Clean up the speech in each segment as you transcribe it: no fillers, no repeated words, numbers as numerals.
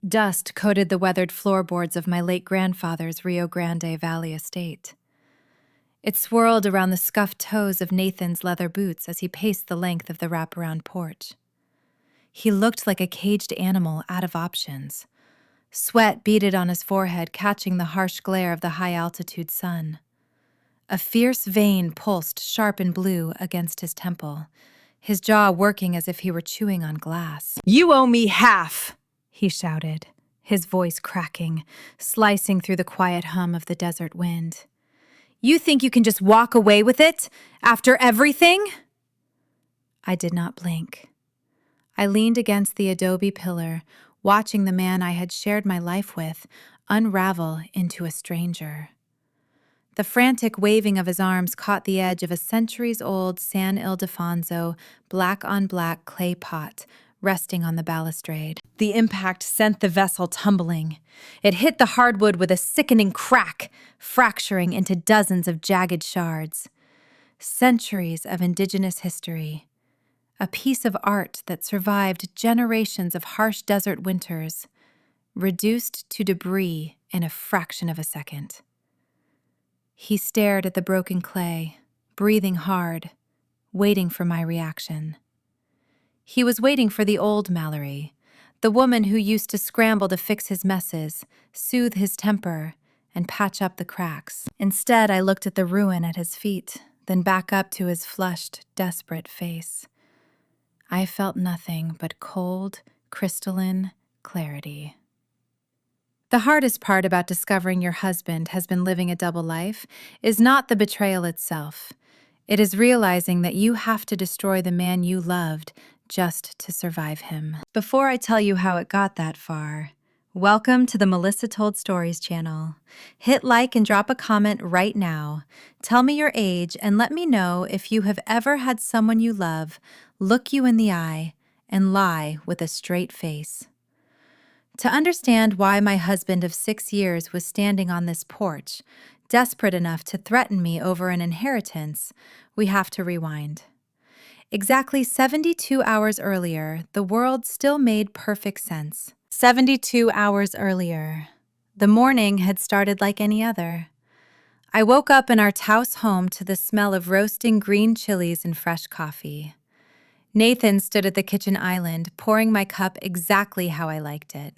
Dust coated the weathered floorboards of my late grandfather's Rio Grande Valley estate. It swirled around the scuffed toes of Nathan's leather boots as he paced the length of the wraparound porch. He looked like a caged animal out of options. Sweat beaded on his forehead, catching the harsh glare of the high-altitude sun. A fierce vein pulsed sharp and blue against his temple, his jaw working as if he were chewing on glass. "You owe me half!" he shouted, his voice cracking, slicing through the quiet hum of the desert wind. "You think you can just walk away with it after everything?" I did not blink. I leaned against the adobe pillar, watching the man I had shared my life with unravel into a stranger. The frantic waving of his arms caught the edge of a centuries-old San Ildefonso black-on-black clay pot resting on the balustrade. The impact sent the vessel tumbling. It hit the hardwood with a sickening crack, fracturing into dozens of jagged shards. Centuries of indigenous history. A piece of art that survived generations of harsh desert winters, reduced to debris in a fraction of a second. He stared at the broken clay, breathing hard, waiting for my reaction. He was waiting for the old Mallory, the woman who used to scramble to fix his messes, soothe his temper, and patch up the cracks. Instead, I looked at the ruin at his feet, then back up to his flushed, desperate face. I felt nothing but cold, crystalline clarity. The hardest part about discovering your husband has been living a double life is not the betrayal itself. It is realizing that you have to destroy the man you loved just to survive him. Before I tell you how it got that far, welcome to the Melissa Told Stories channel. Hit like and drop a comment right now. Tell me your age and let me know if you have ever had someone you love look you in the eye and lie with a straight face. To understand why my husband of 6 years was standing on this porch, desperate enough to threaten me over an inheritance, we have to rewind. Exactly 72 hours earlier, the world still made perfect sense. 72 hours earlier, the morning had started like any other. I woke up in our Taos home to the smell of roasting green chilies and fresh coffee. Nathan stood at the kitchen island, pouring my cup exactly how I liked it.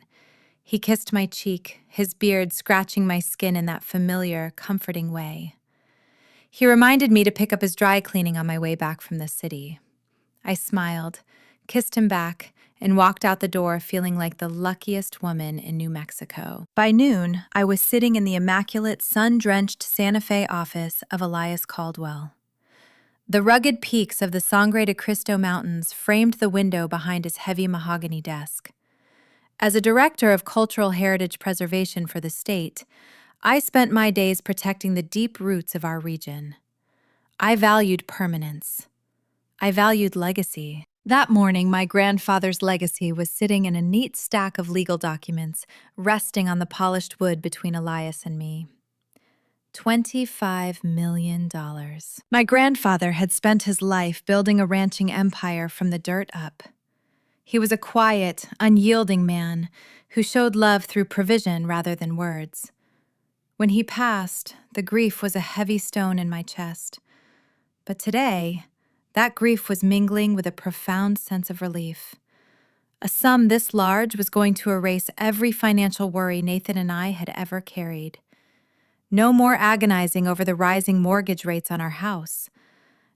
He kissed my cheek, his beard scratching my skin in that familiar, comforting way. He reminded me to pick up his dry cleaning on my way back from the city. I smiled, kissed him back, and walked out the door feeling like the luckiest woman in New Mexico. By noon, I was sitting in the immaculate, sun-drenched Santa Fe office of Elias Caldwell. The rugged peaks of the Sangre de Cristo Mountains framed the window behind his heavy mahogany desk. As a director of cultural heritage preservation for the state, I spent my days protecting the deep roots of our region. I valued permanence. I valued legacy. That morning, my grandfather's legacy was sitting in a neat stack of legal documents, resting on the polished wood between Elias and me. $25 million. My grandfather had spent his life building a ranching empire from the dirt up. He was a quiet, unyielding man who showed love through provision rather than words. When he passed, the grief was a heavy stone in my chest. But today, that grief was mingling with a profound sense of relief. A sum this large was going to erase every financial worry Nathan and I had ever carried. No more agonizing over the rising mortgage rates on our house.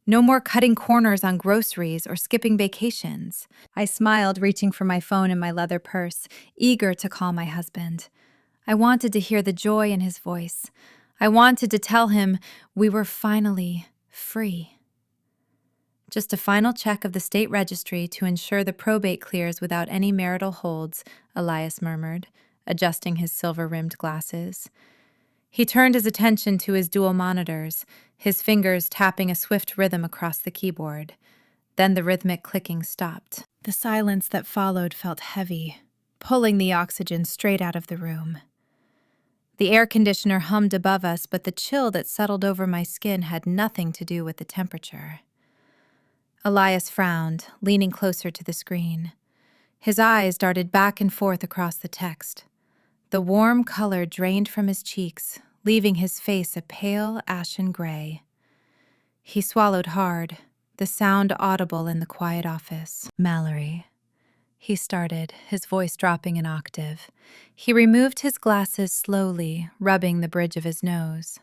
No more cutting corners on groceries or skipping vacations. I smiled, reaching for my phone in my leather purse, eager to call my husband. I wanted to hear the joy in his voice. I wanted to tell him we were finally free. Just a final check of the state registry to ensure the probate clears without any marital holds, Elias murmured, adjusting his silver-rimmed glasses. He turned his attention to his dual monitors, his fingers tapping a swift rhythm across the keyboard. Then the rhythmic clicking stopped. The silence that followed felt heavy, pulling the oxygen straight out of the room. The air conditioner hummed above us, but the chill that settled over my skin had nothing to do with the temperature. Elias frowned, leaning closer to the screen. His eyes darted back and forth across the text. The warm color drained from his cheeks, leaving his face a pale ashen gray. He swallowed hard, the sound audible in the quiet office. "Mallory," he started, his voice dropping an octave. He removed his glasses slowly, rubbing the bridge of his nose.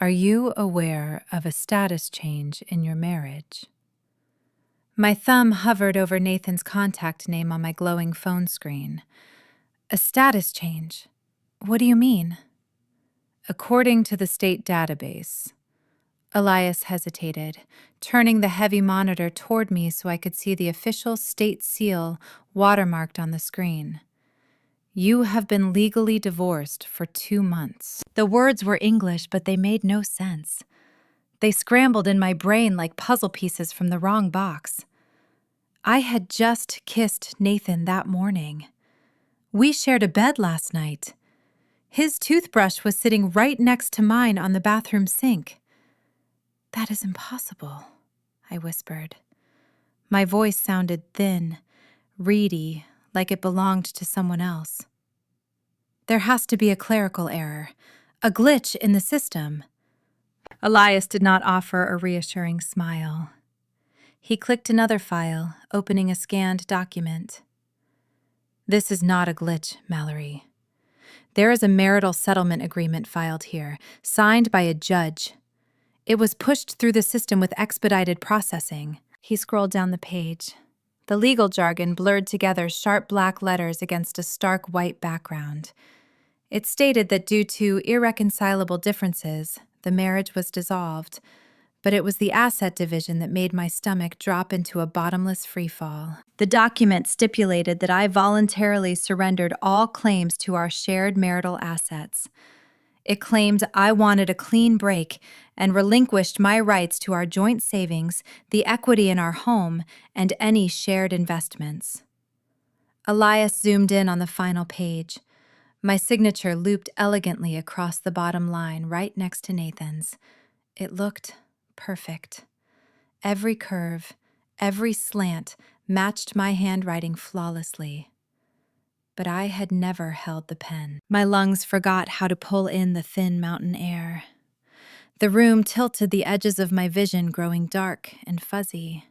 "Are you aware of a status change in your marriage?" My thumb hovered over Nathan's contact name on my glowing phone screen. "A status change? What do you mean?" "According to the state database." Elias hesitated, turning the heavy monitor toward me so I could see the official state seal watermarked on the screen. "You have been legally divorced for 2 months." The words were English, but they made no sense. They scrambled in my brain like puzzle pieces from the wrong box. I had just kissed Nathan that morning. We shared a bed last night. His toothbrush was sitting right next to mine on the bathroom sink. "That is impossible," I whispered. My voice sounded thin, reedy, like it belonged to someone else. "There has to be a clerical error, a glitch in the system." Elias did not offer a reassuring smile. He clicked another file, opening a scanned document. "This is not a glitch, Mallory. There is a marital settlement agreement filed here, signed by a judge. It was pushed through the system with expedited processing." He scrolled down the page. The legal jargon blurred together sharp black letters against a stark white background. It stated that due to irreconcilable differences, the marriage was dissolved, but it was the asset division that made my stomach drop into a bottomless freefall. The document stipulated that I voluntarily surrendered all claims to our shared marital assets. It claimed I wanted a clean break and relinquished my rights to our joint savings, the equity in our home, and any shared investments. Elias zoomed in on the final page. My signature looped elegantly across the bottom line right next to Nathan's. It looked perfect. Every curve, every slant matched my handwriting flawlessly. But I had never held the pen. My lungs forgot how to pull in the thin mountain air. The room tilted, the edges of my vision growing dark and fuzzy.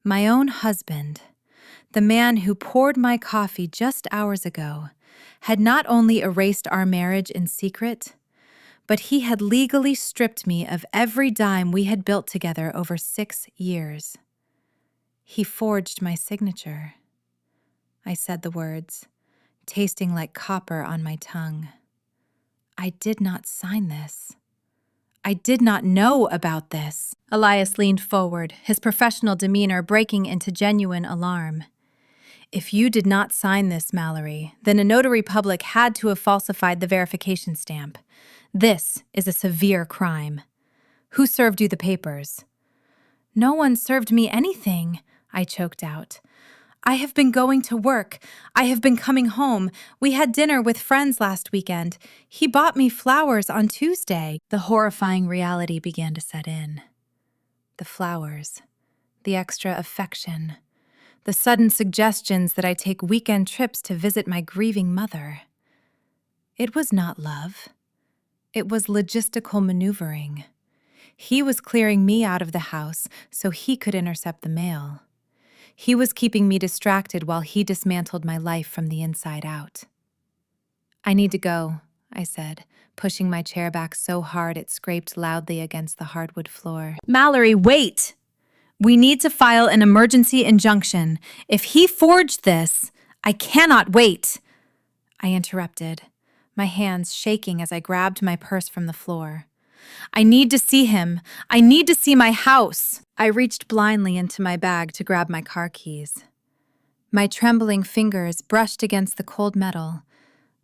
My own husband, the man who poured my coffee just hours ago, had not only erased our marriage in secret, but he had legally stripped me of every dime we had built together over 6 years. He forged my signature. I said the words, tasting like copper on my tongue. I did not sign this. I did not know about this. Elias leaned forward, his professional demeanor breaking into genuine alarm. "If you did not sign this, Mallory, then a notary public had to have falsified the verification stamp. This is a severe crime. Who served you the papers?" "No one served me anything," I choked out. "I have been going to work. I have been coming home. We had dinner with friends last weekend. He bought me flowers on Tuesday." The horrifying reality began to set in. The flowers, the extra affection, the sudden suggestions that I take weekend trips to visit my grieving mother. It was not love. It was logistical maneuvering. He was clearing me out of the house so he could intercept the mail. He was keeping me distracted while he dismantled my life from the inside out. "I need to go," I said, pushing my chair back so hard it scraped loudly against the hardwood floor. "Mallory, wait! We need to file an emergency injunction. If he forged this, I cannot wait." I interrupted, my hands shaking as I grabbed my purse from the floor. "I need to see him. I need to see my house." I reached blindly into my bag to grab my car keys. My trembling fingers brushed against the cold metal,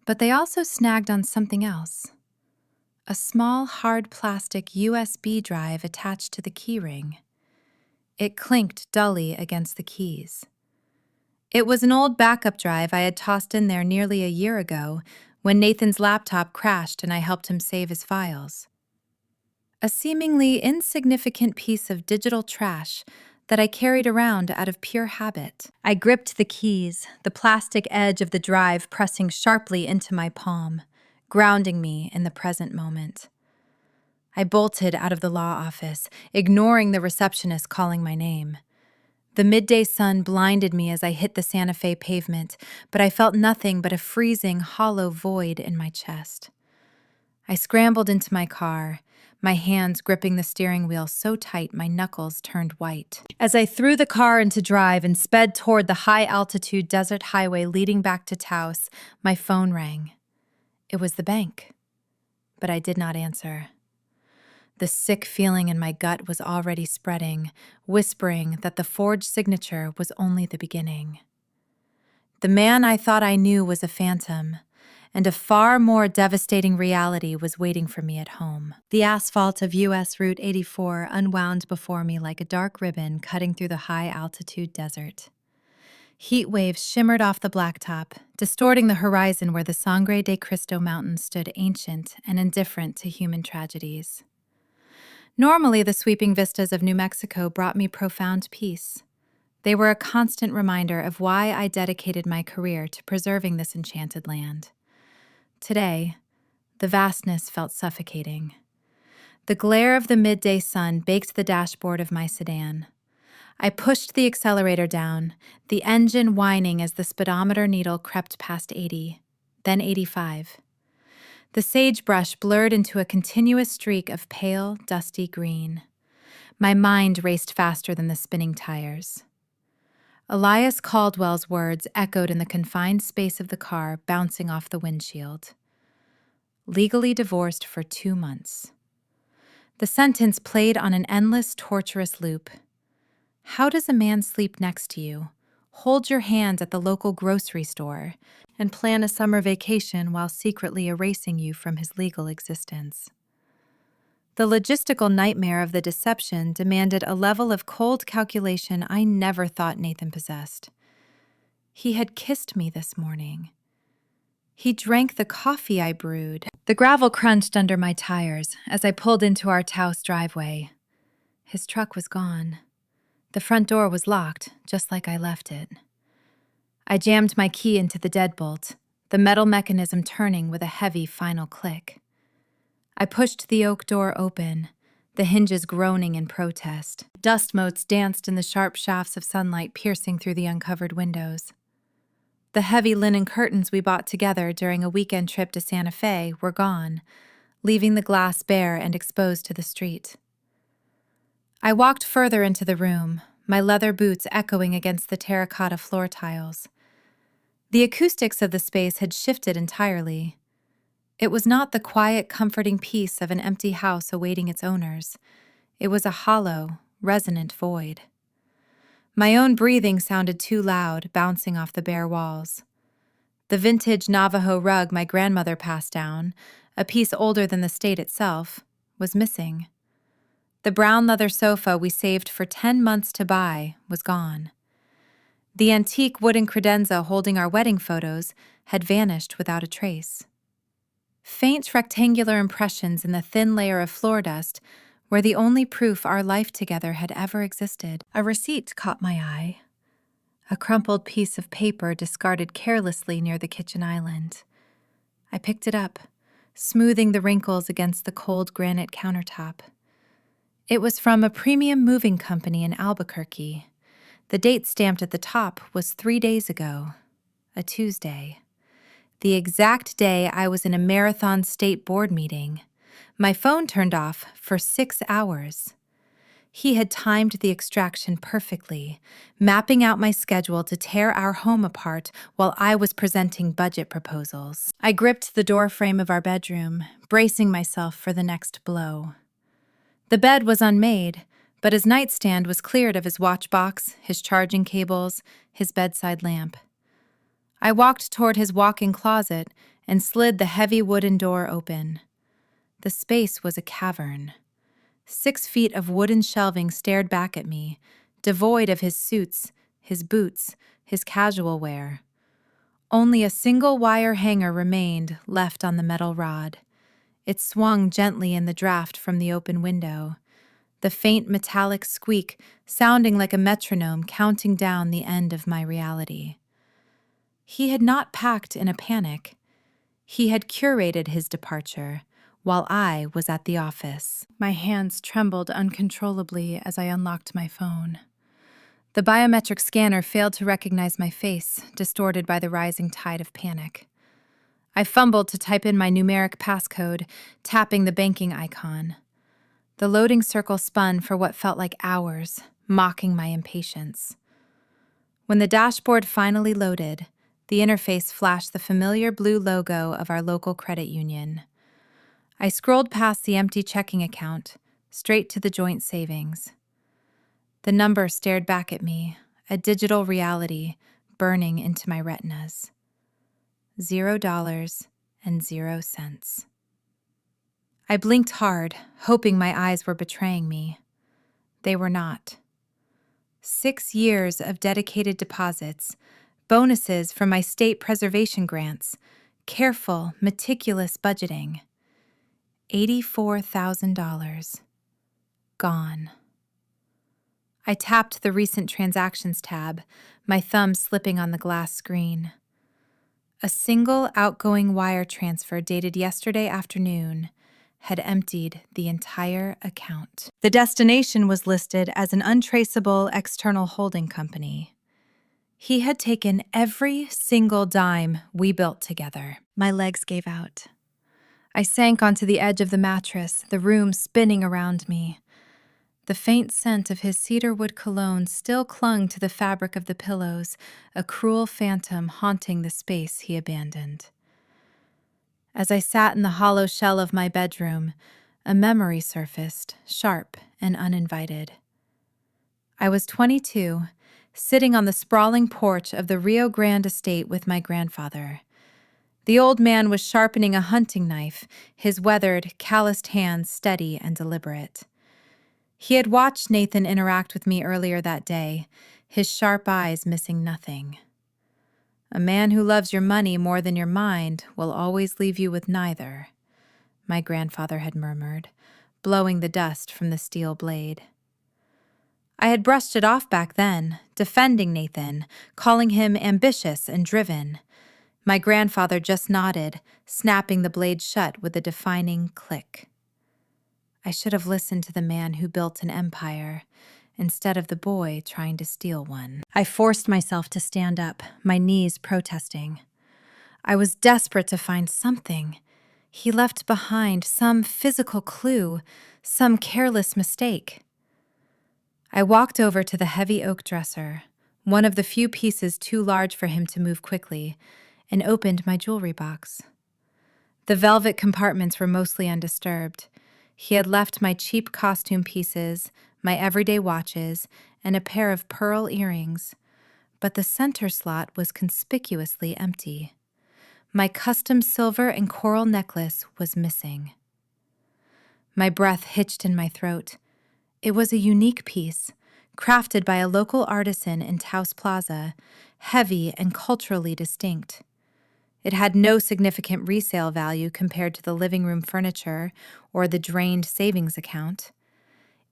but they also snagged on something else. A small, hard plastic USB drive attached to the keyring. It clinked dully against the keys. It was an old backup drive I had tossed in there nearly a year ago when Nathan's laptop crashed and I helped him save his files. A seemingly insignificant piece of digital trash that I carried around out of pure habit. I gripped the keys, the plastic edge of the drive pressing sharply into my palm, grounding me in the present moment. I bolted out of the law office, ignoring the receptionist calling my name. The midday sun blinded me as I hit the Santa Fe pavement, but I felt nothing but a freezing, hollow void in my chest. I scrambled into my car, my hands gripping the steering wheel so tight my knuckles turned white. As I threw the car into drive and sped toward the high-altitude desert highway leading back to Taos, my phone rang. It was the bank, but I did not answer. The sick feeling in my gut was already spreading, whispering that the forged signature was only the beginning. The man I thought I knew was a phantom, and a far more devastating reality was waiting for me at home. The asphalt of U.S. Route 84 unwound before me like a dark ribbon cutting through the high-altitude desert. Heat waves shimmered off the blacktop, distorting the horizon where the Sangre de Cristo Mountains stood ancient and indifferent to human tragedies. Normally, the sweeping vistas of New Mexico brought me profound peace. They were a constant reminder of why I dedicated my career to preserving this enchanted land. Today, the vastness felt suffocating. The glare of the midday sun baked the dashboard of my sedan. I pushed the accelerator down, the engine whining as the speedometer needle crept past 80, then 85. The sagebrush blurred into a continuous streak of pale, dusty green. My mind raced faster than the spinning tires. Elias Caldwell's words echoed in the confined space of the car, bouncing off the windshield. Legally divorced for 2 months. The sentence played on an endless, torturous loop. How does a man sleep next to you, hold your hand at the local grocery store, and plan a summer vacation while secretly erasing you from his legal existence? The logistical nightmare of the deception demanded a level of cold calculation I never thought Nathan possessed. He had kissed me this morning. He drank the coffee I brewed. The gravel crunched under my tires as I pulled into our Taos driveway. His truck was gone. The front door was locked, just like I left it. I jammed my key into the deadbolt, the metal mechanism turning with a heavy final click. I pushed the oak door open, the hinges groaning in protest. Dust motes danced in the sharp shafts of sunlight piercing through the uncovered windows. The heavy linen curtains we bought together during a weekend trip to Santa Fe were gone, leaving the glass bare and exposed to the street. I walked further into the room, my leather boots echoing against the terracotta floor tiles. The acoustics of the space had shifted entirely. It was not the quiet, comforting peace of an empty house awaiting its owners. It was a hollow, resonant void. My own breathing sounded too loud, bouncing off the bare walls. The vintage Navajo rug my grandmother passed down, a piece older than the state itself, was missing. The brown leather sofa we saved for 10 months to buy was gone. The antique wooden credenza holding our wedding photos had vanished without a trace. Faint rectangular impressions in the thin layer of floor dust were the only proof our life together had ever existed. A receipt caught my eye. A crumpled piece of paper discarded carelessly near the kitchen island. I picked it up, smoothing the wrinkles against the cold granite countertop. It was from a premium moving company in Albuquerque. The date stamped at the top was 3 days ago, a Tuesday. The exact day I was in a marathon state board meeting. My phone turned off for 6 hours. He had timed the extraction perfectly, mapping out my schedule to tear our home apart while I was presenting budget proposals. I gripped the doorframe of our bedroom, bracing myself for the next blow. The bed was unmade, but his nightstand was cleared of his watch box, his charging cables, his bedside lamp. I walked toward his walk-in closet and slid the heavy wooden door open. The space was a cavern. 6 feet of wooden shelving stared back at me, devoid of his suits, his boots, his casual wear. Only a single wire hanger remained left on the metal rod. It swung gently in the draft from the open window. the faint metallic squeak sounding like a metronome counting down the end of my reality. He had not packed in a panic. He had curated his departure while I was at the office. My hands trembled uncontrollably as I unlocked my phone. The biometric scanner failed to recognize my face, distorted by the rising tide of panic. I fumbled to type in my numeric passcode, tapping the banking icon. The loading circle spun for what felt like hours, mocking my impatience. When the dashboard finally loaded, the interface flashed the familiar blue logo of our local credit union. I scrolled past the empty checking account, straight to the joint savings. The number stared back at me, a digital reality burning into my retinas. $0.00. I blinked hard, hoping my eyes were betraying me. They were not. 6 years of dedicated deposits, bonuses from my state preservation grants, careful, meticulous budgeting. $84,000. Gone. I tapped the recent transactions tab, my thumb slipping on the glass screen. A single outgoing wire transfer dated yesterday afternoon had emptied the entire account. The destination was listed as an untraceable external holding company. He had taken every single dime we built together. My legs gave out. I sank onto the edge of the mattress, the room spinning around me. The faint scent of his cedarwood cologne still clung to the fabric of the pillows, a cruel phantom haunting the space he abandoned. As I sat in the hollow shell of my bedroom, a memory surfaced, sharp and uninvited. I was 22, sitting on the sprawling porch of the Rio Grande estate with my grandfather. The old man was sharpening a hunting knife, his weathered, calloused hands steady and deliberate. He had watched Nathan interact with me earlier that day, his sharp eyes missing nothing. A man who loves your money more than your mind will always leave you with neither, my grandfather had murmured, blowing the dust from the steel blade. I had brushed it off back then, defending Nathan, calling him ambitious and driven. My grandfather just nodded, snapping the blade shut with a defining click. I should have listened to the man who built an empire, instead of the boy trying to steal one. I forced myself to stand up, my knees protesting. I was desperate to find something. He left behind some physical clue, some careless mistake. I walked over to the heavy oak dresser, one of the few pieces too large for him to move quickly, and opened my jewelry box. The velvet compartments were mostly undisturbed. He had left my cheap costume pieces, my everyday watches, and a pair of pearl earrings, but the center slot was conspicuously empty. My custom silver and coral necklace was missing. My breath hitched in my throat. It was a unique piece, crafted by a local artisan in Taos Plaza, heavy and culturally distinct. It had no significant resale value compared to the living room furniture or the drained savings account.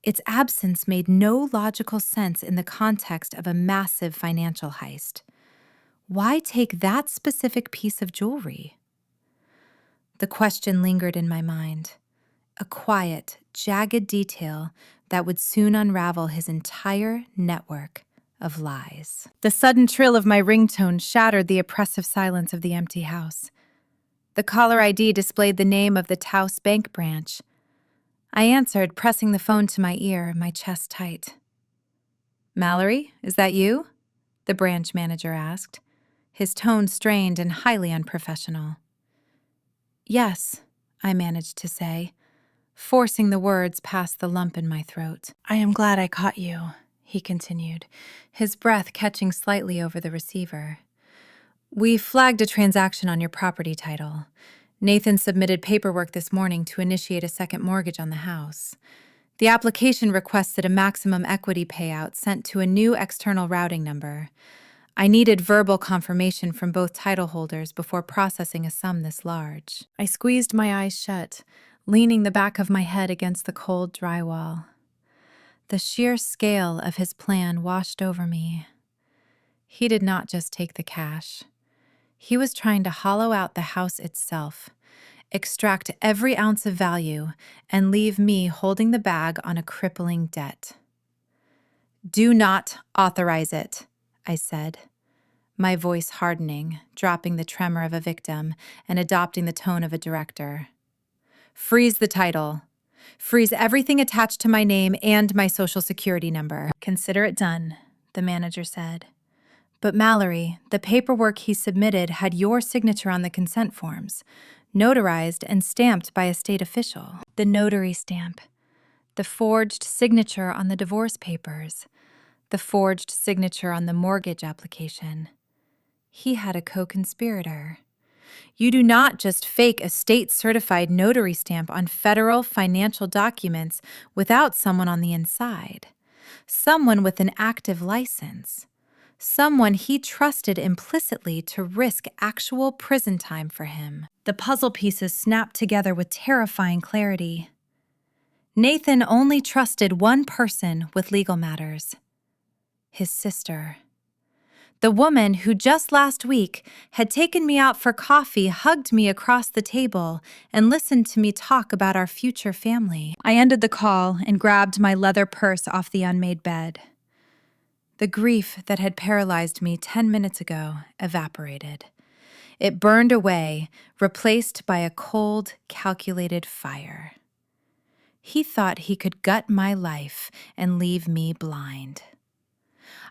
Its absence made no logical sense in the context of a massive financial heist. Why take that specific piece of jewelry? The question lingered in my mind. A quiet, jagged detail that would soon unravel his entire network of lies. The sudden trill of my ringtone shattered the oppressive silence of the empty house. The caller ID displayed the name of the Taos Bank branch. I answered, pressing the phone to my ear, my chest tight. "Mallory, is that you?" the branch manager asked, his tone strained and highly unprofessional. "Yes," I managed to say, forcing the words past the lump in my throat. "I am glad I caught you," he continued, his breath catching slightly over the receiver. "We flagged a transaction on your property title. Nathan submitted paperwork this morning to initiate a second mortgage on the house. The application requested a maximum equity payout sent to a new external routing number. I needed verbal confirmation from both title holders before processing a sum this large." I squeezed my eyes shut, leaning the back of my head against the cold drywall. The sheer scale of his plan washed over me. He did not just take the cash. He was trying to hollow out the house itself, extract every ounce of value, and leave me holding the bag on a crippling debt. "Do not authorize it," I said, my voice hardening, dropping the tremor of a victim and adopting the tone of a director. "Freeze the title. Freeze everything attached to my name and my social security number." "Consider it done," the manager said. "But Mallory, the paperwork he submitted had your signature on the consent forms, notarized and stamped by a state official." The notary stamp. The forged signature on the divorce papers. The forged signature on the mortgage application. He had a co-conspirator. You do not just fake a state-certified notary stamp on federal financial documents without someone on the inside. Someone with an active license. Someone he trusted implicitly to risk actual prison time for him. The puzzle pieces snapped together with terrifying clarity. Nathan only trusted one person with legal matters: his sister. The woman who just last week had taken me out for coffee hugged me across the table and listened to me talk about our future family. I ended the call and grabbed my leather purse off the unmade bed. The grief that had paralyzed me 10 minutes ago evaporated. It burned away, replaced by a cold, calculated fire. He thought he could gut my life and leave me blind.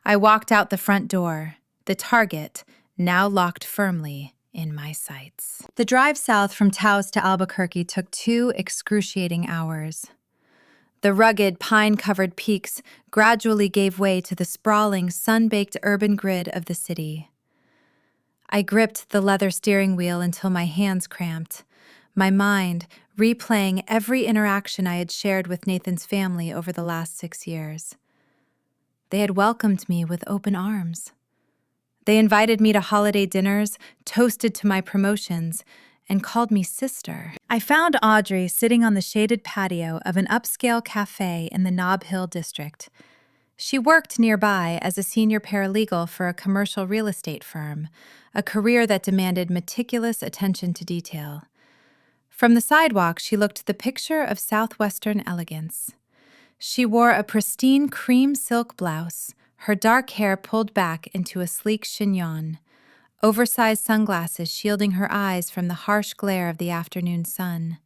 I walked out the front door, the target now locked firmly in my sights. The drive south from Taos to Albuquerque took 2 excruciating hours. The rugged, pine-covered peaks gradually gave way to the sprawling, sun-baked urban grid of the city. I gripped the leather steering wheel until my hands cramped, my mind replaying every interaction I had shared with Nathan's family over the last 6 years. They had welcomed me with open arms. They invited me to holiday dinners, toasted to my promotions, and called me sister. I found Audrey sitting on the shaded patio of an upscale cafe in the Nob Hill district. She worked nearby as a senior paralegal for a commercial real estate firm, a career that demanded meticulous attention to detail. From the sidewalk, she looked the picture of Southwestern elegance. She wore a pristine cream silk blouse, her dark hair pulled back into a sleek chignon, oversized sunglasses shielding her eyes from the harsh glare of the afternoon sun.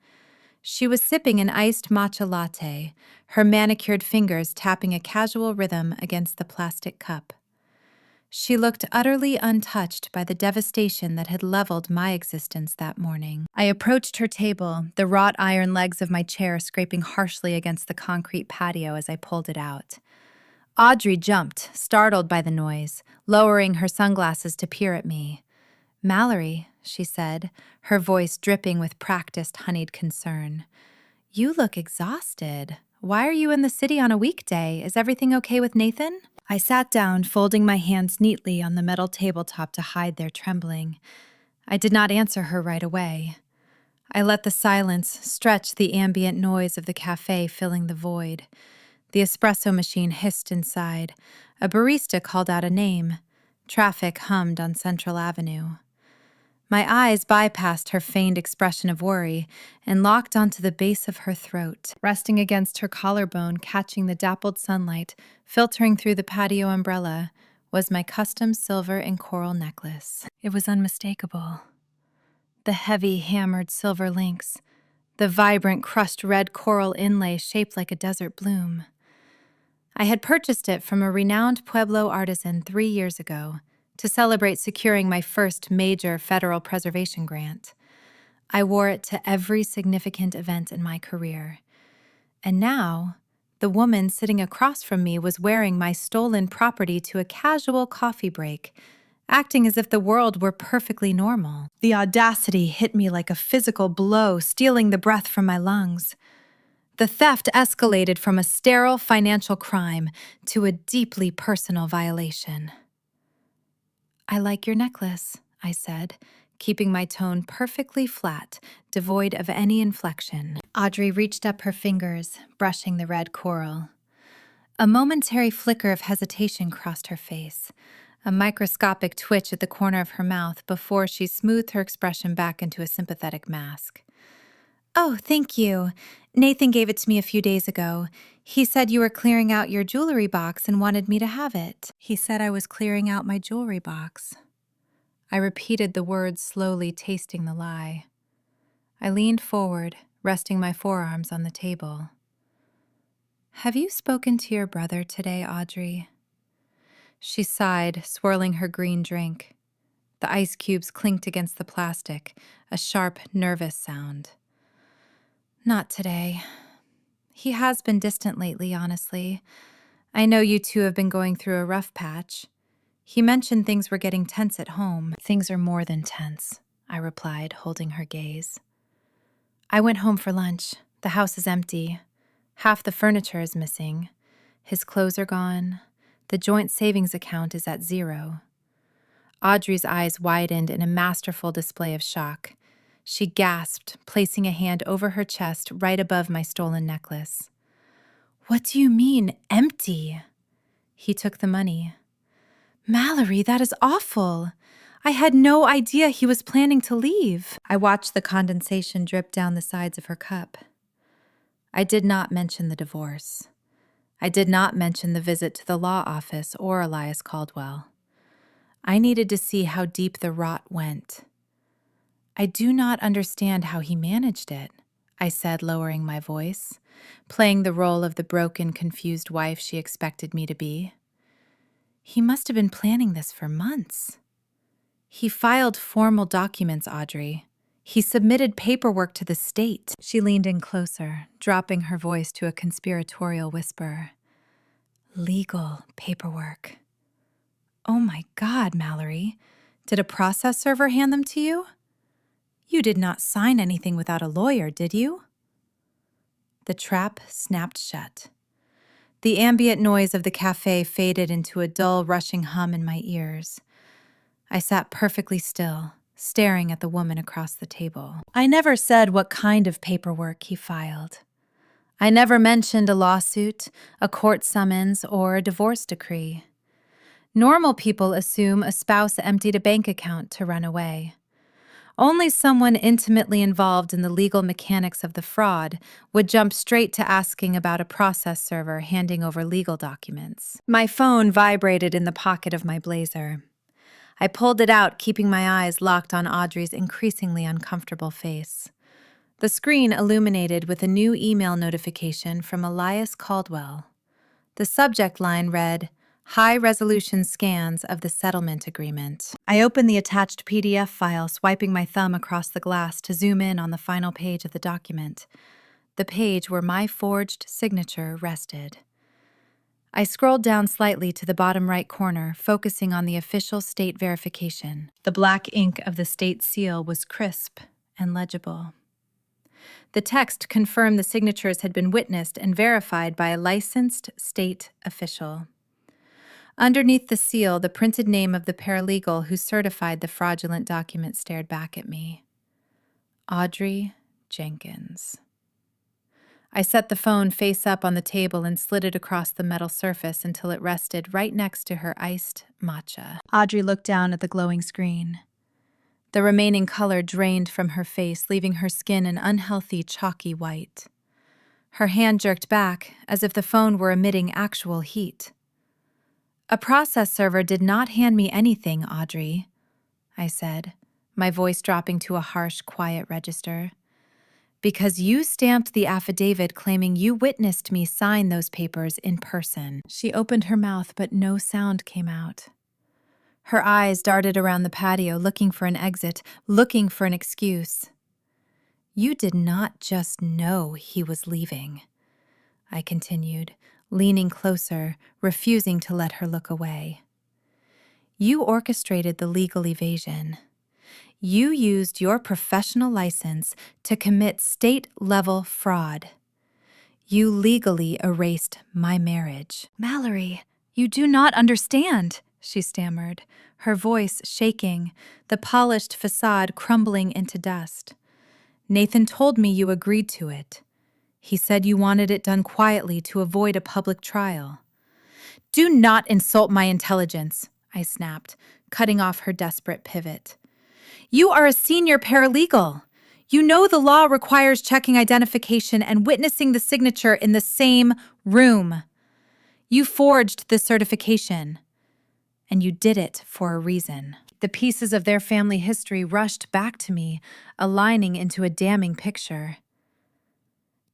She was sipping an iced matcha latte, her manicured fingers tapping a casual rhythm against the plastic cup. She looked utterly untouched by the devastation that had leveled my existence that morning. I approached her table, the wrought iron legs of my chair scraping harshly against the concrete patio as I pulled it out. Audrey jumped, startled by the noise, lowering her sunglasses to peer at me. "Mallory," she said, her voice dripping with practiced honeyed concern. "You look exhausted. Why are you in the city on a weekday? Is everything okay with Nathan?" I sat down, folding my hands neatly on the metal tabletop to hide their trembling. I did not answer her right away. I let the silence stretch the ambient noise of the cafe filling the void. The espresso machine hissed inside. A barista called out a name. Traffic hummed on Central Avenue. My eyes bypassed her feigned expression of worry and locked onto the base of her throat, resting against her collarbone, catching the dappled sunlight, filtering through the patio umbrella, was my custom silver and coral necklace. It was unmistakable. The heavy, hammered silver links, the vibrant, crushed red coral inlay shaped like a desert bloom. I had purchased it from a renowned Pueblo artisan 3 years ago to celebrate securing my first major federal preservation grant. I wore it to every significant event in my career. And now, the woman sitting across from me was wearing my stolen property to a casual coffee break, acting as if the world were perfectly normal. The audacity hit me like a physical blow, stealing the breath from my lungs. The theft escalated from a sterile financial crime to a deeply personal violation. "I like your necklace," I said, keeping my tone perfectly flat, devoid of any inflection. Audrey reached up her fingers, brushing the red coral. A momentary flicker of hesitation crossed her face, a microscopic twitch at the corner of her mouth before she smoothed her expression back into a sympathetic mask. "Oh, thank you. Nathan gave it to me a few days ago. He said you were clearing out your jewelry box and wanted me to have it." He said I was clearing out my jewelry box. I repeated the words slowly, tasting the lie. I leaned forward, resting my forearms on the table. "Have you spoken to your brother today, Audrey?" She sighed, swirling her green drink. The ice cubes clinked against the plastic, a sharp, nervous sound. "Not today. He has been distant lately, honestly. I know you two have been going through a rough patch. He mentioned things were getting tense at home." "Things are more than tense," I replied, holding her gaze. "I went home for lunch. The house is empty. Half the furniture is missing. His clothes are gone. The joint savings account is at 0. Audrey's eyes widened in a masterful display of shock. She gasped, placing a hand over her chest right above my stolen necklace. "What do you mean, empty?" He took the money. "Mallory, that is awful. I had no idea he was planning to leave." I watched the condensation drip down the sides of her cup. I did not mention the divorce. I did not mention the visit to the law office or Elias Caldwell. I needed to see how deep the rot went. "I do not understand how he managed it," I said, lowering my voice, playing the role of the broken, confused wife she expected me to be. "He must have been planning this for months. He filed formal documents, Audrey. He submitted paperwork to the state." She leaned in closer, dropping her voice to a conspiratorial whisper. "Legal paperwork." "Oh my God, Mallory. Did a process server hand them to you? You did not sign anything without a lawyer, did you?" The trap snapped shut. The ambient noise of the cafe faded into a dull, rushing hum in my ears. I sat perfectly still, staring at the woman across the table. I never said what kind of paperwork he filed. I never mentioned a lawsuit, a court summons, or a divorce decree. Normal people assume a spouse emptied a bank account to run away. Only someone intimately involved in the legal mechanics of the fraud would jump straight to asking about a process server handing over legal documents. My phone vibrated in the pocket of my blazer. I pulled it out, keeping my eyes locked on Audrey's increasingly uncomfortable face. The screen illuminated with a new email notification from Elias Caldwell. The subject line read, "High-resolution scans of the settlement agreement." I opened the attached PDF file, swiping my thumb across the glass to zoom in on the final page of the document, the page where my forged signature rested. I scrolled down slightly to the bottom right corner, focusing on the official state verification. The black ink of the state seal was crisp and legible. The text confirmed the signatures had been witnessed and verified by a licensed state official. Underneath the seal, the printed name of the paralegal who certified the fraudulent document stared back at me. Audrey Jenkins. I set the phone face up on the table and slid it across the metal surface until it rested right next to her iced matcha. Audrey looked down at the glowing screen. The remaining color drained from her face, leaving her skin an unhealthy, chalky white. Her hand jerked back, as if the phone were emitting actual heat. "A process server did not hand me anything, Audrey," I said, my voice dropping to a harsh, quiet register. "Because you stamped the affidavit claiming you witnessed me sign those papers in person." She opened her mouth, but no sound came out. Her eyes darted around the patio, looking for an exit, looking for an excuse. "You did not just know he was leaving," I continued, leaning closer, refusing to let her look away. "You orchestrated the legal evasion. You used your professional license to commit state-level fraud. You legally erased my marriage." "Mallory, you do not understand," she stammered, her voice shaking, the polished facade crumbling into dust. "Nathan told me you agreed to it. He said you wanted it done quietly to avoid a public trial. Do not insult my intelligence, I snapped, cutting off her desperate pivot. You are a senior paralegal. You know the law requires checking identification and witnessing the signature in the same room. You forged the certification, and you did it for a reason. The pieces of their family history rushed back to me, aligning into a damning picture.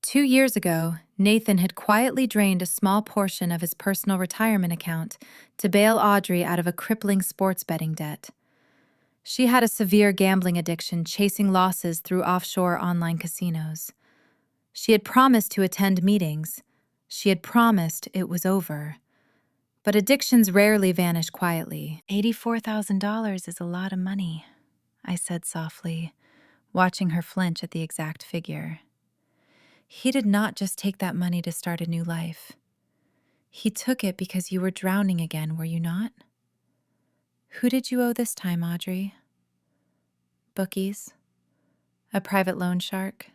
2 years ago, Nathan had quietly drained a small portion of his personal retirement account to bail Audrey out of a crippling sports betting debt. She had a severe gambling addiction, chasing losses through offshore online casinos. She had promised to attend meetings. She had promised it was over. But addictions rarely vanish quietly. $84,000 is a lot of money, I said softly, watching her flinch at the exact figure. He did not just take that money to start a new life. He took it because you were drowning again, were you not? Who did you owe this time, Audrey? Bookies? A private loan shark?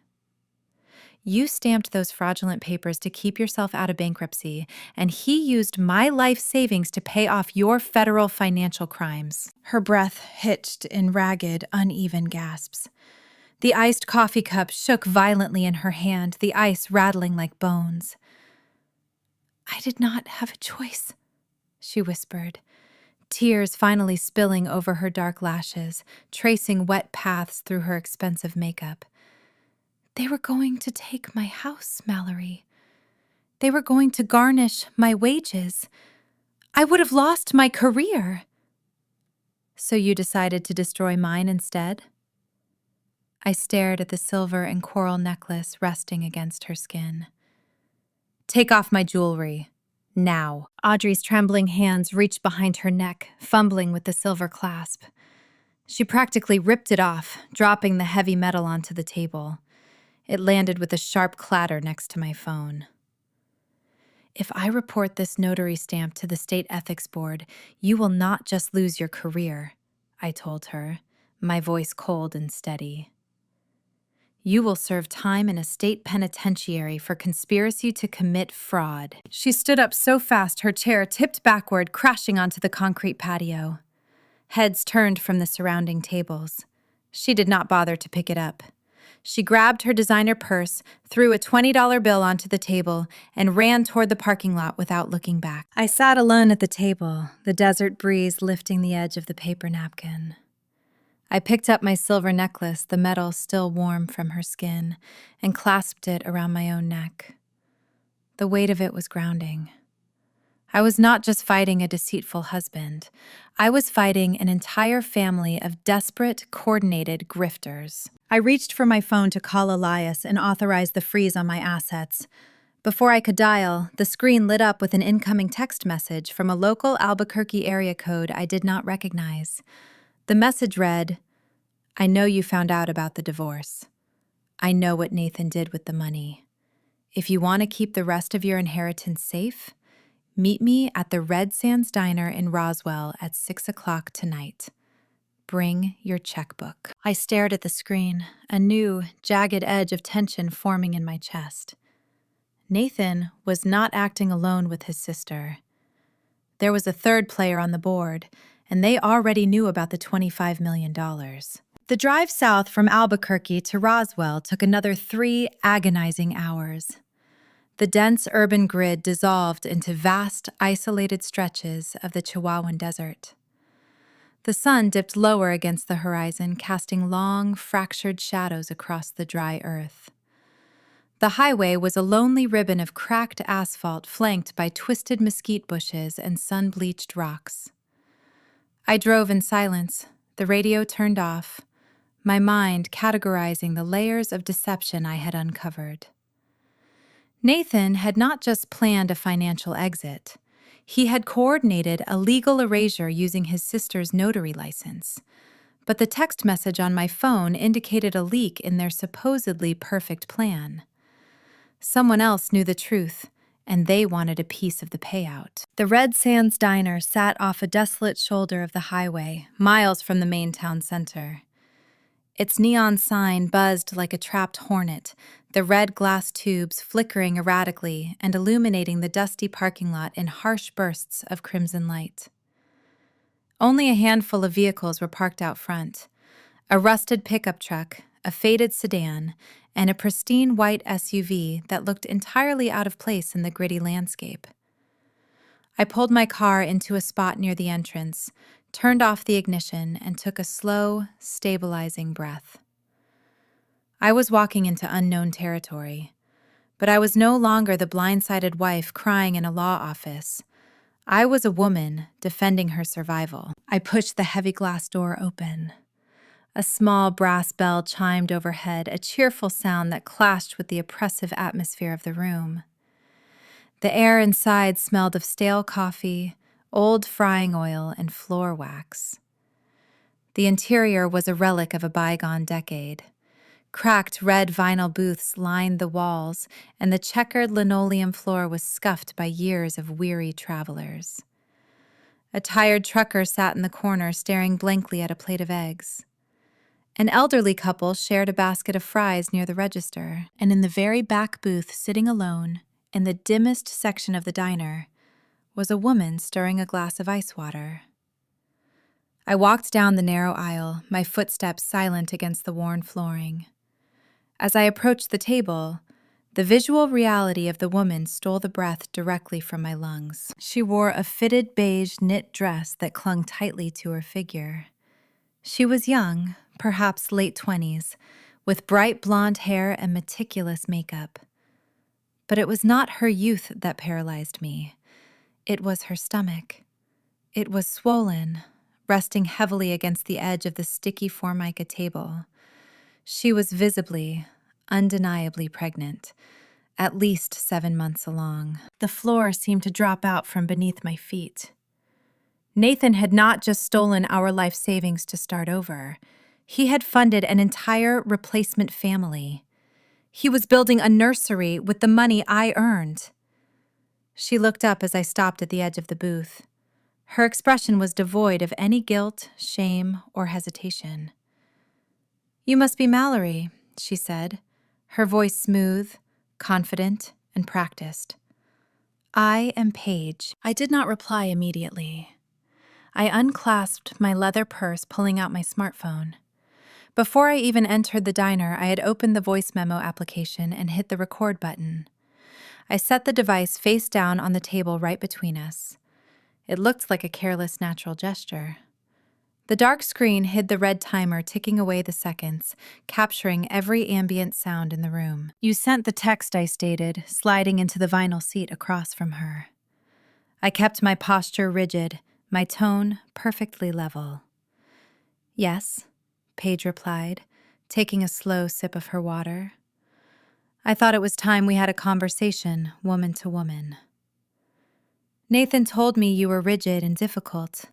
You stamped those fraudulent papers to keep yourself out of bankruptcy, and he used my life savings to pay off your federal financial crimes. Her breath hitched in ragged, uneven gasps. The iced coffee cup shook violently in her hand, the ice rattling like bones. I did not have a choice, she whispered, tears finally spilling over her dark lashes, tracing wet paths through her expensive makeup. They were going to take my house, Mallory. They were going to garnish my wages. I would have lost my career. So you decided to destroy mine instead? I stared at the silver and coral necklace resting against her skin. Take off my jewelry. Now. Audrey's trembling hands reached behind her neck, fumbling with the silver clasp. She practically ripped it off, dropping the heavy metal onto the table. It landed with a sharp clatter next to my phone. If I report this notary stamp to the state ethics board, you will not just lose your career, I told her, my voice cold and steady. You will serve time in a state penitentiary for conspiracy to commit fraud. She stood up so fast her chair tipped backward, crashing onto the concrete patio. Heads turned from the surrounding tables. She did not bother to pick it up. She grabbed her designer purse, threw a $20 bill onto the table, and ran toward the parking lot without looking back. I sat alone at the table, the desert breeze lifting the edge of the paper napkin. I picked up my silver necklace, the metal still warm from her skin, and clasped it around my own neck. The weight of it was grounding. I was not just fighting a deceitful husband. I was fighting an entire family of desperate, coordinated grifters. I reached for my phone to call Elias and authorize the freeze on my assets. Before I could dial, the screen lit up with an incoming text message from a local Albuquerque area code I did not recognize. The message read, I know you found out about the divorce. I know what Nathan did with the money. If you want to keep the rest of your inheritance safe, meet me at the Red Sands Diner in Roswell at 6 o'clock tonight. Bring your checkbook. I stared at the screen, a new, jagged edge of tension forming in my chest. Nathan was not acting alone with his sister. There was a third player on the board, and they already knew about the $25 million. The drive south from Albuquerque to Roswell took another 3 agonizing hours. The dense urban grid dissolved into vast, isolated stretches of the Chihuahuan Desert. The sun dipped lower against the horizon, casting long, fractured shadows across the dry earth. The highway was a lonely ribbon of cracked asphalt flanked by twisted mesquite bushes and sun-bleached rocks. I drove in silence, the radio turned off, my mind categorizing the layers of deception I had uncovered. Nathan had not just planned a financial exit. He had coordinated a legal erasure using his sister's notary license. But the text message on my phone indicated a leak in their supposedly perfect plan. Someone else knew the truth, and they wanted a piece of the payout. The Red Sands Diner sat off a desolate shoulder of the highway, miles from the main town center. Its neon sign buzzed like a trapped hornet, the red glass tubes flickering erratically and illuminating the dusty parking lot in harsh bursts of crimson light. Only a handful of vehicles were parked out front. A rusted pickup truck, a faded sedan, and a pristine white SUV that looked entirely out of place in the gritty landscape. I pulled my car into a spot near the entrance, turned off the ignition, and took a slow, stabilizing breath. I was walking into unknown territory, but I was no longer the blindsided wife crying in a law office. I was a woman defending her survival. I pushed the heavy glass door open. A small brass bell chimed overhead, a cheerful sound that clashed with the oppressive atmosphere of the room. The air inside smelled of stale coffee, old frying oil, and floor wax. The interior was a relic of a bygone decade. Cracked red vinyl booths lined the walls, and the checkered linoleum floor was scuffed by years of weary travelers. A tired trucker sat in the corner staring blankly at a plate of eggs. An elderly couple shared a basket of fries near the register, and in the very back booth, sitting alone, in the dimmest section of the diner, was a woman stirring a glass of ice water. I walked down the narrow aisle, my footsteps silent against the worn flooring. As I approached the table, the visual reality of the woman stole the breath directly from my lungs. She wore a fitted beige knit dress that clung tightly to her figure. She was young, perhaps late 20s, with bright blonde hair and meticulous makeup. But it was not her youth that paralyzed me. It was her stomach. It was swollen, resting heavily against the edge of the sticky Formica table. She was visibly, undeniably pregnant, at least 7 months along. The floor seemed to drop out from beneath my feet. Nathan had not just stolen our life savings to start over. He had funded an entire replacement family. He was building a nursery with the money I earned. She looked up as I stopped at the edge of the booth. Her expression was devoid of any guilt, shame, or hesitation. "You must be Mallory," she said, her voice smooth, confident, and practiced. "I am Paige." I did not reply immediately. I unclasped my leather purse, pulling out my smartphone. Before I even entered the diner, I had opened the voice memo application and hit the record button. I set the device face down on the table right between us. It looked like a careless, natural gesture. The dark screen hid the red timer ticking away the seconds, capturing every ambient sound in the room. "You sent the text," I stated, sliding into the vinyl seat across from her. I kept my posture rigid, my tone perfectly level. "Yes," Paige replied, taking a slow sip of her water. "I thought it was time we had a conversation, woman to woman. Nathan told me you were rigid and difficult,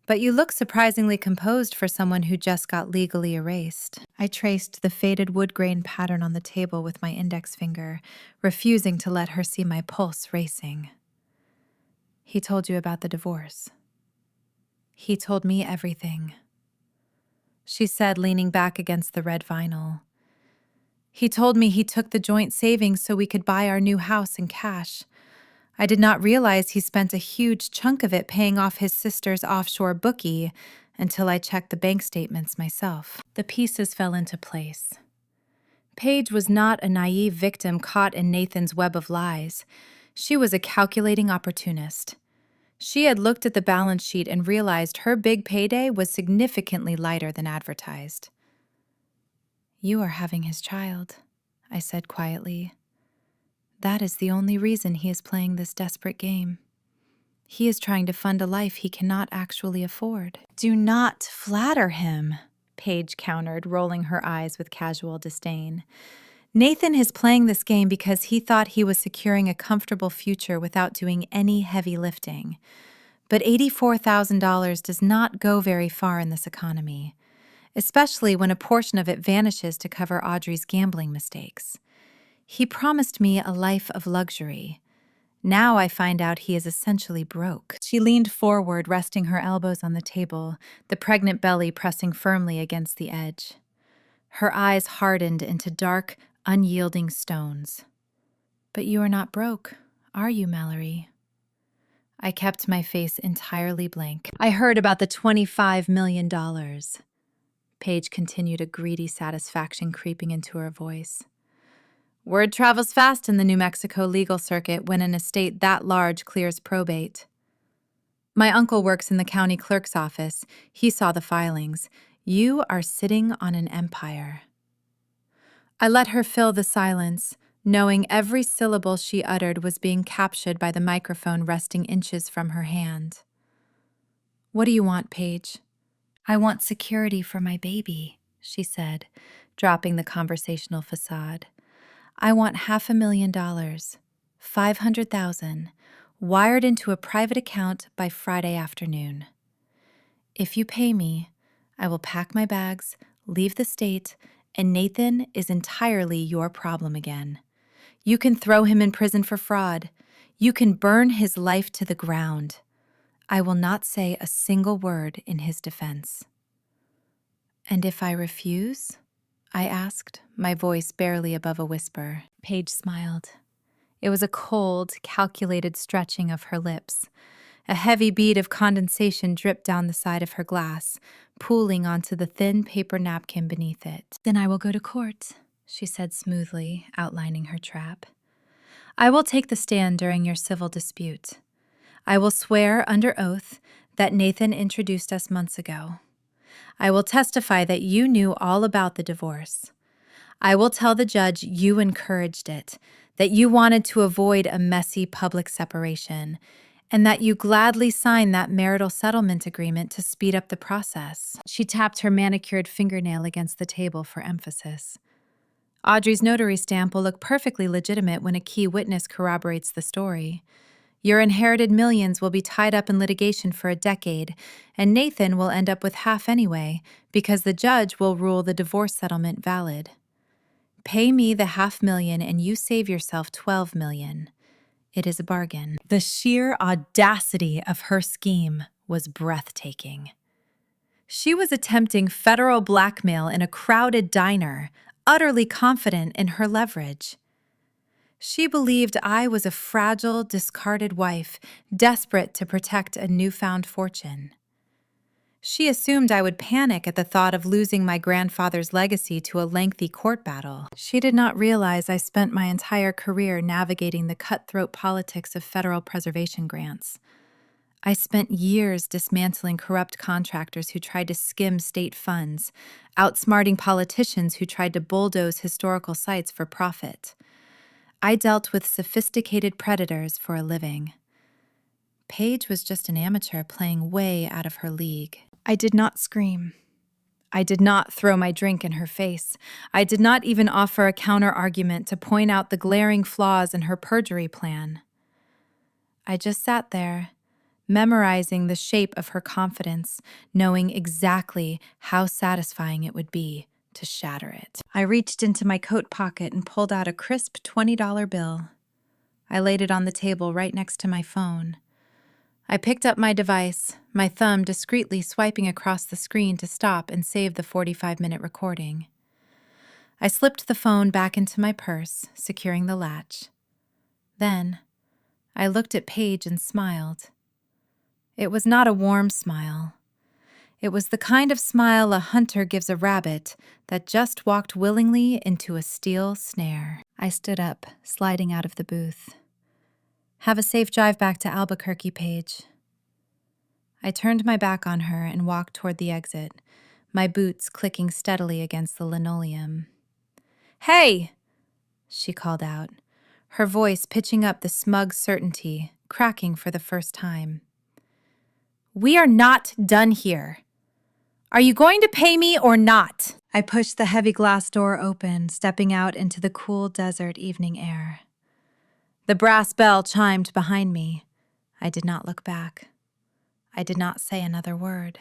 but you look surprisingly composed for someone who just got legally erased." I traced the faded wood grain pattern on the table with my index finger, refusing to let her see my pulse racing. "He told you about the divorce." "He told me everything," she said, leaning back against the red vinyl. "He told me he took the joint savings so we could buy our new house in cash. I did not realize he spent a huge chunk of it paying off his sister's offshore bookie until I checked the bank statements myself." The pieces fell into place. Paige was not a naive victim caught in Nathan's web of lies. She was a calculating opportunist. She had looked at the balance sheet and realized her big payday was significantly lighter than advertised. "You are having his child," I said quietly. "That is the only reason he is playing this desperate game. He is trying to fund a life he cannot actually afford." "Do not flatter him," Paige countered, rolling her eyes with casual disdain. "Nathan is playing this game because he thought he was securing a comfortable future without doing any heavy lifting. But $84,000 does not go very far in this economy, especially when a portion of it vanishes to cover Audrey's gambling mistakes. He promised me a life of luxury. Now I find out he is essentially broke." She leaned forward, resting her elbows on the table, the pregnant belly pressing firmly against the edge. Her eyes hardened into dark, unyielding stones. But you are not broke, are you, Mallory? I kept my face entirely blank. I heard about the $25 million. Paige continued, a greedy satisfaction creeping into her voice. Word travels fast in the New Mexico legal circuit when an estate that large clears probate. My uncle works in the county clerk's office. He saw the filings. You are sitting on an empire. I let her fill the silence, knowing every syllable she uttered was being captured by the microphone resting inches from her hand. What do you want, Paige? I want security for my baby, she said, dropping the conversational facade. I want $500,000, $500,000, wired into a private account by Friday afternoon. If you pay me, I will pack my bags, leave the state, and Nathan is entirely your problem again. You can throw him in prison for fraud. You can burn his life to the ground. I will not say a single word in his defense. And if I refuse? I asked, my voice barely above a whisper. Paige smiled. It was a cold, calculated stretching of her lips. A heavy bead of condensation dripped down the side of her glass, pooling onto the thin paper napkin beneath it. Then I will go to court, she said smoothly, outlining her trap. I will take the stand during your civil dispute. I will swear under oath that Nathan introduced us months ago. I will testify that you knew all about the divorce. I will tell the judge you encouraged it, that you wanted to avoid a messy public separation, and that you gladly signed that marital settlement agreement to speed up the process. She tapped her manicured fingernail against the table for emphasis. Audrey's notary stamp will look perfectly legitimate when a key witness corroborates the story. Your inherited millions will be tied up in litigation for a decade, and Nathan will end up with half anyway, because the judge will rule the divorce settlement valid. Pay me the $500,000 and you save yourself $12 million. It is a bargain. The sheer audacity of her scheme was breathtaking. She was attempting federal blackmail in a crowded diner, utterly confident in her leverage. She believed I was a fragile, discarded wife, desperate to protect a newfound fortune. She assumed I would panic at the thought of losing my grandfather's legacy to a lengthy court battle. She did not realize I spent my entire career navigating the cutthroat politics of federal preservation grants. I spent years dismantling corrupt contractors who tried to skim state funds, outsmarting politicians who tried to bulldoze historical sites for profit. I dealt with sophisticated predators for a living. Paige was just an amateur playing way out of her league. I did not scream. I did not throw my drink in her face. I did not even offer a counter-argument to point out the glaring flaws in her perjury plan. I just sat there, memorizing the shape of her confidence, knowing exactly how satisfying it would be to shatter it. I reached into my coat pocket and pulled out a crisp $20 bill. I laid it on the table right next to my phone. I picked up my device, my thumb discreetly swiping across the screen to stop and save the 45-minute recording. I slipped the phone back into my purse, securing the latch. Then, I looked at Paige and smiled. It was not a warm smile. It was the kind of smile a hunter gives a rabbit that just walked willingly into a steel snare. I stood up, sliding out of the booth. Have a safe drive back to Albuquerque, Paige. I turned my back on her and walked toward the exit, my boots clicking steadily against the linoleum. Hey! She called out, her voice pitching up the smug certainty, cracking for the first time. We are not done here. Are you going to pay me or not? I pushed the heavy glass door open, stepping out into the cool desert evening air. The brass bell chimed behind me. I did not look back. I did not say another word.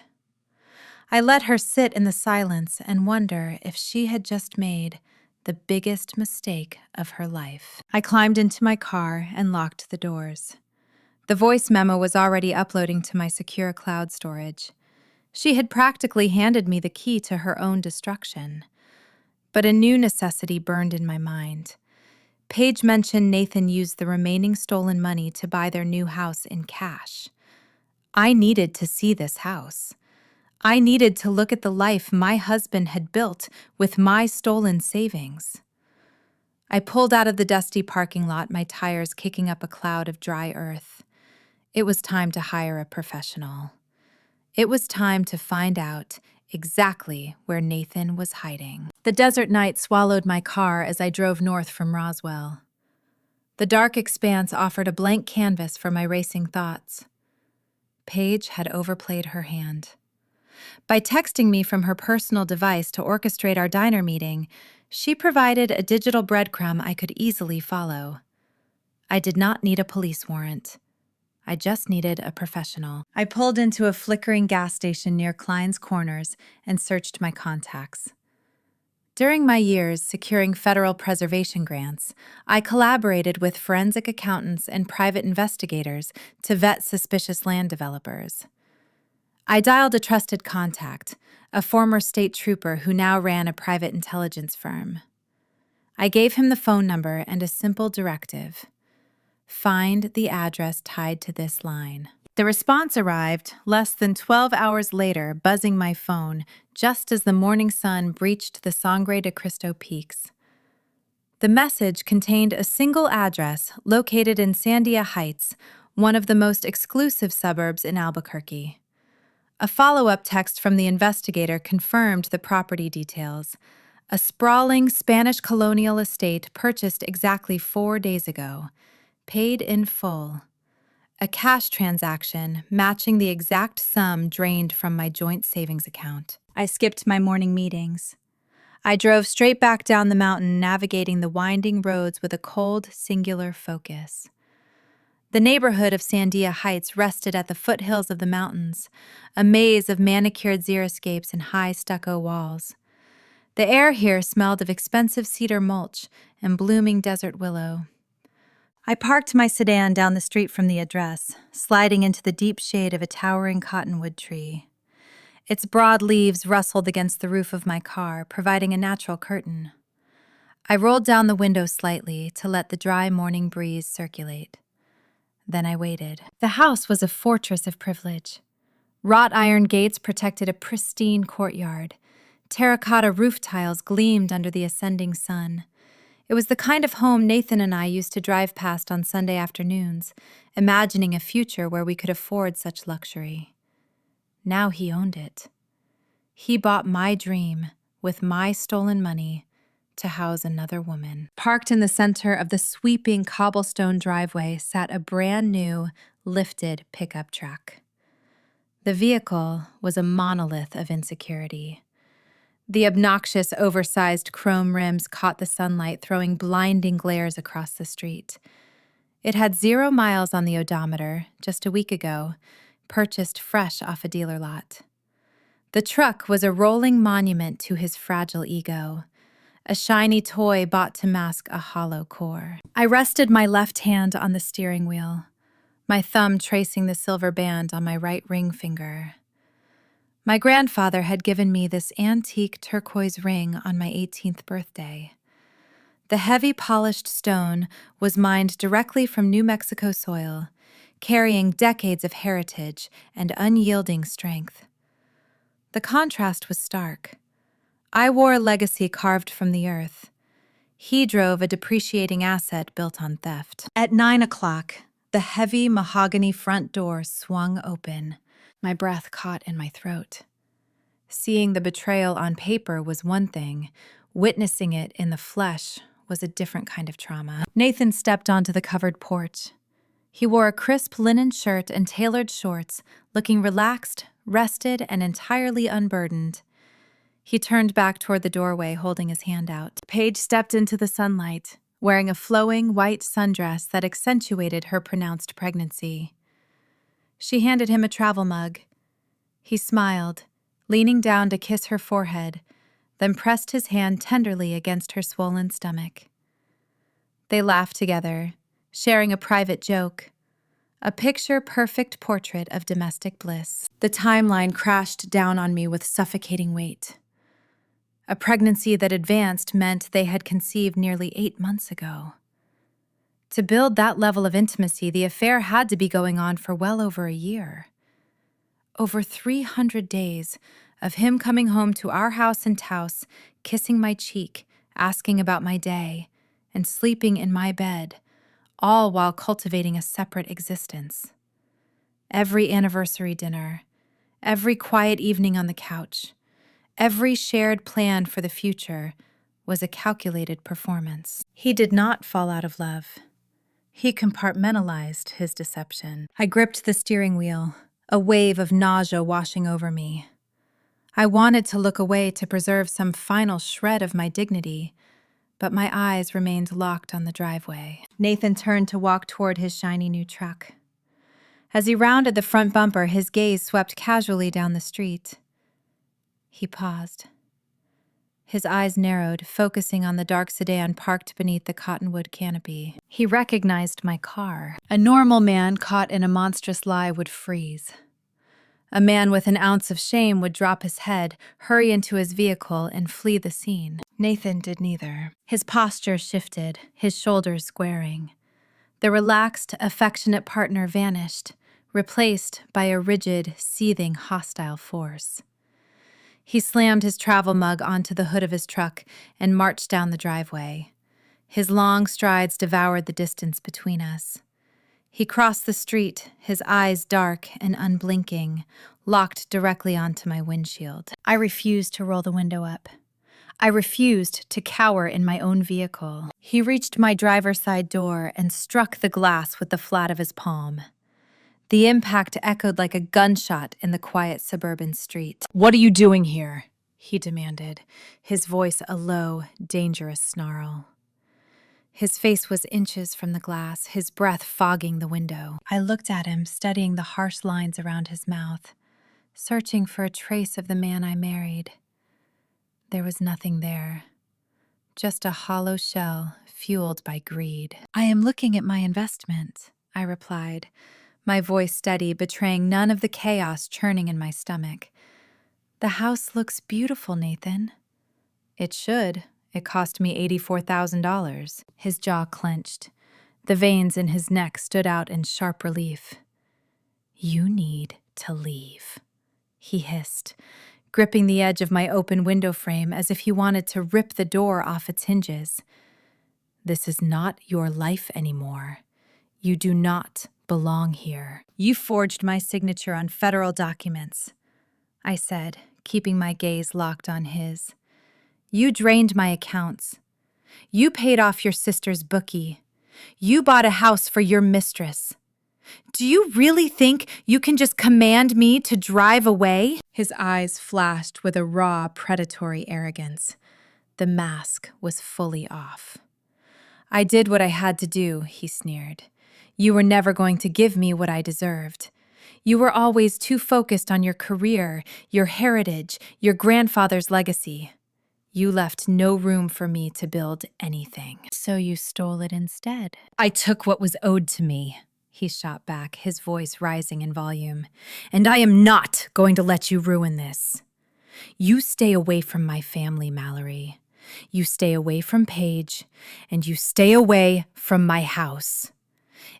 I let her sit in the silence and wonder if she had just made the biggest mistake of her life. I climbed into my car and locked the doors. The voice memo was already uploading to my secure cloud storage. She had practically handed me the key to her own destruction. But a new necessity burned in my mind. Paige mentioned Nathan used the remaining stolen money to buy their new house in cash. I needed to see this house. I needed to look at the life my husband had built with my stolen savings. I pulled out of the dusty parking lot, my tires kicking up a cloud of dry earth. It was time to hire a professional. It was time to find out exactly where Nathan was hiding. The desert night swallowed my car as I drove north from Roswell. The dark expanse offered a blank canvas for my racing thoughts. Paige had overplayed her hand. By texting me from her personal device to orchestrate our diner meeting, she provided a digital breadcrumb I could easily follow. I did not need a police warrant. I just needed a professional. I pulled into a flickering gas station near Klein's Corners and searched my contacts. During my years securing federal preservation grants, I collaborated with forensic accountants and private investigators to vet suspicious land developers. I dialed a trusted contact, a former state trooper who now ran a private intelligence firm. I gave him the phone number and a simple directive: find the address tied to this line. The response arrived less than 12 hours later, buzzing my phone just as the morning sun breached the Sangre de Cristo peaks. The message contained a single address located in Sandia Heights, one of the most exclusive suburbs in Albuquerque. A follow-up text from the investigator confirmed the property details: a sprawling Spanish colonial estate purchased exactly 4 days ago, paid in full. A cash transaction matching the exact sum drained from my joint savings account. I skipped my morning meetings. I drove straight back down the mountain, navigating the winding roads with a cold, singular focus. The neighborhood of Sandia Heights rested at the foothills of the mountains, a maze of manicured xeriscapes and high stucco walls. The air here smelled of expensive cedar mulch and blooming desert willow. I parked my sedan down the street from the address, sliding into the deep shade of a towering cottonwood tree. Its broad leaves rustled against the roof of my car, providing a natural curtain. I rolled down the window slightly to let the dry morning breeze circulate. Then I waited. The house was a fortress of privilege. Wrought iron gates protected a pristine courtyard. Terracotta roof tiles gleamed under the ascending sun. It was the kind of home Nathan and I used to drive past on Sunday afternoons, imagining a future where we could afford such luxury. Now he owned it. He bought my dream with my stolen money to house another woman. Parked in the center of the sweeping cobblestone driveway sat a brand new, lifted pickup truck. The vehicle was a monolith of insecurity. The obnoxious, oversized chrome rims caught the sunlight, throwing blinding glares across the street. It had 0 miles on the odometer just a week ago, purchased fresh off a dealer lot. The truck was a rolling monument to his fragile ego, a shiny toy bought to mask a hollow core. I rested my left hand on the steering wheel, my thumb tracing the silver band on my right ring finger. My grandfather had given me this antique turquoise ring on my 18th birthday. The heavy polished stone was mined directly from New Mexico soil, carrying decades of heritage and unyielding strength. The contrast was stark. I wore a legacy carved from the earth. He drove a depreciating asset built on theft. At 9 o'clock, the heavy mahogany front door swung open. My breath caught in my throat. Seeing the betrayal on paper was one thing. Witnessing it in the flesh was a different kind of trauma. Nathan stepped onto the covered porch. He wore a crisp linen shirt and tailored shorts, looking relaxed, rested, and entirely unburdened. He turned back toward the doorway, holding his hand out. Paige stepped into the sunlight, wearing a flowing white sundress that accentuated her pronounced pregnancy. She handed him a travel mug. He smiled, leaning down to kiss her forehead, then pressed his hand tenderly against her swollen stomach. They laughed together, sharing a private joke, a picture-perfect portrait of domestic bliss. The timeline crashed down on me with suffocating weight. A pregnancy that advanced meant they had conceived nearly 8 months ago. To build that level of intimacy, the affair had to be going on for well over a year. Over 300 days of him coming home to our house in Taos, kissing my cheek, asking about my day, and sleeping in my bed, all while cultivating a separate existence. Every anniversary dinner, every quiet evening on the couch, every shared plan for the future was a calculated performance. He did not fall out of love. He compartmentalized his deception. I gripped the steering wheel, a wave of nausea washing over me. I wanted to look away to preserve some final shred of my dignity, but my eyes remained locked on the driveway. Nathan turned to walk toward his shiny new truck. As he rounded the front bumper, his gaze swept casually down the street. He paused. His eyes narrowed, focusing on the dark sedan parked beneath the cottonwood canopy. He recognized my car. A normal man caught in a monstrous lie would freeze. A man with an ounce of shame would drop his head, hurry into his vehicle, and flee the scene. Nathan did neither. His posture shifted, his shoulders squaring. The relaxed, affectionate partner vanished, replaced by a rigid, seething, hostile force. He slammed his travel mug onto the hood of his truck and marched down the driveway. His long strides devoured the distance between us. He crossed the street, his eyes dark and unblinking, locked directly onto my windshield. I refused to roll the window up. I refused to cower in my own vehicle. He reached my driver's side door and struck the glass with the flat of his palm. The impact echoed like a gunshot in the quiet suburban street. "What are you doing here?" he demanded, his voice a low, dangerous snarl. His face was inches from the glass, his breath fogging the window. I looked at him, studying the harsh lines around his mouth, searching for a trace of the man I married. There was nothing there, just a hollow shell fueled by greed. "I am looking at my investment," I replied, my voice steady, betraying none of the chaos churning in my stomach. "The house looks beautiful, Nathan." "It should. It cost me $84,000. His jaw clenched. The veins in his neck stood out in sharp relief. "You need to leave," he hissed, gripping the edge of my open window frame as if he wanted to rip the door off its hinges. "This is not your life anymore. You do not belong here. You forged my signature on federal documents," I said, keeping my gaze locked on his. "You drained my accounts. You paid off your sister's bookie. You bought a house for your mistress. Do you really think you can just command me to drive away?" His eyes flashed with a raw, predatory arrogance. The mask was fully off. "I did what I had to do," he sneered. "You were never going to give me what I deserved. You were always too focused on your career, your heritage, your grandfather's legacy. You left no room for me to build anything. So you stole it instead." "I took what was owed to me," he shot back, his voice rising in volume. "And I am not going to let you ruin this. You stay away from my family, Mallory. You stay away from Paige, and you stay away from my house.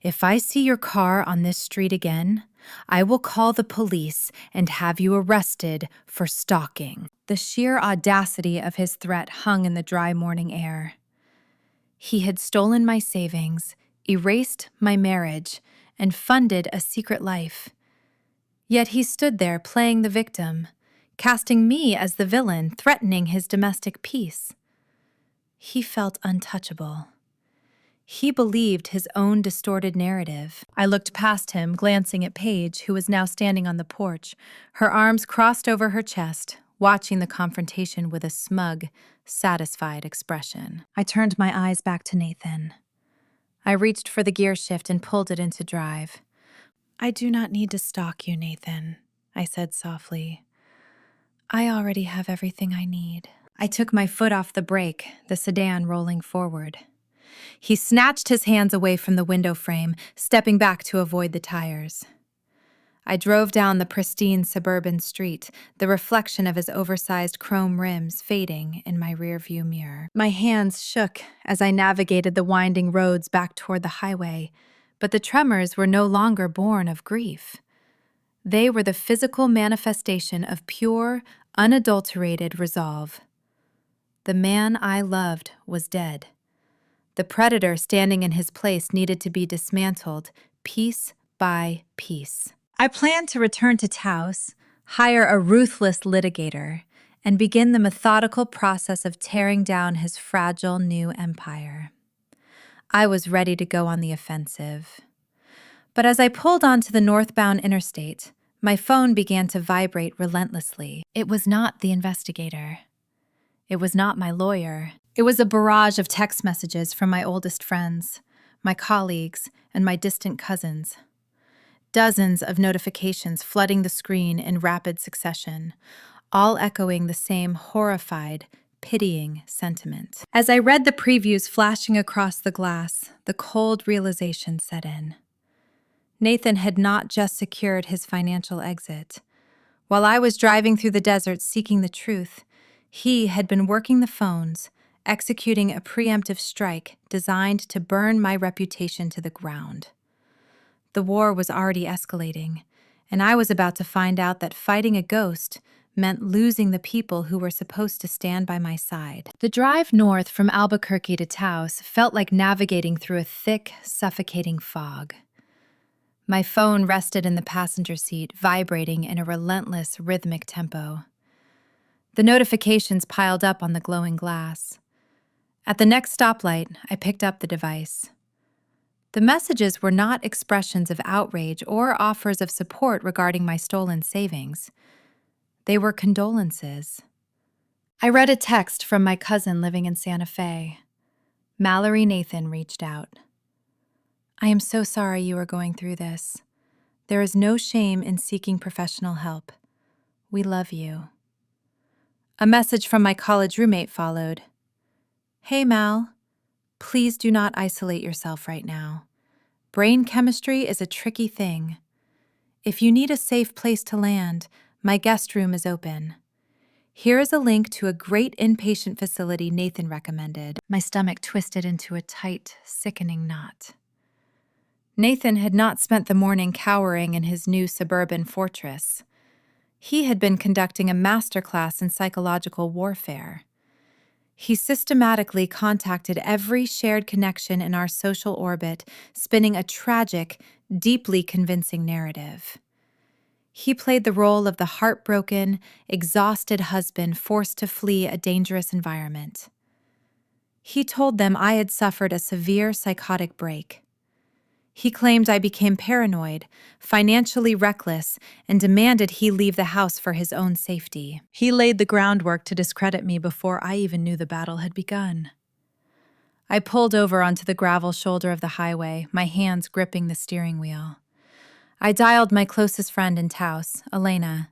If I see your car on this street again, I will call the police and have you arrested for stalking." The sheer audacity of his threat hung in the dry morning air. He had stolen my savings, erased my marriage, and funded a secret life. Yet he stood there playing the victim, casting me as the villain, threatening his domestic peace. He felt untouchable. He believed his own distorted narrative. I looked past him, glancing at Paige, who was now standing on the porch, her arms crossed over her chest, watching the confrontation with a smug, satisfied expression. I turned my eyes back to Nathan. I reached for the gear shift and pulled it into drive. "I do not need to stalk you, Nathan," I said softly. "I already have everything I need." I took my foot off the brake, the sedan rolling forward. He snatched his hands away from the window frame, stepping back to avoid the tires. I drove down the pristine suburban street, the reflection of his oversized chrome rims fading in my rearview mirror. My hands shook as I navigated the winding roads back toward the highway, but the tremors were no longer born of grief. They were the physical manifestation of pure, unadulterated resolve. The man I loved was dead. The predator standing in his place needed to be dismantled, piece by piece. I planned to return to Taos, hire a ruthless litigator, and begin the methodical process of tearing down his fragile new empire. I was ready to go on the offensive. But as I pulled onto the northbound interstate, my phone began to vibrate relentlessly. It was not the investigator. It was not my lawyer. It was a barrage of text messages from my oldest friends, my colleagues, and my distant cousins. Dozens of notifications flooding the screen in rapid succession, all echoing the same horrified, pitying sentiment. As I read the previews flashing across the glass, the cold realization set in. Nathan had not just secured his financial exit. While I was driving through the desert seeking the truth, he had been working the phones, executing a preemptive strike designed to burn my reputation to the ground. The war was already escalating, and I was about to find out that fighting a ghost meant losing the people who were supposed to stand by my side. The drive north from Albuquerque to Taos felt like navigating through a thick, suffocating fog. My phone rested in the passenger seat, vibrating in a relentless, rhythmic tempo. The notifications piled up on the glowing glass. At the next stoplight, I picked up the device. The messages were not expressions of outrage or offers of support regarding my stolen savings. They were condolences. I read a text from my cousin living in Santa Fe. Mallory Nathan reached out. I am so sorry you are going through this. There is no shame in seeking professional help. We love you. A message from my college roommate followed. Hey, Mal. Please do not isolate yourself right now. Brain chemistry is a tricky thing. If you need a safe place to land, my guest room is open. Here is a link to a great inpatient facility Nathan recommended. My stomach twisted into a tight, sickening knot. Nathan had not spent the morning cowering in his new suburban fortress. He had been conducting a masterclass in psychological warfare. He systematically contacted every shared connection in our social orbit, spinning a tragic, deeply convincing narrative. He played the role of the heartbroken, exhausted husband forced to flee a dangerous environment. He told them I had suffered a severe psychotic break. He claimed I became paranoid, financially reckless, and demanded he leave the house for his own safety. He laid the groundwork to discredit me before I even knew the battle had begun. I pulled over onto the gravel shoulder of the highway, my hands gripping the steering wheel. I dialed my closest friend in Taos, Elena.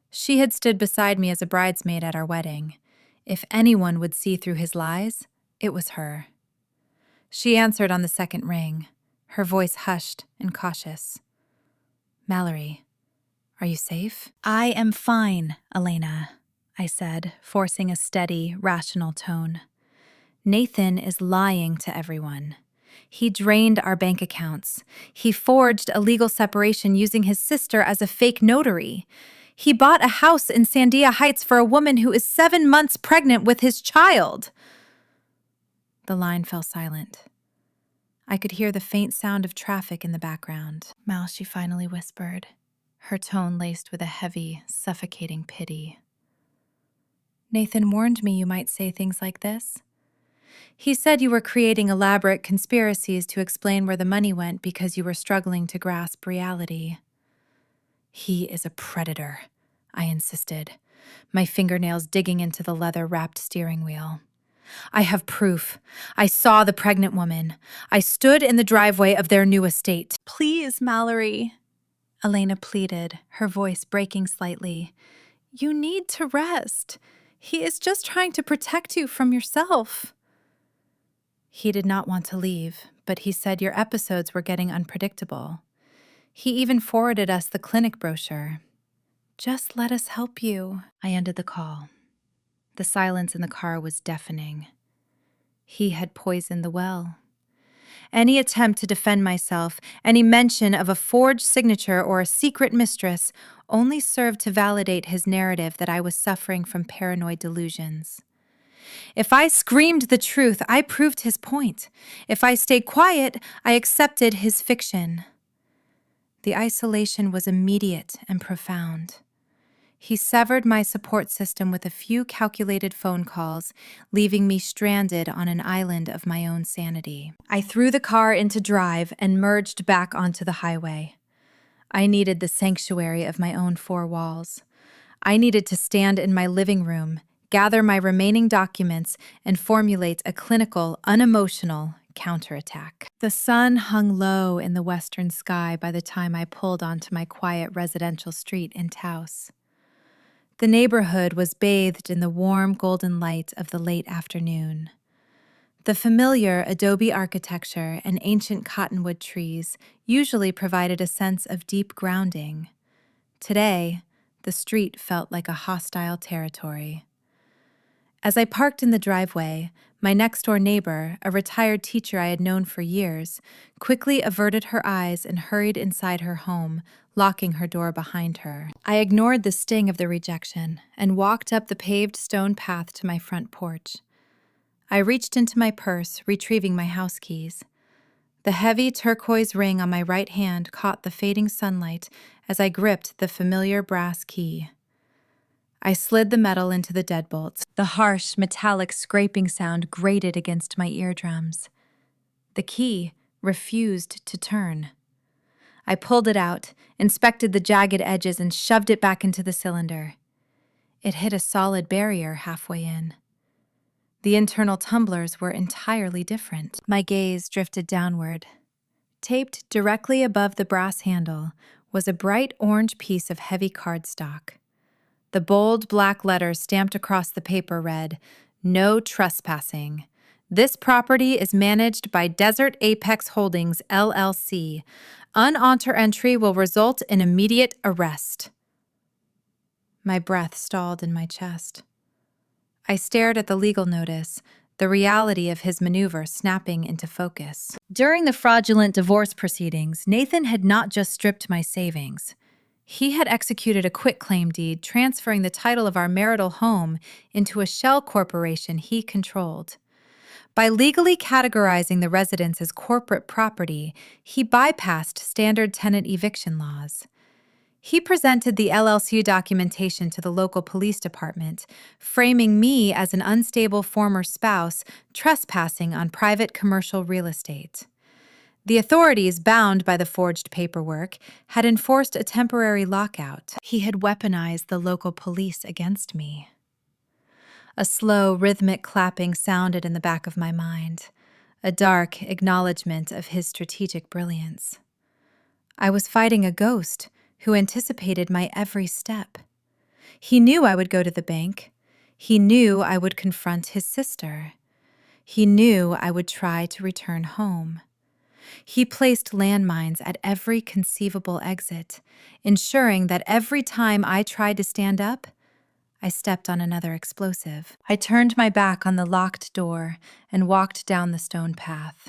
She had stood beside me as a bridesmaid at our wedding. If anyone would see through his lies, it was her. She answered on the second ring, her voice hushed and cautious. Mallory, are you safe? I am fine, Elena, I said, forcing a steady, rational tone. Nathan is lying to everyone. He drained our bank accounts. He forged a legal separation using his sister as a fake notary. He bought a house in Sandia Heights for a woman who is 7 months pregnant with his child. The line fell silent. I could hear the faint sound of traffic in the background. Mal, she finally whispered, her tone laced with a heavy, suffocating pity. Nathan warned me you might say things like this. He said you were creating elaborate conspiracies to explain where the money went because you were struggling to grasp reality. He is a predator, I insisted, my fingernails digging into the leather-wrapped steering wheel. I have proof. I saw the pregnant woman. I stood in the driveway of their new estate. Please, Mallory, Elena pleaded, her voice breaking slightly. You need to rest. He is just trying to protect you from yourself. He did not want to leave, but he said your episodes were getting unpredictable. He even forwarded us the clinic brochure. Just let us help you. I ended the call. The silence in the car was deafening. He had poisoned the well. Any attempt to defend myself, any mention of a forged signature or a secret mistress, only served to validate his narrative that I was suffering from paranoid delusions. If I screamed the truth, I proved his point. If I stayed quiet, I accepted his fiction. The isolation was immediate and profound. He severed my support system with a few calculated phone calls, leaving me stranded on an island of my own sanity. I threw the car into drive and merged back onto the highway. I needed the sanctuary of my own four walls. I needed to stand in my living room, gather my remaining documents, and formulate a clinical, unemotional counterattack. The sun hung low in the western sky by the time I pulled onto my quiet residential street in Taos. The neighborhood was bathed in the warm golden light of the late afternoon. The familiar adobe architecture and ancient cottonwood trees usually provided a sense of deep grounding. Today, the street felt like a hostile territory. As I parked in the driveway, my next-door neighbor, a retired teacher I had known for years, quickly averted her eyes and hurried inside her home, locking her door behind her. I ignored the sting of the rejection and walked up the paved stone path to my front porch. I reached into my purse, retrieving my house keys. The heavy turquoise ring on my right hand caught the fading sunlight as I gripped the familiar brass key. I slid the metal into the deadbolts. The harsh, metallic scraping sound grated against my eardrums. The key refused to turn. I pulled it out, inspected the jagged edges, and shoved it back into the cylinder. It hit a solid barrier halfway in. The internal tumblers were entirely different. My gaze drifted downward. Taped directly above the brass handle was a bright orange piece of heavy cardstock. The bold black letters stamped across the paper read, "No trespassing. This property is managed by Desert Apex Holdings, LLC. Unenter entry will result in immediate arrest." My breath stalled in my chest. I stared at the legal notice, the reality of his maneuver snapping into focus. During the fraudulent divorce proceedings, Nathan had not just stripped my savings. He had executed a quitclaim deed transferring the title of our marital home into a shell corporation he controlled. By legally categorizing the residence as corporate property, he bypassed standard tenant eviction laws. He presented the LLC documentation to the local police department, framing me as an unstable former spouse trespassing on private commercial real estate. The authorities, bound by the forged paperwork, had enforced a temporary lockout. He had weaponized the local police against me. A slow, rhythmic clapping sounded in the back of my mind, a dark acknowledgement of his strategic brilliance. I was fighting a ghost who anticipated my every step. He knew I would go to the bank. He knew I would confront his sister. He knew I would try to return home. He placed landmines at every conceivable exit, ensuring that every time I tried to stand up, I stepped on another explosive. I turned my back on the locked door and walked down the stone path.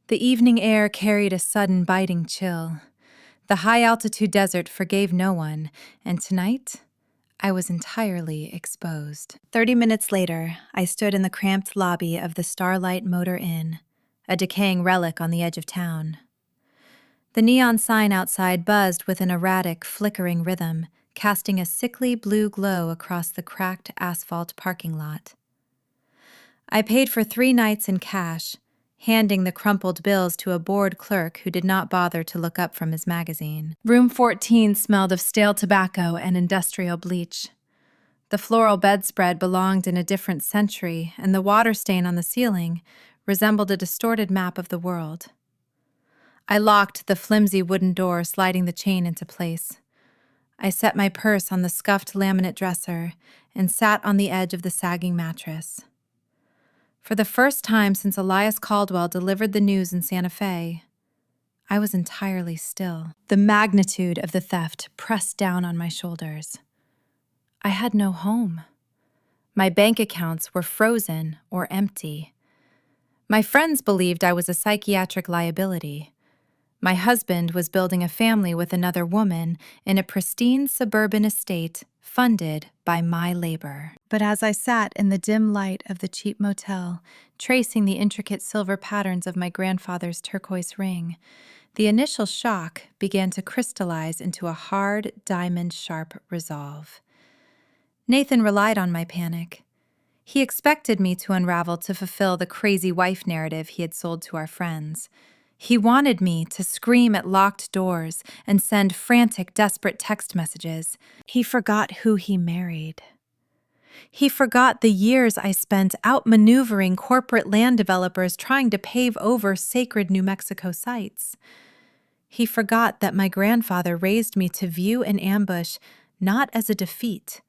The evening air carried a sudden biting chill. The high-altitude desert forgave no one, and tonight, I was entirely exposed. 30 minutes later, I stood in the cramped lobby of the Starlight Motor Inn, a decaying relic on the edge of town. The neon sign outside buzzed with an erratic, flickering rhythm, casting a sickly blue glow across the cracked asphalt parking lot. I paid for 3 nights in cash, handing the crumpled bills to a bored clerk who did not bother to look up from his magazine. Room 14 smelled of stale tobacco and industrial bleach. The floral bedspread belonged in a different century, and the water stain on the ceiling resembled a distorted map of the world. I locked the flimsy wooden door, sliding the chain into place. I set my purse on the scuffed laminate dresser and sat on the edge of the sagging mattress. For the first time since Elias Caldwell delivered the news in Santa Fe, I was entirely still. The magnitude of the theft pressed down on my shoulders. I had no home. My bank accounts were frozen or empty. My friends believed I was a psychiatric liability. My husband was building a family with another woman in a pristine suburban estate funded by my labor. But as I sat in the dim light of the cheap motel, tracing the intricate silver patterns of my grandfather's turquoise ring, the initial shock began to crystallize into a hard, diamond-sharp resolve. Nathan relied on my panic. He expected me to unravel to fulfill the crazy wife narrative he had sold to our friends. He wanted me to scream at locked doors and send frantic, desperate text messages. He forgot who he married. He forgot the years I spent outmaneuvering corporate land developers trying to pave over sacred New Mexico sites. He forgot that my grandfather raised me to view an ambush not as a defeat,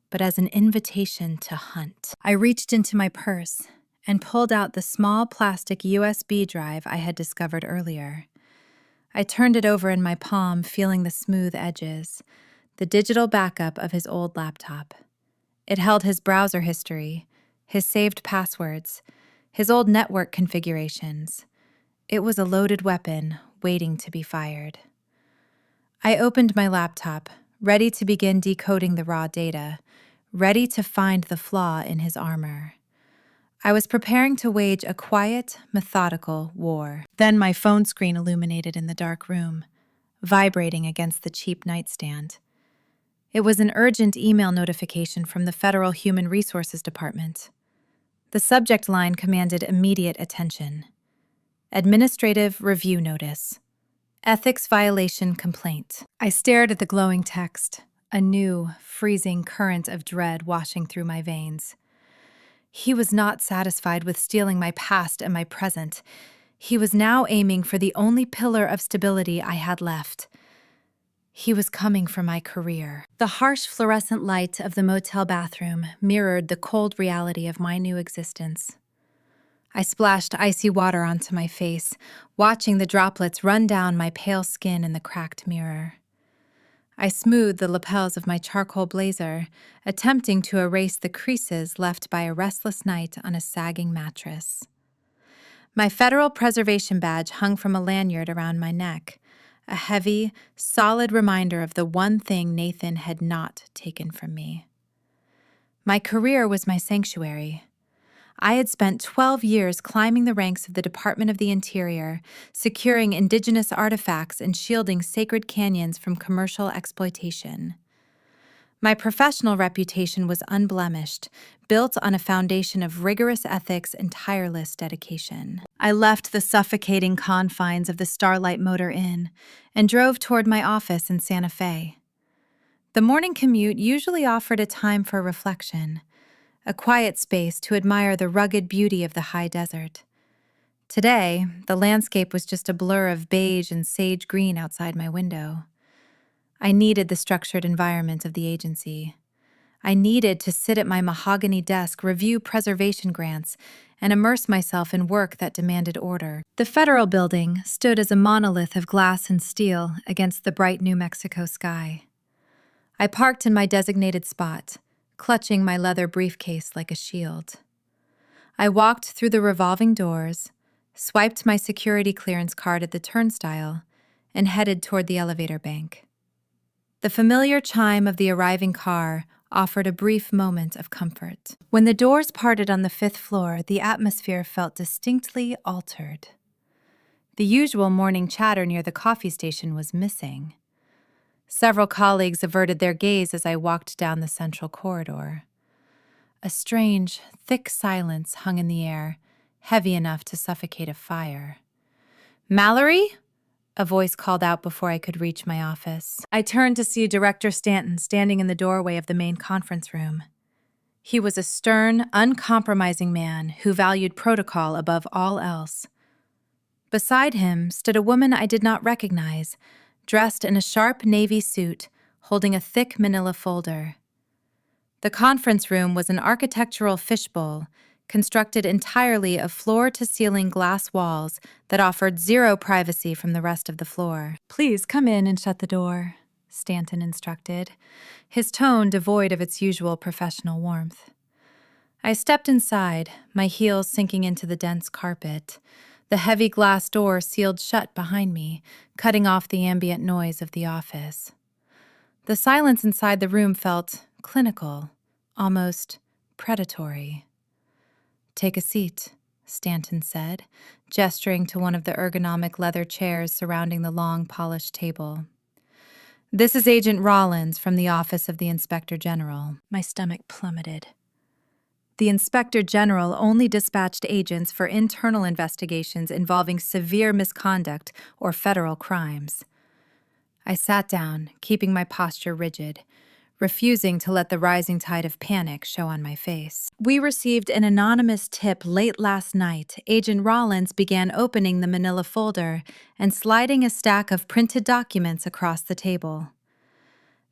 but as an invitation to hunt. I reached into my purse and pulled out the small plastic USB drive I had discovered earlier. I turned it over in my palm, feeling the smooth edges, the digital backup of his old laptop. It held his browser history, his saved passwords, his old network configurations. It was a loaded weapon waiting to be fired. I opened my laptop, ready to begin decoding the raw data, ready to find the flaw in his armor. I was preparing to wage a quiet, methodical war. Then my phone screen illuminated in the dark room, vibrating against the cheap nightstand. It was an urgent email notification from the Federal Human Resources Department. The subject line commanded immediate attention. Administrative Review Notice. Ethics Violation Complaint. I stared at the glowing text, a new, freezing current of dread washing through my veins. He was not satisfied with stealing my past and my present. He was now aiming for the only pillar of stability I had left. He was coming for my career. The harsh fluorescent light of the motel bathroom mirrored the cold reality of my new existence. I splashed icy water onto my face, watching the droplets run down my pale skin in the cracked mirror. I smoothed the lapels of my charcoal blazer, attempting to erase the creases left by a restless night on a sagging mattress. My Federal Preservation Badge hung from a lanyard around my neck, a heavy, solid reminder of the one thing Nathan had not taken from me. My career was my sanctuary. I had spent 12 years climbing the ranks of the Department of the Interior, securing indigenous artifacts and shielding sacred canyons from commercial exploitation. My professional reputation was unblemished, built on a foundation of rigorous ethics and tireless dedication. I left the suffocating confines of the Starlight Motor Inn and drove toward my office in Santa Fe. The morning commute usually offered a time for reflection, a quiet space to admire the rugged beauty of the high desert. Today, the landscape was just a blur of beige and sage green outside my window. I needed the structured environment of the agency. I needed to sit at my mahogany desk, review preservation grants, and immerse myself in work that demanded order. The Federal Building stood as a monolith of glass and steel against the bright New Mexico sky. I parked in my designated spot, clutching my leather briefcase like a shield. I walked through the revolving doors, swiped my security clearance card at the turnstile, and headed toward the elevator bank. The familiar chime of the arriving car offered a brief moment of comfort. When the doors parted on the 5th floor, the atmosphere felt distinctly altered. The usual morning chatter near the coffee station was missing. Several colleagues averted their gaze as I walked down the central corridor. A strange, thick silence hung in the air, heavy enough to suffocate a fire. "Mallory?" A voice called out before I could reach my office. I turned to see Director Stanton standing in the doorway of the main conference room. He was a stern, uncompromising man who valued protocol above all else. Beside him stood a woman I did not recognize, dressed in a sharp navy suit, holding a thick manila folder. The conference room was an architectural fishbowl, constructed entirely of floor-to-ceiling glass walls that offered zero privacy from the rest of the floor. "Please come in and shut the door," Stanton instructed, his tone devoid of its usual professional warmth. I stepped inside, my heels sinking into the dense carpet. The heavy glass door sealed shut behind me, cutting off the ambient noise of the office. The silence inside the room felt clinical, almost predatory. "Take a seat," Stanton said, gesturing to one of the ergonomic leather chairs surrounding the long, polished table. "This is Agent Rollins from the Office of the Inspector General." My stomach plummeted. The Inspector General only dispatched agents for internal investigations involving severe misconduct or federal crimes. I sat down, keeping my posture rigid, refusing to let the rising tide of panic show on my face. "We received an anonymous tip late last night." Agent Rollins began opening the manila folder and sliding a stack of printed documents across the table.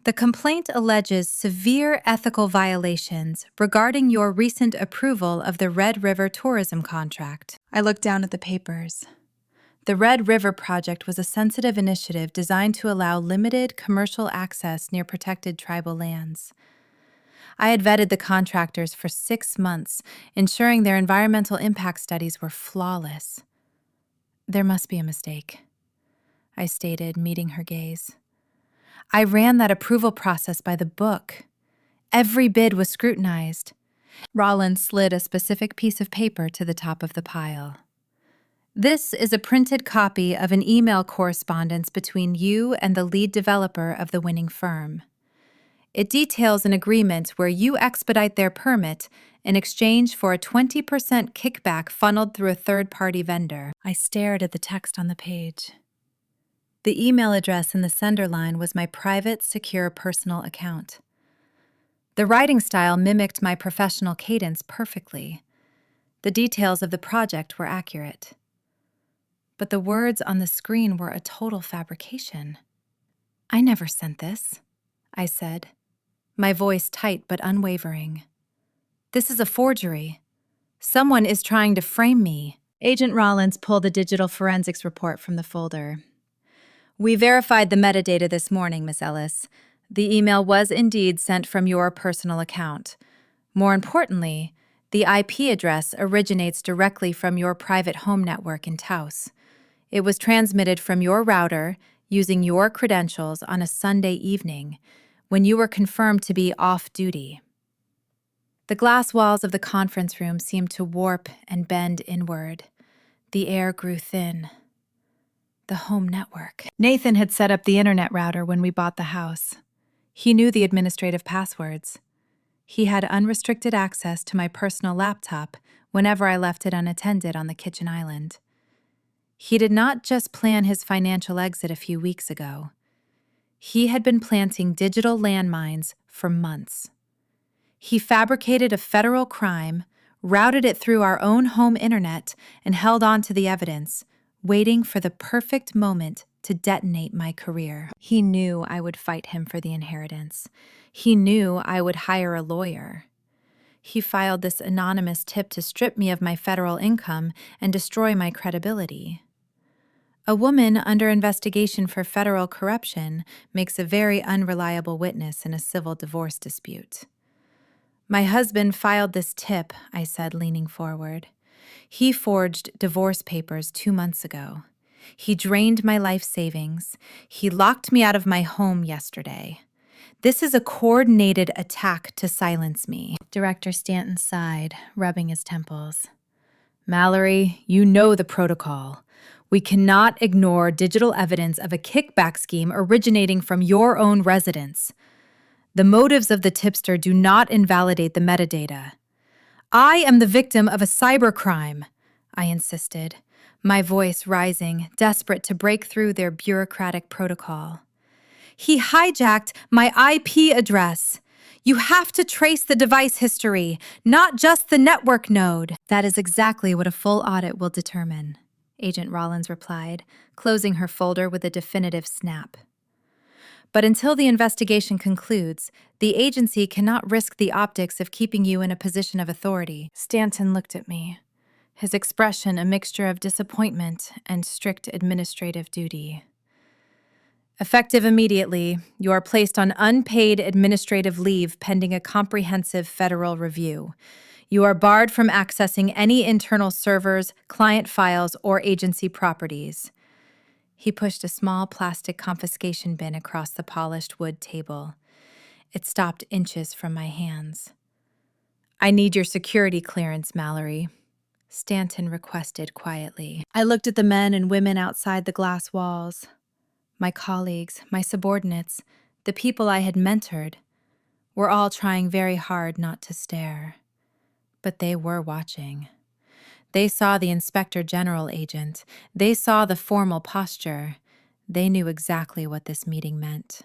"The complaint alleges severe ethical violations regarding your recent approval of the Red River tourism contract." I looked down at the papers. The Red River project was a sensitive initiative designed to allow limited commercial access near protected tribal lands. I had vetted the contractors for 6 months, ensuring their environmental impact studies were flawless. "There must be a mistake," I stated, meeting her gaze. "I ran that approval process by the book. Every bid was scrutinized." Rollins slid a specific piece of paper to the top of the pile. "This is a printed copy of an email correspondence between you and the lead developer of the winning firm. It details an agreement where you expedite their permit in exchange for a 20% kickback funneled through a third-party vendor." I stared at the text on the page. The email address in the sender line was my private, secure personal account. The writing style mimicked my professional cadence perfectly. The details of the project were accurate. But the words on the screen were a total fabrication. "I never sent this," I said, my voice tight but unwavering. "This is a forgery. Someone is trying to frame me." Agent Rollins pulled a digital forensics report from the folder. "We verified the metadata this morning, Miss Ellis. The email was indeed sent from your personal account. More importantly, the IP address originates directly from your private home network in Taos. It was transmitted from your router using your credentials on a Sunday evening when you were confirmed to be off-duty." The glass walls of the conference room seemed to warp and bend inward. The air grew thin. The home network. Nathan had set up the internet router when we bought the house. He knew the administrative passwords. He had unrestricted access to my personal laptop whenever I left it unattended on the kitchen island. He did not just plan his financial exit a few weeks ago. He had been planting digital landmines for months. He fabricated a federal crime, routed it through our own home internet, and held on to the evidence, waiting for the perfect moment to detonate my career. He knew I would fight him for the inheritance. He knew I would hire a lawyer. He filed this anonymous tip to strip me of my federal income and destroy my credibility. A woman under investigation for federal corruption makes a very unreliable witness in a civil divorce dispute. "My husband filed this tip," I said, leaning forward. "He forged divorce papers 2 months ago. He drained my life savings. He locked me out of my home yesterday. This is a coordinated attack to silence me." Director Stanton sighed, rubbing his temples. "Mallory, you know the protocol. We cannot ignore digital evidence of a kickback scheme originating from your own residence. The motives of the tipster do not invalidate the metadata. I am the victim of a cybercrime," I insisted, my voice rising, desperate to break through their bureaucratic protocol. "He hijacked my IP address. You have to trace the device history, not just the network node." "That is exactly what a full audit will determine," Agent Rollins replied, closing her folder with a definitive snap. But until the investigation concludes, the agency cannot risk the optics of keeping you in a position of authority. Stanton looked at me, his expression a mixture of disappointment and strict administrative duty. Effective immediately, you are placed on unpaid administrative leave pending a comprehensive federal review. You are barred from accessing any internal servers, client files, or agency properties. He pushed a small plastic confiscation bin across the polished wood table. It stopped inches from my hands. I need your security clearance, Mallory, Stanton requested quietly. I looked at the men and women outside the glass walls. My colleagues, my subordinates, the people I had mentored, were all trying very hard not to stare. But they were watching. They saw the Inspector General agent. They saw the formal posture. They knew exactly what this meeting meant.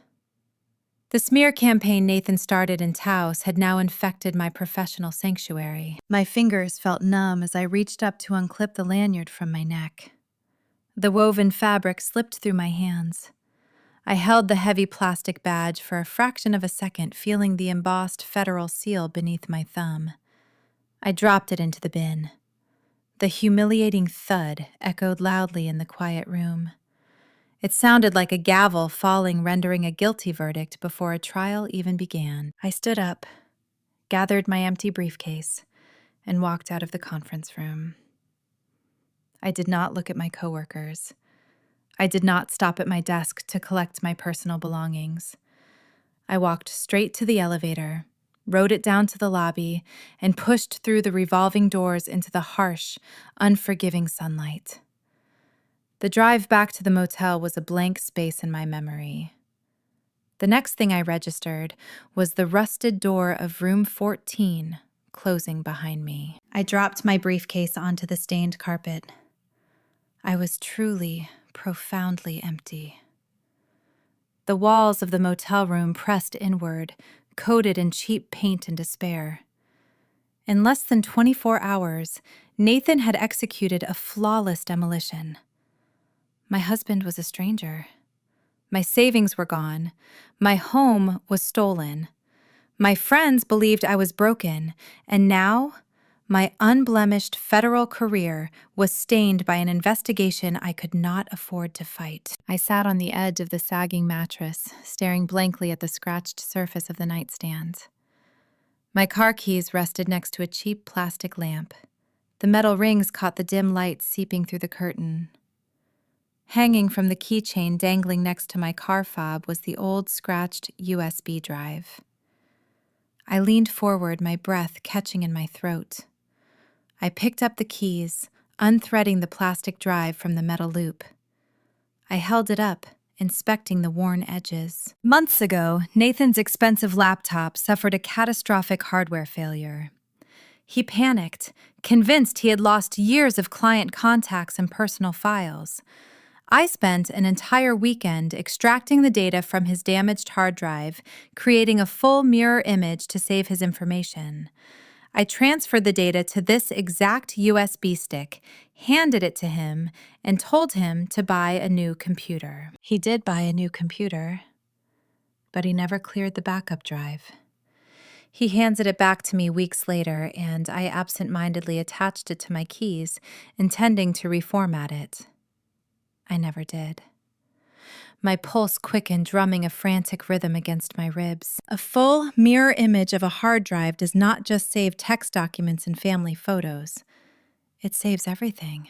The smear campaign Nathan started in Taos had now infected my professional sanctuary. My fingers felt numb as I reached up to unclip the lanyard from my neck. The woven fabric slipped through my hands. I held the heavy plastic badge for a fraction of a second, feeling the embossed federal seal beneath my thumb. I dropped it into the bin. The humiliating thud echoed loudly in the quiet room. It sounded like a gavel falling, rendering a guilty verdict before a trial even began. I stood up, gathered my empty briefcase, and walked out of the conference room. I did not look at my coworkers. I did not stop at my desk to collect my personal belongings. I walked straight to the elevator, rode it down to the lobby, and pushed through the revolving doors into the harsh, unforgiving sunlight. The drive back to the motel was a blank space in my memory. The next thing I registered was the rusted door of room 14 closing behind me. I dropped my briefcase onto the stained carpet. I was truly, profoundly empty. The walls of the motel room pressed inward, coated in cheap paint and despair. In less than 24 hours, Nathan had executed a flawless demolition. My husband was a stranger. My savings were gone. My home was stolen. My friends believed I was broken, and now my unblemished federal career was stained by an investigation I could not afford to fight. I sat on the edge of the sagging mattress, staring blankly at the scratched surface of the nightstand. My car keys rested next to a cheap plastic lamp. The metal rings caught the dim light seeping through the curtain. Hanging from the keychain dangling next to my car fob was the old scratched USB drive. I leaned forward, my breath catching in my throat. I picked up the keys, unthreading the plastic drive from the metal loop. I held it up, inspecting the worn edges. Months ago, Nathan's expensive laptop suffered a catastrophic hardware failure. He panicked, convinced he had lost years of client contacts and personal files. I spent an entire weekend extracting the data from his damaged hard drive, creating a full mirror image to save his information. I transferred the data to this exact USB stick, handed it to him, and told him to buy a new computer. He did buy a new computer, but he never cleared the backup drive. He handed it back to me weeks later, and I absent-mindedly attached it to my keys, intending to reformat it. I never did. My pulse quickened, drumming a frantic rhythm against my ribs. A full mirror image of a hard drive does not just save text documents and family photos. It saves everything.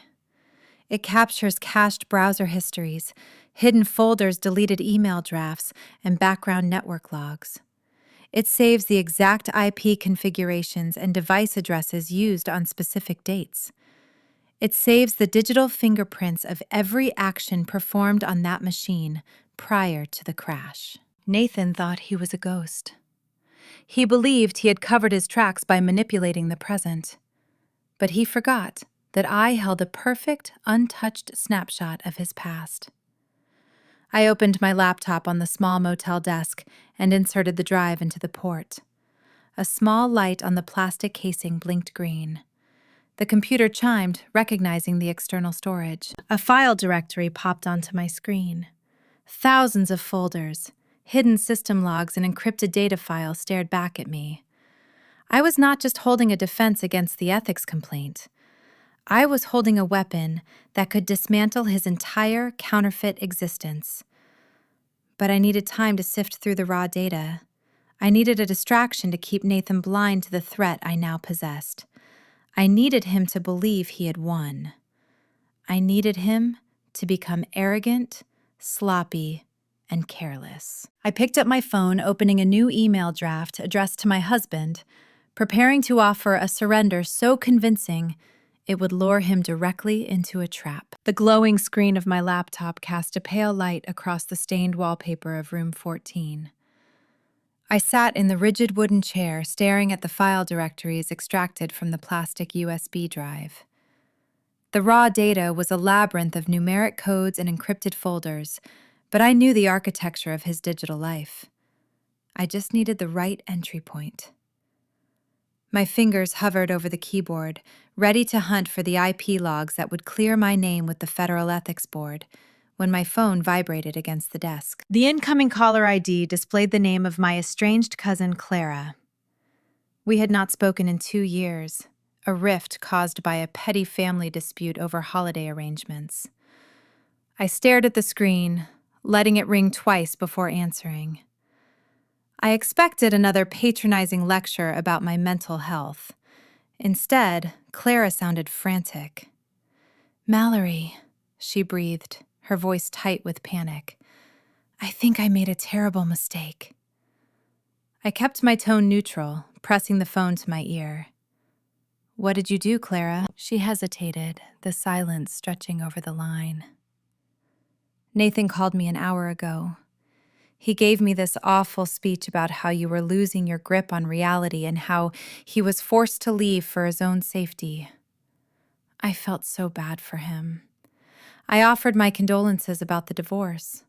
It captures cached browser histories, hidden folders, deleted email drafts, and background network logs. It saves the exact IP configurations and device addresses used on specific dates. It saves the digital fingerprints of every action performed on that machine prior to the crash. Nathan thought he was a ghost. He believed he had covered his tracks by manipulating the present. But he forgot that I held a perfect, untouched snapshot of his past. I opened my laptop on the small motel desk and inserted the drive into the port. A small light on the plastic casing blinked green. The computer chimed, recognizing the external storage. A file directory popped onto my screen. Thousands of folders, Hidden system logs and encrypted data files stared back at me. I was not just holding a defense against the ethics complaint. I was holding a weapon that could dismantle his entire counterfeit existence. But I needed time to sift through the raw data. I needed a distraction to keep Nathan blind to the threat I now possessed. I needed him to believe he had won. I needed him to become arrogant, sloppy, and careless. I picked up my phone, opening a new email draft addressed to my husband, preparing to offer a surrender so convincing it would lure him directly into a trap. The glowing screen of my laptop cast a pale light across the stained wallpaper of room 14. I sat in the rigid wooden chair, staring at the file directories extracted from the plastic USB drive. The raw data was a labyrinth of numeric codes and encrypted folders, but I knew the architecture of his digital life. I just needed the right entry point. My fingers hovered over the keyboard, ready to hunt for the IP logs that would clear my name with the Federal Ethics Board, when my phone vibrated against the desk. The incoming caller ID displayed the name of my estranged cousin, Clara. We had not spoken in 2 years, a rift caused by a petty family dispute over holiday arrangements. I stared at the screen, letting it ring twice before answering. I expected another patronizing lecture about my mental health. Instead, Clara sounded frantic. "Mallory," she breathed, her voice tight with panic. "I think I made a terrible mistake." I kept my tone neutral, pressing the phone to my ear. "What did you do, Clara?" She hesitated, the silence stretching over the line. "Nathan called me an hour ago. He gave me this awful speech about how you were losing your grip on reality and how he was forced to leave for his own safety." I felt so bad for him. I offered my condolences about the divorce.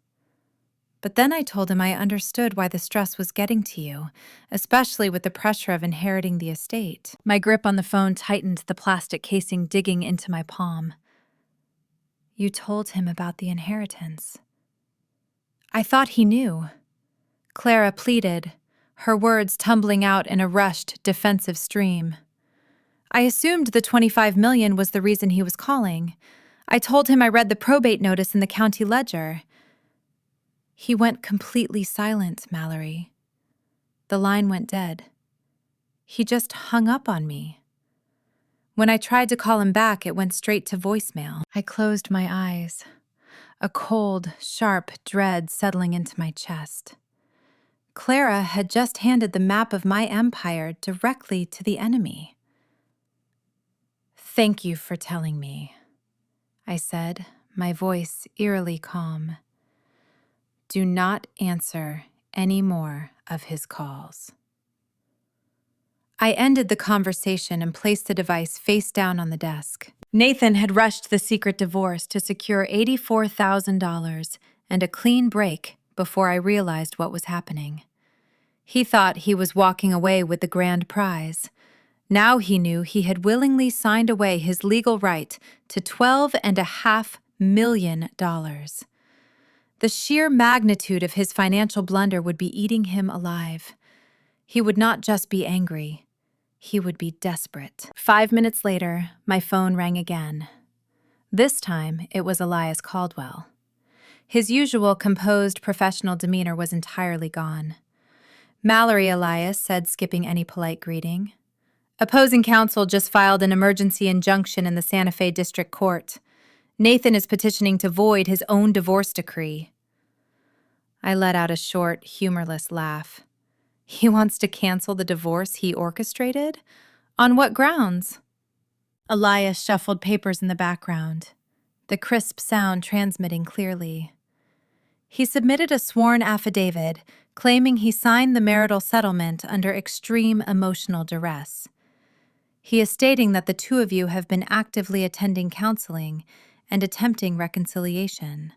But then I told him I understood why the stress was getting to you, especially with the pressure of inheriting the estate. My grip on the phone tightened, the plastic casing digging into my palm. "You told him about the inheritance." "I thought he knew," Clara pleaded, her words tumbling out in a rushed, defensive stream. "I assumed the $25 million was the reason he was calling. I told him I read the probate notice in the county ledger." He went completely silent, Mallory. The line went dead. He just hung up on me. When I tried to call him back, it went straight to voicemail. I closed my eyes, a cold, sharp dread settling into my chest. Clara had just handed the map of my empire directly to the enemy. "Thank you for telling me," I said, my voice eerily calm. "Do not answer any more of his calls." I ended the conversation and placed the device face down on the desk. Nathan had rushed the secret divorce to secure $84,000 and a clean break before I realized what was happening. He thought he was walking away with the grand prize. Now he knew he had willingly signed away his legal right to $12.5 million. The sheer magnitude of his financial blunder would be eating him alive. He would not just be angry. He would be desperate. 5 minutes later, my phone rang again. This time, it was Elias Caldwell. His usual composed, professional demeanor was entirely gone. "Mallory," Elias said, skipping any polite greeting. "Opposing counsel just filed an emergency injunction in the Santa Fe District Court. Nathan is petitioning to void his own divorce decree." I let out a short, humorless laugh. "He wants to cancel the divorce he orchestrated? On what grounds?" Elias shuffled papers in the background, the crisp sound transmitting clearly. He submitted a sworn affidavit claiming he signed the marital settlement under extreme emotional duress. He is stating that the two of you have been actively attending counseling and attempting reconciliation.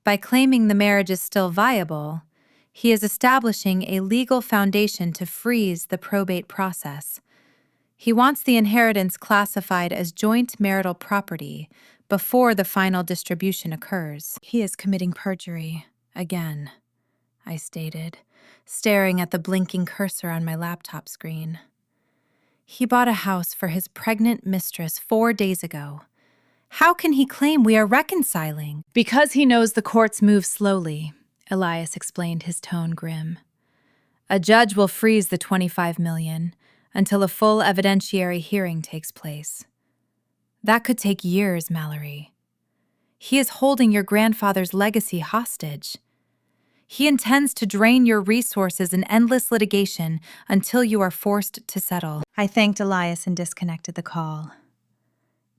By claiming the marriage is still viable, he is establishing a legal foundation to freeze the probate process. He wants the inheritance classified as joint marital property before the final distribution occurs. He is committing perjury again. I stated, staring at the blinking cursor on my laptop screen. He bought a house for his pregnant mistress 4 days ago. How can he claim we are reconciling? Because he knows the courts move slowly, Elias explained, his tone grim. A judge will freeze the $25 million until a full evidentiary hearing takes place. That could take years, Mallory. He is holding your grandfather's legacy hostage. He intends to drain your resources in endless litigation until you are forced to settle. I thanked Elias and disconnected the call.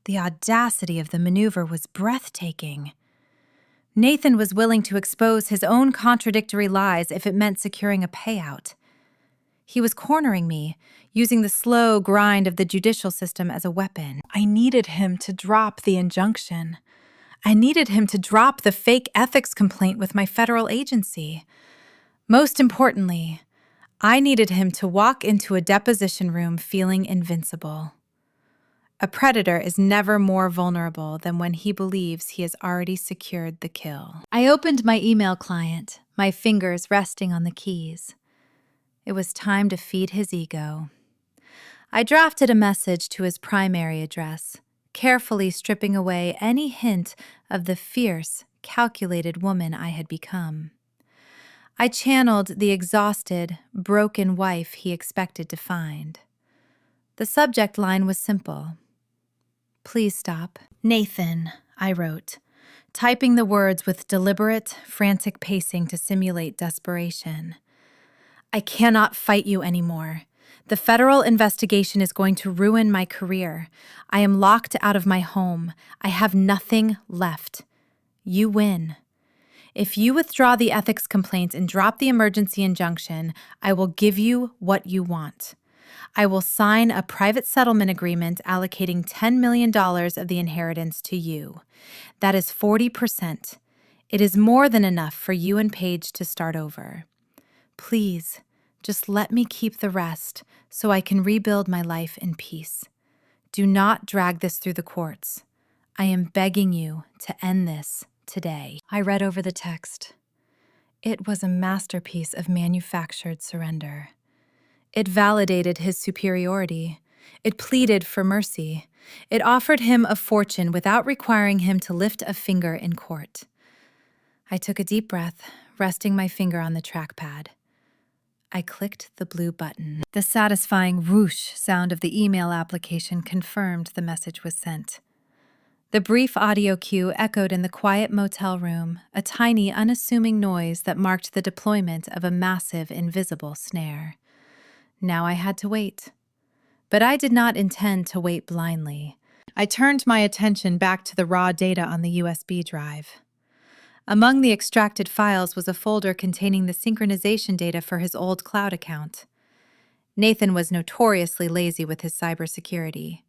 The audacity of the maneuver was breathtaking. Nathan was willing to expose his own contradictory lies if it meant securing a payout. He was cornering me, using the slow grind of the judicial system as a weapon. I needed him to drop the injunction. I needed him to drop the fake ethics complaint with my federal agency. Most importantly, I needed him to walk into a deposition room feeling invincible. A predator is never more vulnerable than when he believes he has already secured the kill. I opened my email client, my fingers resting on the keys. It was time to feed his ego. I drafted a message to his primary address, carefully stripping away any hint of the fierce, calculated woman I had become. I channeled the exhausted, broken wife he expected to find. The subject line was simple. Please stop. Nathan, I wrote, typing the words with deliberate, frantic pacing to simulate desperation. I cannot fight you anymore. The federal investigation is going to ruin my career. I am locked out of my home. I have nothing left. You win. If you withdraw the ethics complaint and drop the emergency injunction, I will give you what you want. I will sign a private settlement agreement allocating $10 million of the inheritance to you. That is 40%. It is more than enough for you and Paige to start over. Please, just let me keep the rest so I can rebuild my life in peace. Do not drag this through the courts. I am begging you to end this today. I read over the text. It was a masterpiece of manufactured surrender. It validated his superiority. It pleaded for mercy. It offered him a fortune without requiring him to lift a finger in court. I took a deep breath, resting my finger on the trackpad. I clicked the blue button. The satisfying whoosh sound of the email application confirmed the message was sent. The brief audio cue echoed in the quiet motel room, a tiny, unassuming noise that marked the deployment of a massive, invisible snare. Now I had to wait. But I did not intend to wait blindly. I turned my attention back to the raw data on the USB drive. Among the extracted files was a folder containing the synchronization data for his old cloud account. Nathan was notoriously lazy with his cybersecurity.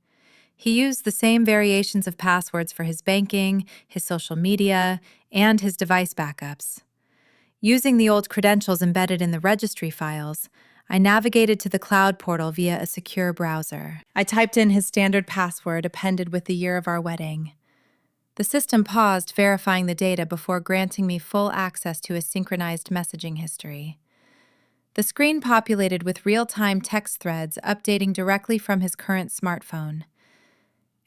He used the same variations of passwords for his banking, his social media, and his device backups. Using the old credentials embedded in the registry files, I navigated to the cloud portal via a secure browser. I typed in his standard password appended with the year of our wedding. The system paused, verifying the data before granting me full access to his synchronized messaging history. The screen populated with real-time text threads updating directly from his current smartphone.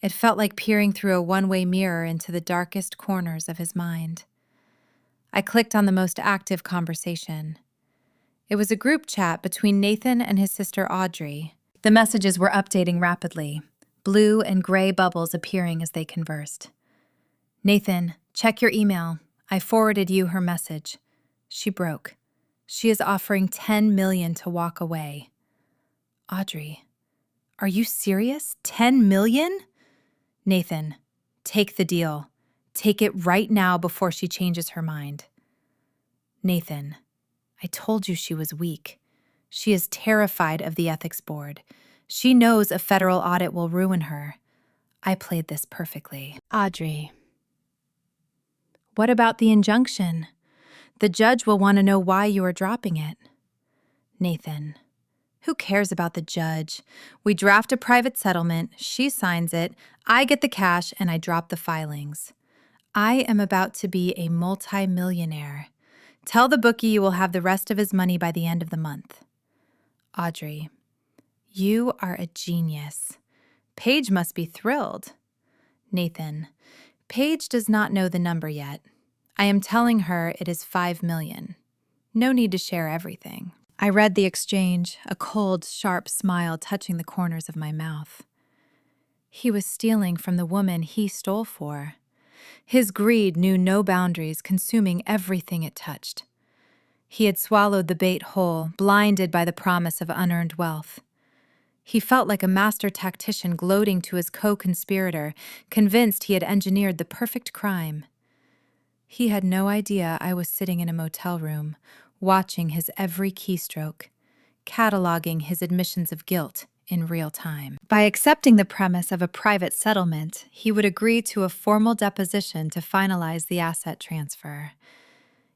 It felt like peering through a one-way mirror into the darkest corners of his mind. I clicked on the most active conversation. It was a group chat between Nathan and his sister Audrey. The messages were updating rapidly, blue and gray bubbles appearing as they conversed. Nathan, check your email. I forwarded you her message. She broke. She is offering $10 million to walk away. Audrey, are you serious? $10 million? Nathan, take the deal. Take it right now before she changes her mind. Nathan, I told you she was weak. She is terrified of the ethics board. She knows a federal audit will ruin her. I played this perfectly. Audrey, what about the injunction? The judge will want to know why you are dropping it. Nathan, who cares about the judge? We draft a private settlement, she signs it, I get the cash, and I drop the filings. I am about to be a multi-millionaire. Tell the bookie you will have the rest of his money by the end of the month. Audrey, you are a genius. Paige must be thrilled. Nathan, Paige does not know the number yet. I am telling her it is 5 million. No need to share everything. I read the exchange, a cold, sharp smile touching the corners of my mouth. He was stealing from the woman he stole for. His greed knew no boundaries, consuming everything it touched. He had swallowed the bait whole, blinded by the promise of unearned wealth. He felt like a master tactician gloating to his co-conspirator, convinced he had engineered the perfect crime. He had no idea I was sitting in a motel room, watching his every keystroke, cataloging his admissions of guilt in real time. By accepting the premise of a private settlement, he would agree to a formal deposition to finalize the asset transfer.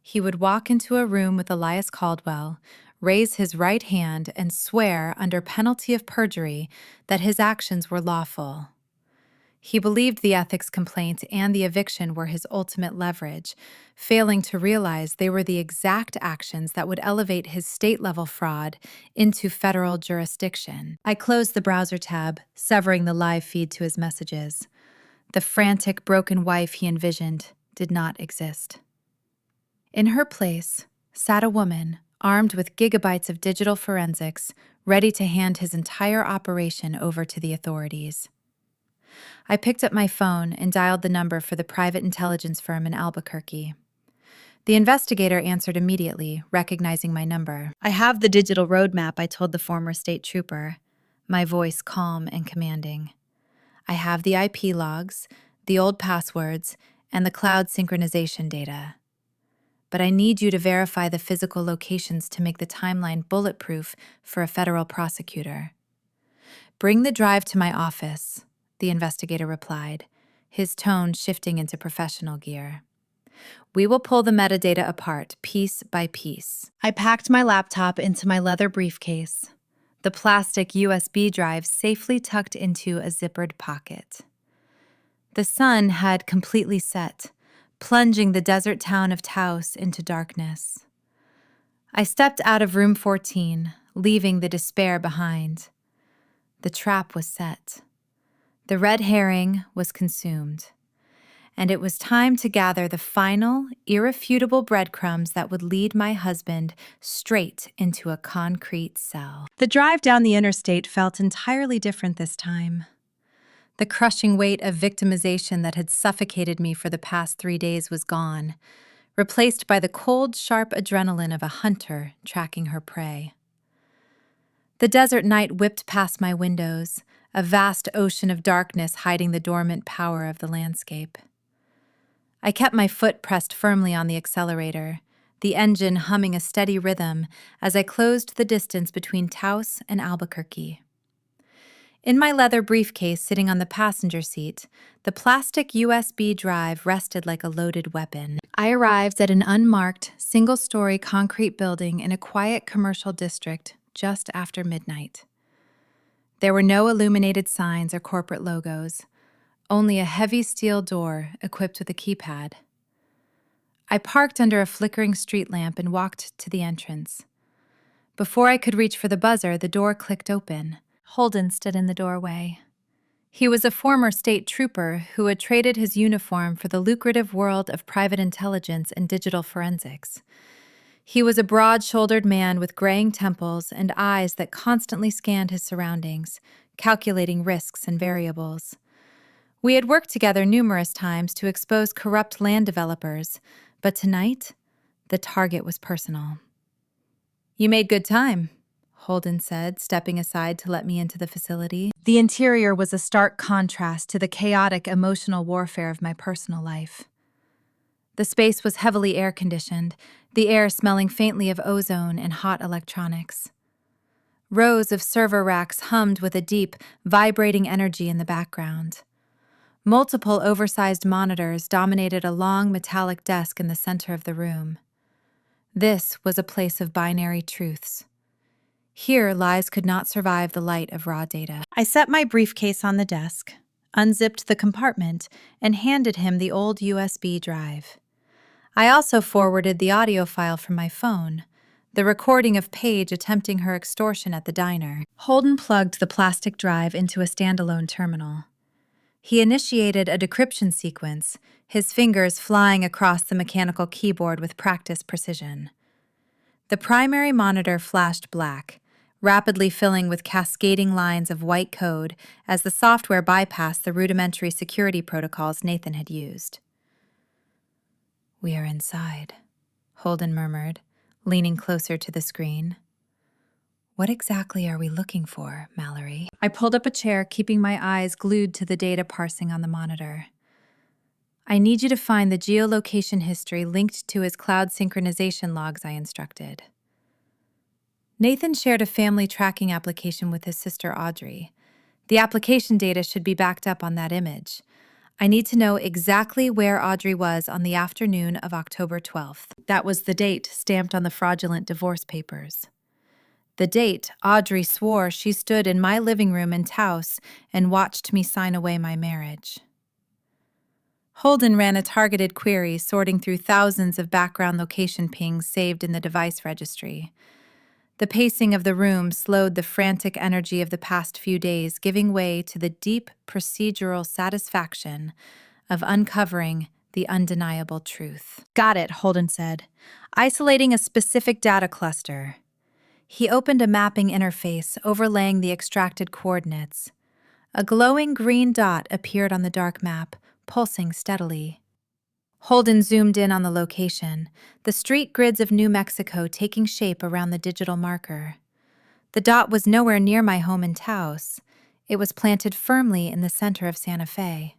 He would walk into a room with Elias Caldwell, raise his right hand, and swear under penalty of perjury that his actions were lawful. He believed the ethics complaint and the eviction were his ultimate leverage, failing to realize they were the exact actions that would elevate his state-level fraud into federal jurisdiction. I closed the browser tab, severing the live feed to his messages. The frantic, broken wife he envisioned did not exist. In her place sat a woman armed with gigabytes of digital forensics, ready to hand his entire operation over to the authorities. I picked up my phone and dialed the number for the private intelligence firm in Albuquerque. The investigator answered immediately, recognizing my number. I have the digital roadmap, I told the former state trooper, my voice calm and commanding. I have the IP logs, the old passwords, and the cloud synchronization data. But I need you to verify the physical locations to make the timeline bulletproof for a federal prosecutor. Bring the drive to my office, the investigator replied, his tone shifting into professional gear. We will pull the metadata apart, piece by piece. I packed my laptop into my leather briefcase, the plastic USB drive safely tucked into a zippered pocket. The sun had completely set, plunging the desert town of Taos into darkness. I stepped out of room 14, leaving the despair behind. The trap was set. The red herring was consumed, and it was time to gather the final, irrefutable breadcrumbs that would lead my husband straight into a concrete cell. The drive down the interstate felt entirely different this time. The crushing weight of victimization that had suffocated me for the past 3 days was gone, replaced by the cold, sharp adrenaline of a hunter tracking her prey. The desert night whipped past my windows, a vast ocean of darkness hiding the dormant power of the landscape. I kept my foot pressed firmly on the accelerator, the engine humming a steady rhythm as I closed the distance between Taos and Albuquerque. In my leather briefcase sitting on the passenger seat, the plastic USB drive rested like a loaded weapon. I arrived at an unmarked, single-story concrete building in a quiet commercial district just after midnight. There were no illuminated signs or corporate logos, only a heavy steel door equipped with a keypad. I parked under a flickering street lamp and walked to the entrance. Before I could reach for the buzzer, the door clicked open. Holden stood in the doorway. He was a former state trooper who had traded his uniform for the lucrative world of private intelligence and digital forensics. He was a broad-shouldered man with graying temples and eyes that constantly scanned his surroundings, calculating risks and variables. We had worked together numerous times to expose corrupt land developers, but tonight, the target was personal. You made good time, Holden said, stepping aside to let me into the facility. The interior was a stark contrast to the chaotic emotional warfare of my personal life. The space was heavily air-conditioned, the air smelling faintly of ozone and hot electronics. Rows of server racks hummed with a deep, vibrating energy in the background. Multiple oversized monitors dominated a long metallic desk in the center of the room. This was a place of binary truths. Here, lies could not survive the light of raw data. I set my briefcase on the desk, unzipped the compartment, and handed him the old USB drive. I also forwarded the audio file from my phone, the recording of Paige attempting her extortion at the diner. Holden plugged the plastic drive into a standalone terminal. He initiated a decryption sequence, his fingers flying across the mechanical keyboard with practiced precision. The primary monitor flashed black, rapidly filling with cascading lines of white code as the software bypassed the rudimentary security protocols Nathan had used. "We are inside," Holden murmured, leaning closer to the screen. "What exactly are we looking for, Mallory?" I pulled up a chair, keeping my eyes glued to the data parsing on the monitor. "I need you to find the geolocation history linked to his cloud synchronization logs," I instructed. Nathan shared a family tracking application with his sister Audrey. The application data should be backed up on that image. I need to know exactly where Audrey was on the afternoon of October 12th. That was the date stamped on the fraudulent divorce papers. The date Audrey swore she stood in my living room in Taos and watched me sign away my marriage. Holden ran a targeted query, sorting through thousands of background location pings saved in the device registry. The pacing of the room slowed the frantic energy of the past few days, giving way to the deep procedural satisfaction of uncovering the undeniable truth. "Got it," Holden said, isolating a specific data cluster. He opened a mapping interface, overlaying the extracted coordinates. A glowing green dot appeared on the dark map, pulsing steadily. Holden zoomed in on the location, the street grids of New Mexico taking shape around the digital marker. The dot was nowhere near my home in Taos. It was planted firmly in the center of Santa Fe.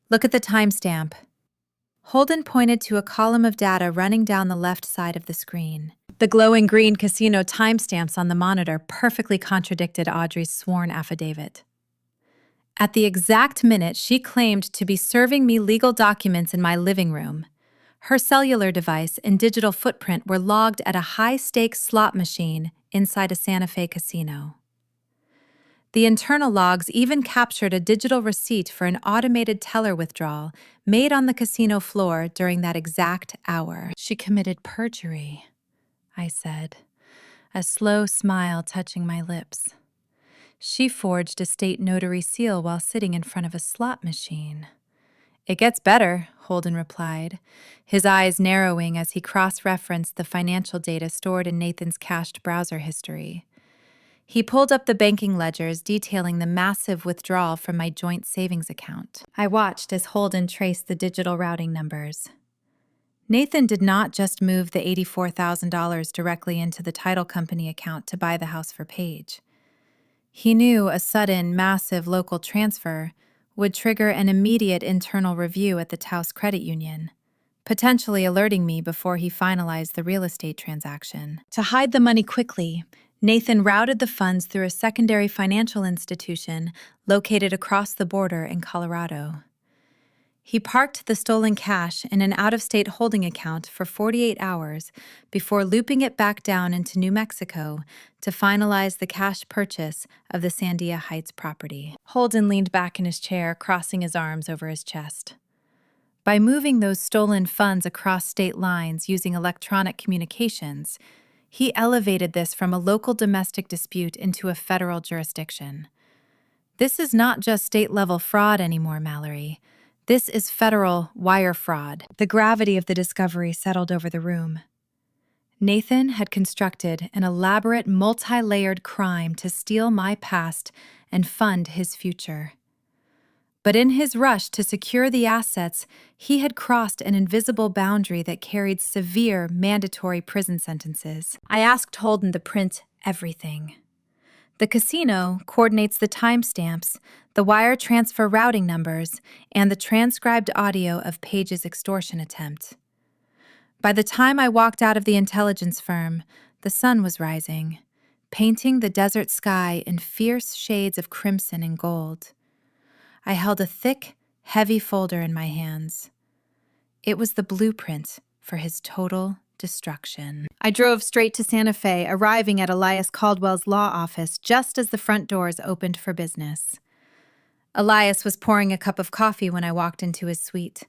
"Look at the timestamp." Holden pointed to a column of data running down the left side of the screen. The glowing green casino timestamps on the monitor perfectly contradicted Audrey's sworn affidavit. At the exact minute she claimed to be serving me legal documents in my living room, her cellular device and digital footprint were logged at a high-stakes slot machine inside a Santa Fe casino. The internal logs even captured a digital receipt for an automated teller withdrawal made on the casino floor during that exact hour. "She committed perjury," I said, a slow smile touching my lips. "She forged a state notary seal while sitting in front of a slot machine." "It gets better," Holden replied, his eyes narrowing as he cross-referenced the financial data stored in Nathan's cached browser history. He pulled up the banking ledgers detailing the massive withdrawal from my joint savings account. I watched as Holden traced the digital routing numbers. Nathan did not just move the $84,000 directly into the title company account to buy the house for Paige. He knew a sudden, massive local transfer would trigger an immediate internal review at the Taos Credit Union, potentially alerting me before he finalized the real estate transaction. To hide the money quickly, Nathan routed the funds through a secondary financial institution located across the border in Colorado. He parked the stolen cash in an out-of-state holding account for 48 hours before looping it back down into New Mexico to finalize the cash purchase of the Sandia Heights property. Holden leaned back in his chair, crossing his arms over his chest. By moving those stolen funds across state lines using electronic communications, he elevated this from a local domestic dispute into a federal jurisdiction. This is not just state-level fraud anymore, Mallory. This is federal wire fraud. The gravity of the discovery settled over the room. Nathan had constructed an elaborate, multi-layered crime to steal my past and fund his future. But in his rush to secure the assets, he had crossed an invisible boundary that carried severe, mandatory prison sentences. I asked Holden to print everything. The casino coordinates the timestamps, the wire transfer routing numbers, and the transcribed audio of Paige's extortion attempt. By the time I walked out of the intelligence firm, the sun was rising, painting the desert sky in fierce shades of crimson and gold. I held a thick, heavy folder in my hands. It was the blueprint for his total destruction. I drove straight to Santa Fe, arriving at Elias Caldwell's law office just as the front doors opened for business. Elias was pouring a cup of coffee when I walked into his suite.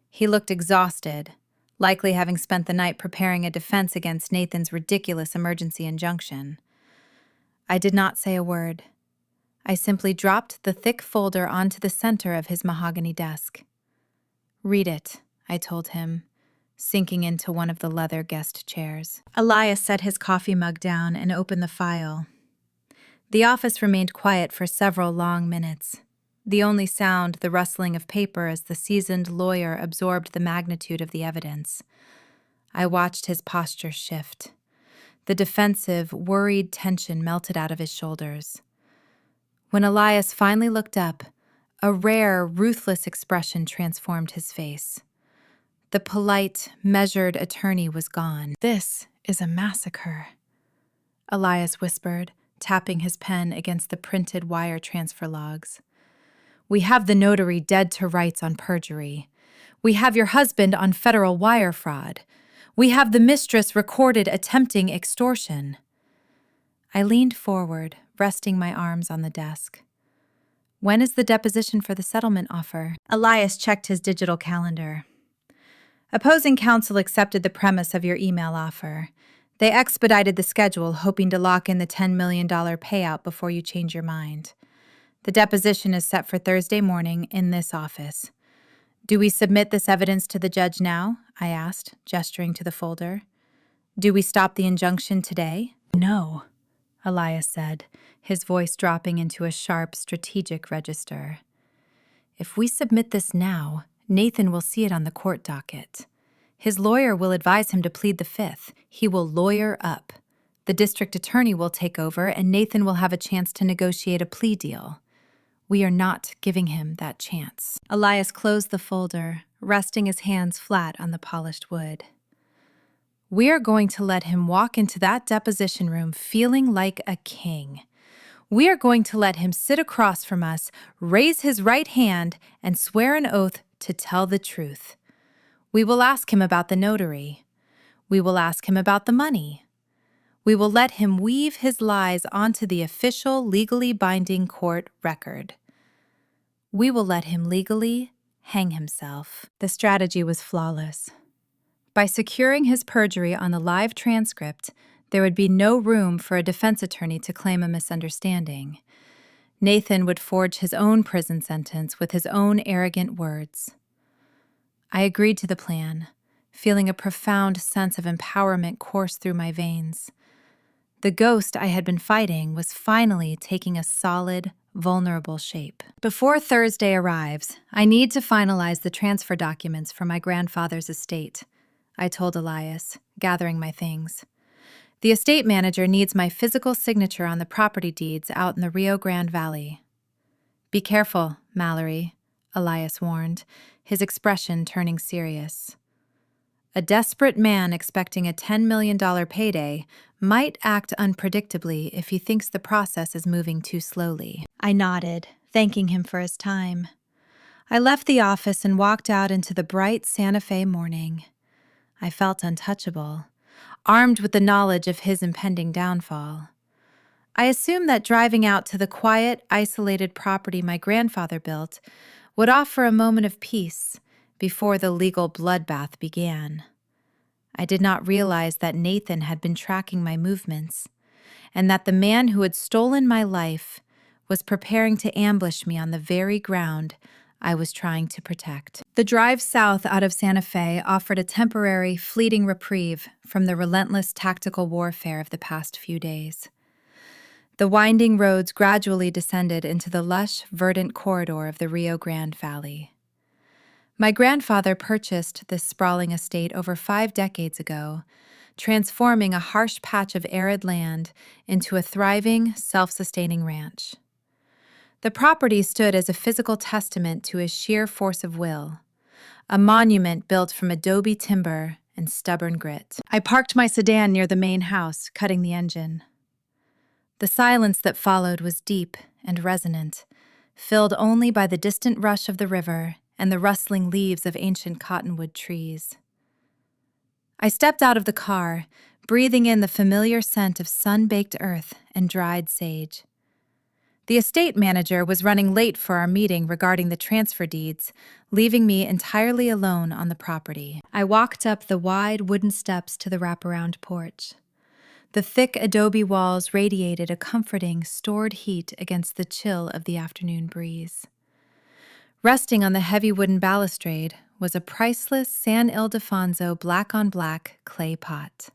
He looked exhausted, likely having spent the night preparing a defense against Nathan's ridiculous emergency injunction. I did not say a word. I simply dropped the thick folder onto the center of his mahogany desk. "Read it," I told him, sinking into one of the leather guest chairs. Elias set his coffee mug down and opened the file. The office remained quiet for several long minutes. The only sound the rustling of paper as the seasoned lawyer absorbed the magnitude of the evidence. I watched his posture shift. The defensive, worried tension melted out of his shoulders. When Elias finally looked up, a rare, ruthless expression transformed his face. The polite, measured attorney was gone. "This is a massacre," Elias whispered, tapping his pen against the printed wire transfer logs. "We have the notary dead to rights on perjury. We have your husband on federal wire fraud. We have the mistress recorded attempting extortion." I leaned forward, resting my arms on the desk. "When is the deposition for the settlement offer?" Elias checked his digital calendar. "Opposing counsel accepted the premise of your email offer. They expedited the schedule, hoping to lock in the $10 million payout before you change your mind. The deposition is set for Thursday morning in this office. Do we submit this evidence to the judge now?" I asked, gesturing to the folder. "Do we stop the injunction today?" "No," Elias said, his voice dropping into a sharp, strategic register. "If we submit this now, Nathan will see it on the court docket. His lawyer will advise him to plead the Fifth. He will lawyer up. The district attorney will take over, and Nathan will have a chance to negotiate a plea deal. We are not giving him that chance." Elias closed the folder, resting his hands flat on the polished wood. "We are going to let him walk into that deposition room feeling like a king. We are going to let him sit across from us, raise his right hand, and swear an oath to tell the truth. We will ask him about the notary. We will ask him about the money. We will let him weave his lies onto the official, legally binding court record. We will let him legally hang himself." The strategy was flawless. By securing his perjury on the live transcript, there would be no room for a defense attorney to claim a misunderstanding. Nathan would forge his own prison sentence with his own arrogant words. I agreed to the plan, feeling a profound sense of empowerment course through my veins. The ghost I had been fighting was finally taking a solid, vulnerable shape. "Before Thursday arrives, I need to finalize the transfer documents for my grandfather's estate," I told Elias, gathering my things. "The estate manager needs my physical signature on the property deeds out in the Rio Grande Valley." "Be careful, Mallory," Elias warned, his expression turning serious. "A desperate man expecting a $10 million payday might act unpredictably if he thinks the process is moving too slowly." I nodded, thanking him for his time. I left the office and walked out into the bright Santa Fe morning. I felt untouchable, armed with the knowledge of his impending downfall. I assumed that driving out to the quiet, isolated property my grandfather built would offer a moment of peace before the legal bloodbath began. I did not realize that Nathan had been tracking my movements, and that the man who had stolen my life was preparing to ambush me on the very ground I was trying to protect. The drive south out of Santa Fe offered a temporary, fleeting reprieve from the relentless tactical warfare of the past few days. The winding roads gradually descended into the lush, verdant corridor of the Rio Grande Valley. My grandfather purchased this sprawling estate over 5 decades ago, transforming a harsh patch of arid land into a thriving, self-sustaining ranch. The property stood as a physical testament to his sheer force of will, a monument built from adobe timber and stubborn grit. I parked my sedan near the main house, cutting the engine. The silence that followed was deep and resonant, filled only by the distant rush of the river and the rustling leaves of ancient cottonwood trees. I stepped out of the car, breathing in the familiar scent of sun-baked earth and dried sage. The estate manager was running late for our meeting regarding the transfer deeds, leaving me entirely alone on the property. I walked up the wide wooden steps to the wraparound porch. The thick adobe walls radiated a comforting, stored heat against the chill of the afternoon breeze. Resting on the heavy wooden balustrade was a priceless San Ildefonso black-on-black clay pot.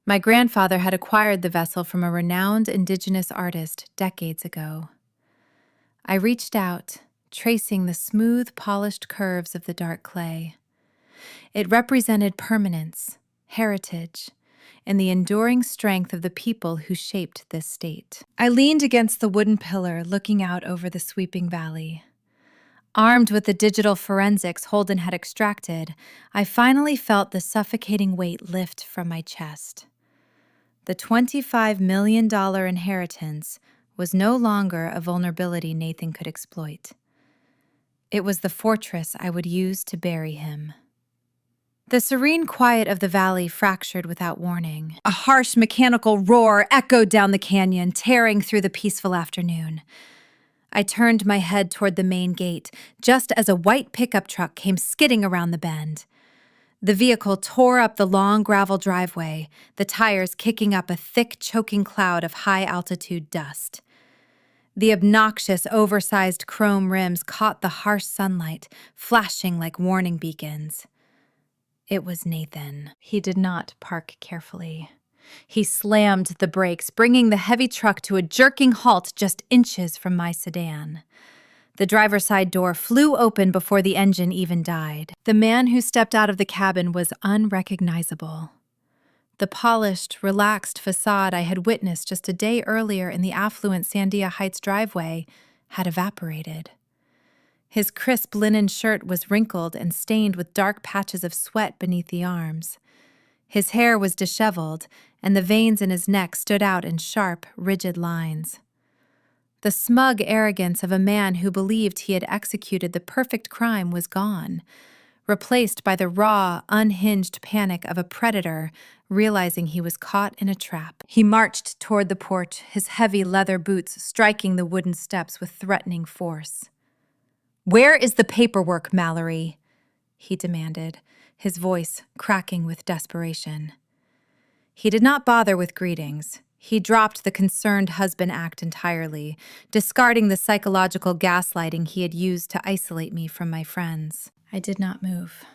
My grandfather had acquired the vessel from a renowned indigenous artist decades ago. I reached out, tracing the smooth, polished curves of the dark clay. It represented permanence, heritage, and the enduring strength of the people who shaped this state. I leaned against the wooden pillar, looking out over the sweeping valley. Armed with the digital forensics Holden had extracted, I finally felt the suffocating weight lift from my chest. The $25 million inheritance was no longer a vulnerability Nathan could exploit. It was the fortress I would use to bury him. The serene quiet of the valley fractured without warning. A harsh mechanical roar echoed down the canyon, tearing through the peaceful afternoon. I turned my head toward the main gate, just as a white pickup truck came skidding around the bend. The vehicle tore up the long gravel driveway, the tires kicking up a thick, choking cloud of high-altitude dust. The obnoxious, oversized chrome rims caught the harsh sunlight, flashing like warning beacons. It was Nathan. He did not park carefully. He slammed the brakes, bringing the heavy truck to a jerking halt just inches from my sedan. The driver's side door flew open before the engine even died. The man who stepped out of the cabin was unrecognizable. The polished, relaxed facade I had witnessed just a day earlier in the affluent Sandia Heights driveway had evaporated. His crisp linen shirt was wrinkled and stained with dark patches of sweat beneath the arms. His hair was disheveled, and the veins in his neck stood out in sharp, rigid lines. The smug arrogance of a man who believed he had executed the perfect crime was gone, replaced by the raw, unhinged panic of a predator realizing he was caught in a trap. He marched toward the porch, his heavy leather boots striking the wooden steps with threatening force. "Where is the paperwork, Mallory?" he demanded, his voice cracking with desperation. He did not bother with greetings. He dropped the concerned husband act entirely, discarding the psychological gaslighting he had used to isolate me from my friends. I did not move.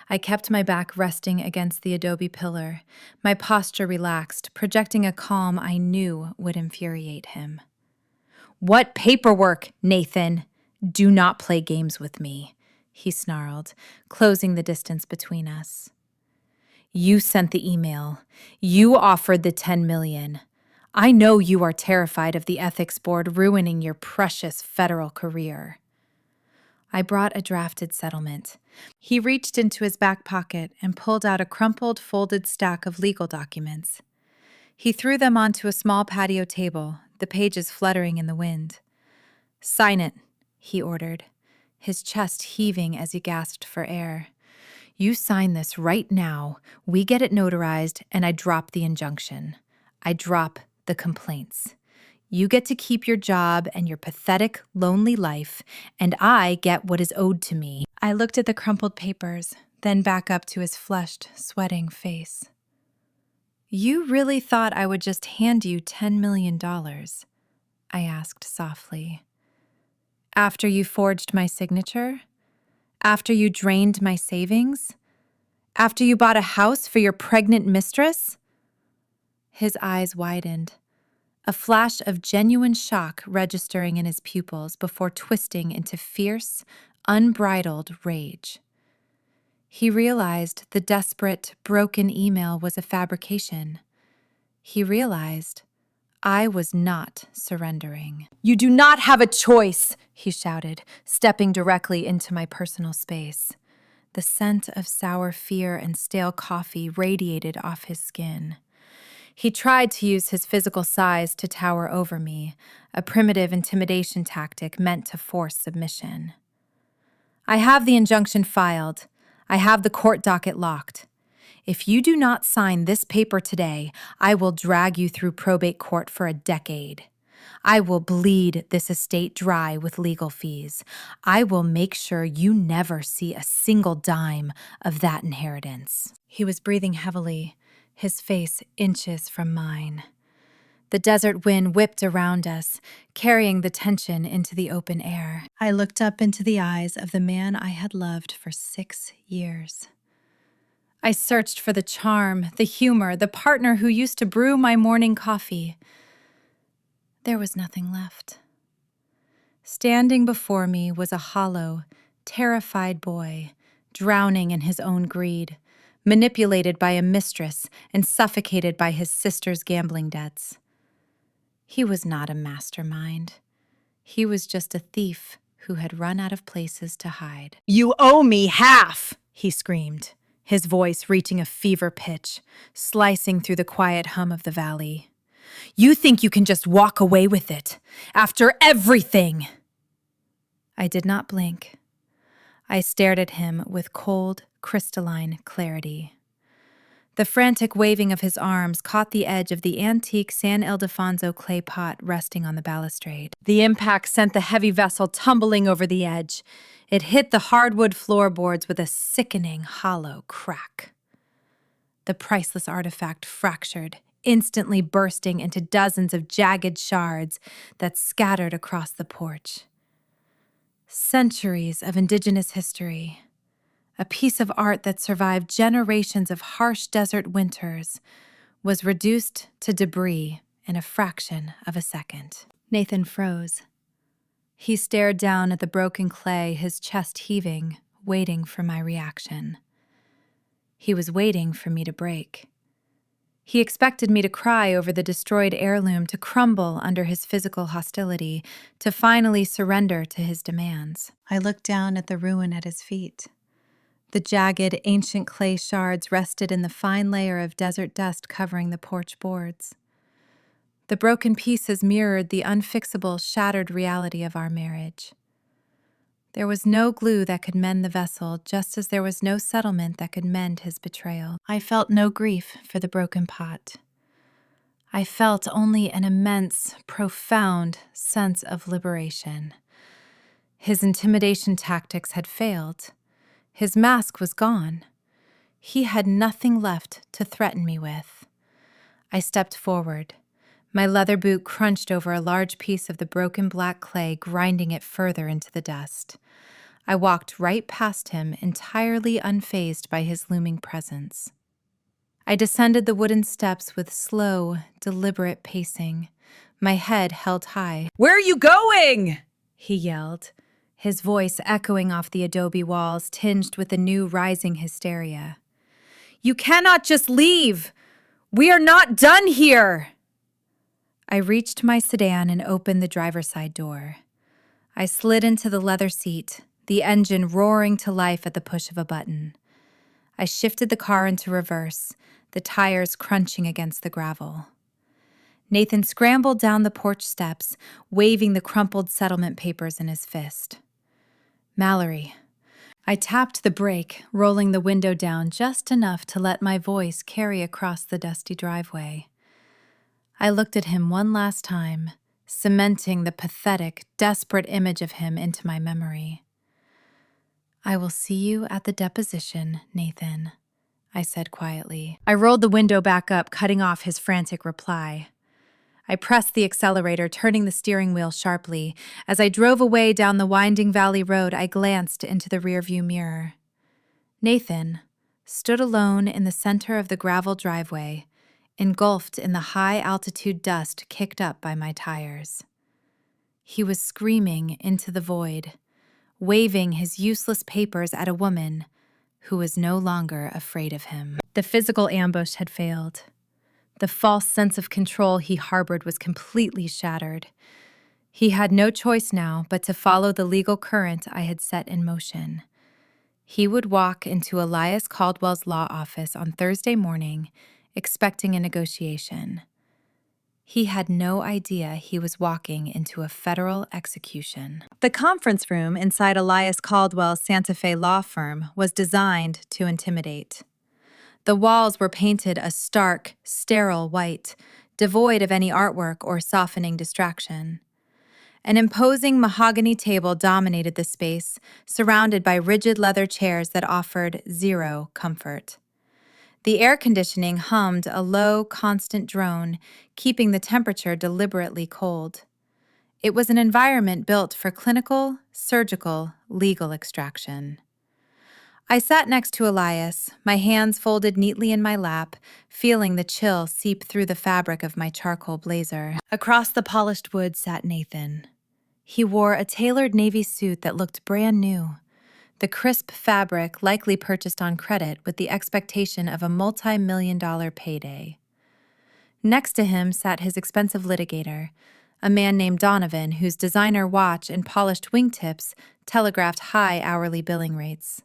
I kept my back resting against the adobe pillar, my posture relaxed, projecting a calm I knew would infuriate him. "What paperwork, Nathan? Do not play games with me," he snarled, closing the distance between us. "You sent the email. You offered the $10 million. I know you are terrified of the ethics board ruining your precious federal career." I brought a drafted settlement. He reached into his back pocket and pulled out a crumpled, folded stack of legal documents. He threw them onto a small patio table, the pages fluttering in the wind. "Sign it," he ordered, his chest heaving as he gasped for air. "You sign this right now, we get it notarized, and I drop the injunction. I drop the complaints. You get to keep your job and your pathetic, lonely life, and I get what is owed to me." I looked at the crumpled papers, then back up to his flushed, sweating face. "You really thought I would just hand you $10 million?" I asked softly. "After you forged my signature? After you drained my savings? After you bought a house for your pregnant mistress?" His eyes widened, a flash of genuine shock registering in his pupils before twisting into fierce, unbridled rage. He realized the desperate, broken email was a fabrication. He realized I was not surrendering. "You do not have a choice," he shouted, stepping directly into my personal space. The scent of sour fear and stale coffee radiated off his skin. He tried to use his physical size to tower over me, a primitive intimidation tactic meant to force submission. "I have the injunction filed. I have the court docket locked. If you do not sign this paper today, I will drag you through probate court for a decade. I will bleed this estate dry with legal fees. I will make sure you never see a single dime of that inheritance." He was breathing heavily, his face inches from mine. The desert wind whipped around us, carrying the tension into the open air. I looked up into the eyes of the man I had loved for 6 years. I searched for the charm, the humor, the partner who used to brew my morning coffee. There was nothing left. Standing before me was a hollow, terrified boy, drowning in his own greed, manipulated by a mistress and suffocated by his sister's gambling debts. He was not a mastermind. He was just a thief who had run out of places to hide. "You owe me half!" he screamed, his voice reaching a fever pitch, slicing through the quiet hum of the valley. "You think you can just walk away with it, after everything!" I did not blink. I stared at him with cold, crystalline clarity. The frantic waving of his arms caught the edge of the antique San Ildefonso clay pot resting on the balustrade. The impact sent the heavy vessel tumbling over the edge. It hit the hardwood floorboards with a sickening, hollow crack. The priceless artifact fractured, instantly bursting into dozens of jagged shards that scattered across the porch. Centuries of indigenous history, a piece of art that survived generations of harsh desert winters, was reduced to debris in a fraction of a second. Nathan froze. He stared down at the broken clay, his chest heaving, waiting for my reaction. He was waiting for me to break. He expected me to cry over the destroyed heirloom, to crumble under his physical hostility, to finally surrender to his demands. I looked down at the ruin at his feet. The jagged, ancient clay shards rested in the fine layer of desert dust covering the porch boards. The broken pieces mirrored the unfixable, shattered reality of our marriage. There was no glue that could mend the vessel, just as there was no settlement that could mend his betrayal. I felt no grief for the broken pot. I felt only an immense, profound sense of liberation. His intimidation tactics had failed. His mask was gone. He had nothing left to threaten me with. I stepped forward. My leather boot crunched over a large piece of the broken black clay, grinding it further into the dust. I walked right past him, entirely unfazed by his looming presence. I descended the wooden steps with slow, deliberate pacing, my head held high. "Where are you going?" he yelled, his voice echoing off the adobe walls, tinged with a new rising hysteria. "You cannot just leave! We are not done here!" I reached my sedan and opened the driver's side door. I slid into the leather seat, the engine roaring to life at the push of a button. I shifted the car into reverse, the tires crunching against the gravel. Nathan scrambled down the porch steps, waving the crumpled settlement papers in his fist. "Mallory." I tapped the brake, rolling the window down just enough to let my voice carry across the dusty driveway. I looked at him one last time, cementing the pathetic, desperate image of him into my memory. "I will see you at the deposition, Nathan," I said quietly. I rolled the window back up, cutting off his frantic reply. I pressed the accelerator, turning the steering wheel sharply. As I drove away down the winding valley road, I glanced into the rearview mirror. Nathan stood alone in the center of the gravel driveway, engulfed in the high-altitude dust kicked up by my tires. He was screaming into the void, waving his useless papers at a woman who was no longer afraid of him. The physical ambush had failed. The false sense of control he harbored was completely shattered. He had no choice now but to follow the legal current I had set in motion. He would walk into Elias Caldwell's law office on Thursday morning, expecting a negotiation. He had no idea he was walking into a federal execution. The conference room inside Elias Caldwell's Santa Fe law firm was designed to intimidate. The walls were painted a stark, sterile white, devoid of any artwork or softening distraction. An imposing mahogany table dominated the space, surrounded by rigid leather chairs that offered zero comfort. The air conditioning hummed a low, constant drone, keeping the temperature deliberately cold. It was an environment built for clinical, surgical, legal extraction. I sat next to Elias, my hands folded neatly in my lap, feeling the chill seep through the fabric of my charcoal blazer. Across the polished wood sat Nathan. He wore a tailored navy suit that looked brand new, the crisp fabric likely purchased on credit with the expectation of a multi-million-dollar payday. Next to him sat his expensive litigator, a man named Donovan whose designer watch and polished wingtips telegraphed high hourly billing rates.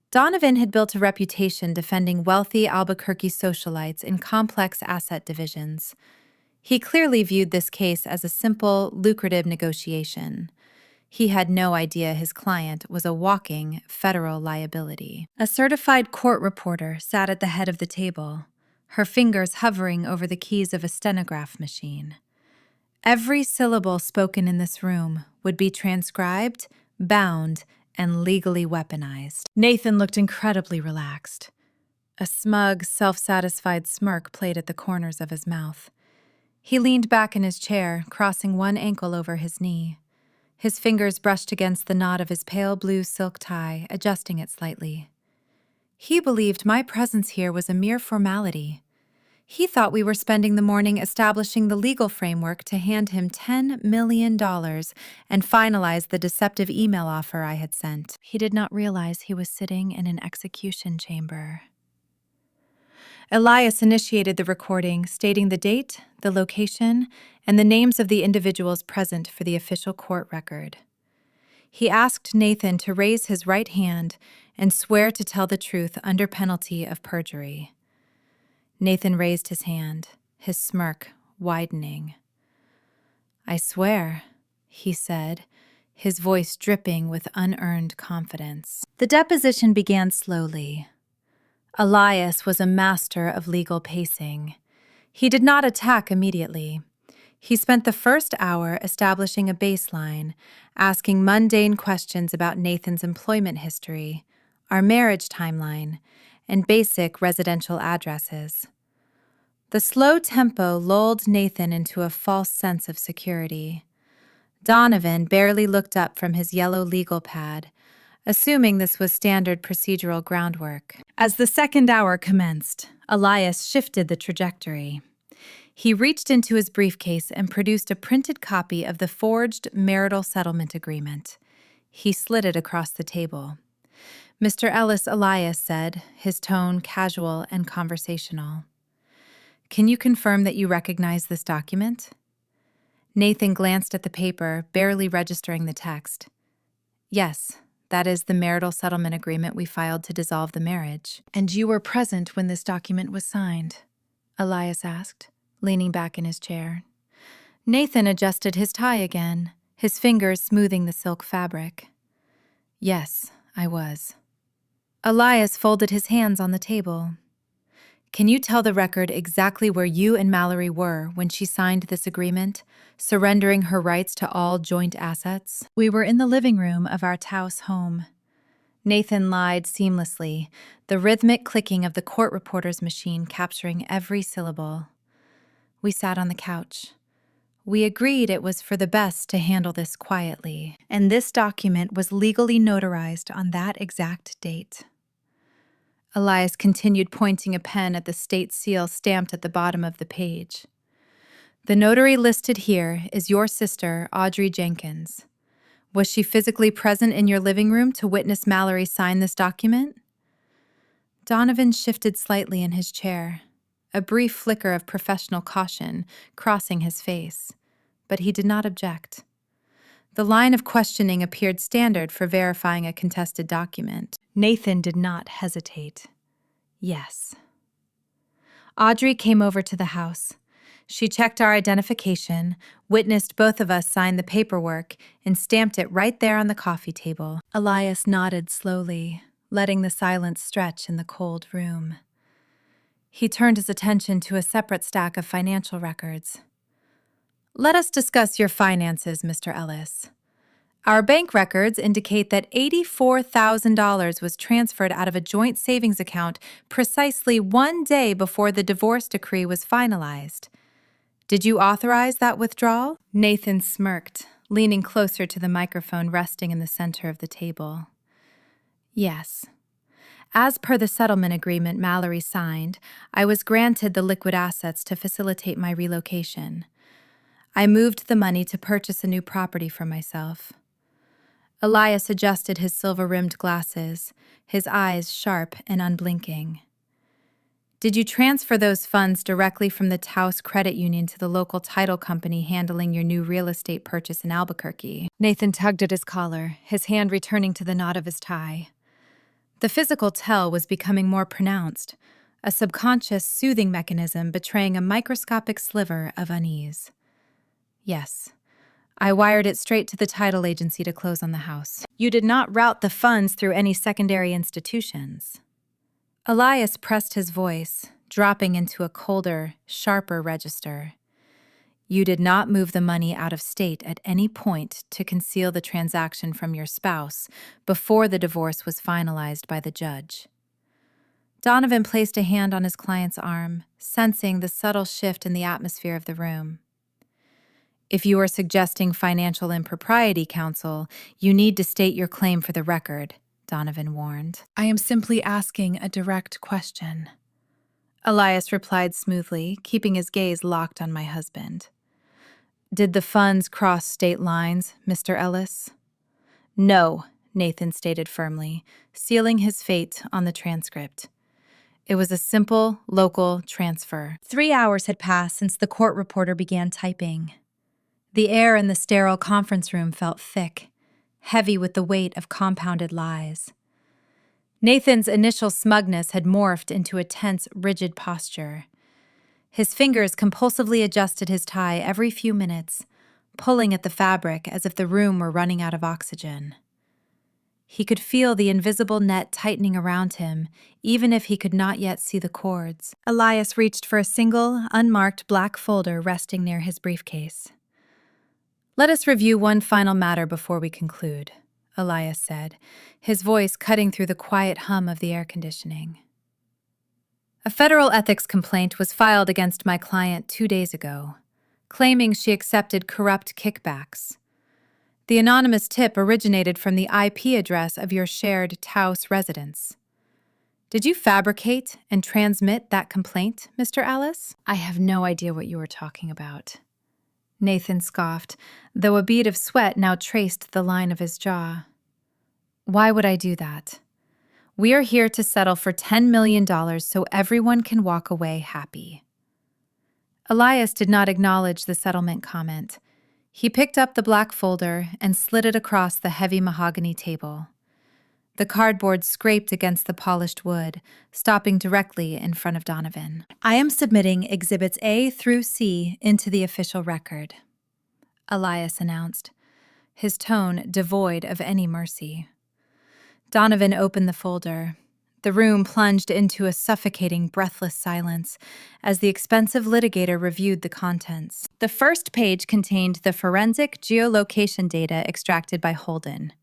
Donovan had built a reputation defending wealthy Albuquerque socialites in complex asset divisions. He clearly viewed this case as a simple, lucrative negotiation. He had no idea his client was a walking federal liability. A certified court reporter sat at the head of the table, her fingers hovering over the keys of a stenograph machine. Every syllable spoken in this room would be transcribed, bound, and legally weaponized. Nathan looked incredibly relaxed. A smug, self-satisfied smirk played at the corners of his mouth. He leaned back in his chair, crossing one ankle over his knee. His fingers brushed against the knot of his pale blue silk tie, adjusting it slightly. He believed my presence here was a mere formality. He thought we were spending the morning establishing the legal framework to hand him $10 million and finalize the deceptive email offer I had sent. He did not realize he was sitting in an execution chamber. Elias initiated the recording, stating the date, the location, and the names of the individuals present for the official court record. He asked Nathan to raise his right hand and swear to tell the truth under penalty of perjury. Nathan raised his hand, his smirk widening. "I swear," he said, his voice dripping with unearned confidence. The deposition began slowly. Elias was a master of legal pacing. He did not attack immediately. He spent the first hour establishing a baseline, asking mundane questions about Nathan's employment history, our marriage timeline, and basic residential addresses. The slow tempo lulled Nathan into a false sense of security. Donovan barely looked up from his yellow legal pad, assuming this was standard procedural groundwork. As the second hour commenced, Elias shifted the trajectory. He reached into his briefcase and produced a printed copy of the forged marital settlement agreement. He slid it across the table. "Mr. Ellis," Elias said, his tone casual and conversational. "Can you confirm that you recognize this document?" Nathan glanced at the paper, barely registering the text. "Yes, that is the marital settlement agreement we filed to dissolve the marriage." "And you were present when this document was signed?" Elias asked, leaning back in his chair. Nathan adjusted his tie again, his fingers smoothing the silk fabric. "Yes, I was." Elias folded his hands on the table. "Can you tell the record exactly where you and Mallory were when she signed this agreement, surrendering her rights to all joint assets?" "We were in the living room of our Taos home." Nathan lied seamlessly, the rhythmic clicking of the court reporter's machine capturing every syllable. "We sat on the couch. We agreed it was for the best to handle this quietly, and this document was legally notarized on that exact date." Elias continued, pointing a pen at the state seal stamped at the bottom of the page. "The notary listed here is your sister, Audrey Jenkins. Was she physically present in your living room to witness Mallory sign this document?" Donovan shifted slightly in his chair, a brief flicker of professional caution crossing his face, but he did not object. The line of questioning appeared standard for verifying a contested document. Nathan did not hesitate. "Yes." Audrey came over to the house. She checked our identification, witnessed both of us sign the paperwork, and stamped it right there on the coffee table. Elias nodded slowly, letting the silence stretch in the cold room. He turned his attention to a separate stack of financial records. Let us discuss your finances, Mr. Ellis. Our bank records indicate that $84,000 was transferred out of a joint savings account precisely 1 day before the divorce decree was finalized. Did you authorize that withdrawal? Nathan smirked, leaning closer to the microphone resting in the center of the table. Yes. As per the settlement agreement Mallory signed, I was granted the liquid assets to facilitate my relocation. I moved the money to purchase a new property for myself. Elias adjusted his silver-rimmed glasses, his eyes sharp and unblinking. Did you transfer those funds directly from the Taos Credit Union to the local title company handling your new real estate purchase in Albuquerque? Nathan tugged at his collar, his hand returning to the knot of his tie. The physical tell was becoming more pronounced, a subconscious soothing mechanism betraying a microscopic sliver of unease. Yes. I wired it straight to the title agency to close on the house. You did not route the funds through any secondary institutions. Elias pressed his voice, dropping into a colder, sharper register. You did not move the money out of state at any point to conceal the transaction from your spouse before the divorce was finalized by the judge. Donovan placed a hand on his client's arm, sensing the subtle shift in the atmosphere of the room. If you are suggesting financial impropriety, counsel, you need to state your claim for the record, Donovan warned. I am simply asking a direct question. Elias replied smoothly, keeping his gaze locked on my husband. Did the funds cross state lines, Mr. Ellis? No, Nathan stated firmly, sealing his fate on the transcript. It was a simple, local transfer. 3 hours had passed since the court reporter began typing. The air in the sterile conference room felt thick, heavy with the weight of compounded lies. Nathan's initial smugness had morphed into a tense, rigid posture. His fingers compulsively adjusted his tie every few minutes, pulling at the fabric as if the room were running out of oxygen. He could feel the invisible net tightening around him, even if he could not yet see the cords. Elias reached for a single, unmarked black folder resting near his briefcase. Let us review one final matter before we conclude, Elias said, his voice cutting through the quiet hum of the air conditioning. A federal ethics complaint was filed against my client 2 days ago, claiming she accepted corrupt kickbacks. The anonymous tip originated from the IP address of your shared Taos residence. Did you fabricate and transmit that complaint, Mr. Ellis? I have no idea what you are talking about. Nathan scoffed, though a bead of sweat now traced the line of his jaw. Why would I do that? We are here to settle for $10 million so everyone can walk away happy. Elias did not acknowledge the settlement comment. He picked up the black folder and slid it across the heavy mahogany table. The cardboard scraped against the polished wood, stopping directly in front of Donovan. I am submitting Exhibits A through C into the official record, Elias announced, his tone devoid of any mercy. Donovan opened the folder. The room plunged into a suffocating, breathless silence as the expensive litigator reviewed the contents. The first page contained the forensic geolocation data extracted by Holden.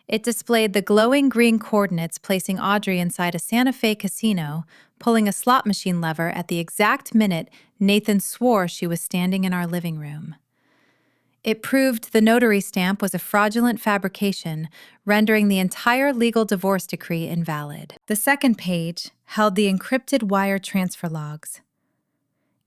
It displayed the glowing green coordinates placing Audrey inside a Santa Fe casino, pulling a slot machine lever at the exact minute Nathan swore she was standing in our living room. It proved the notary stamp was a fraudulent fabrication, rendering the entire legal divorce decree invalid. The second page held the encrypted wire transfer logs.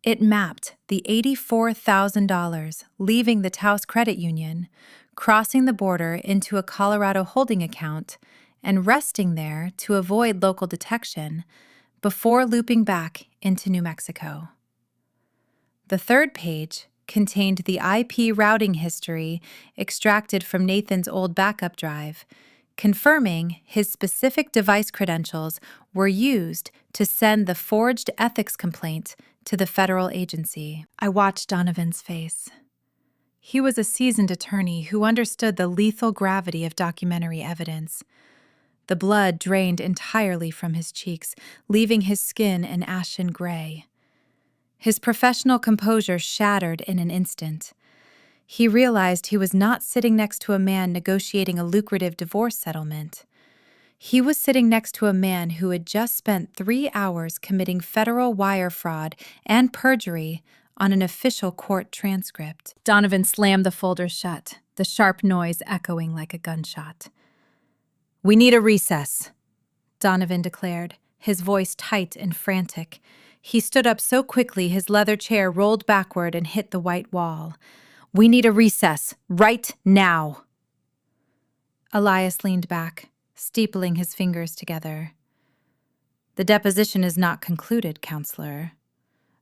It mapped the $84,000 leaving the Taos Credit Union, crossing the border into a Colorado holding account, and resting there to avoid local detection before looping back into New Mexico. The third page contained the IP routing history extracted from Nathan's old backup drive, confirming his specific device credentials were used to send the forged ethics complaint to the federal agency. I watched Donovan's face. He was a seasoned attorney who understood the lethal gravity of documentary evidence. The blood drained entirely from his cheeks, leaving his skin an ashen gray. His professional composure shattered in an instant. He realized he was not sitting next to a man negotiating a lucrative divorce settlement. He was sitting next to a man who had just spent 3 hours committing federal wire fraud and perjury on an official court transcript. Donovan slammed the folder shut, the sharp noise echoing like a gunshot. "We need a recess," Donovan declared, his voice tight and frantic. He stood up so quickly his leather chair rolled backward and hit the white wall. "We need a recess, right now." Elias leaned back, steepling his fingers together. "The deposition is not concluded, Counselor.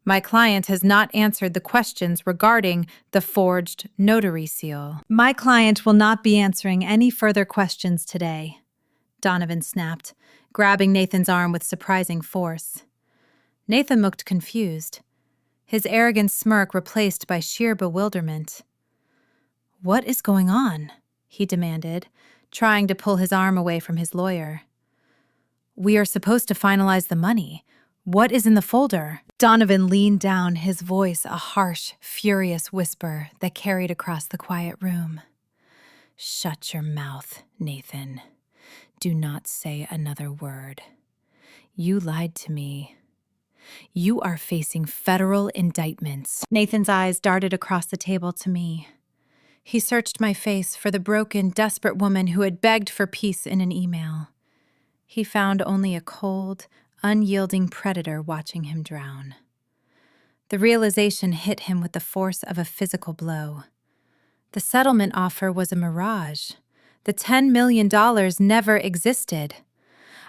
My client has not answered the questions regarding the forged notary seal." "My client will not be answering any further questions today," Donovan snapped, grabbing Nathan's arm with surprising force. Nathan looked confused, his arrogant smirk replaced by sheer bewilderment. "What is going on?" he demanded, trying to pull his arm away from his lawyer. "We are supposed to finalize the money. What is in the folder?" Donovan leaned down, his voice a harsh, furious whisper that carried across the quiet room. "Shut your mouth, Nathan. Do not say another word. You lied to me. You are facing federal indictments." Nathan's eyes darted across the table to me. He searched my face for the broken, desperate woman who had begged for peace in an email. He found only a cold, unyielding predator watching him drown. The realization hit him with the force of a physical blow. The settlement offer was a mirage. The $10 million never existed.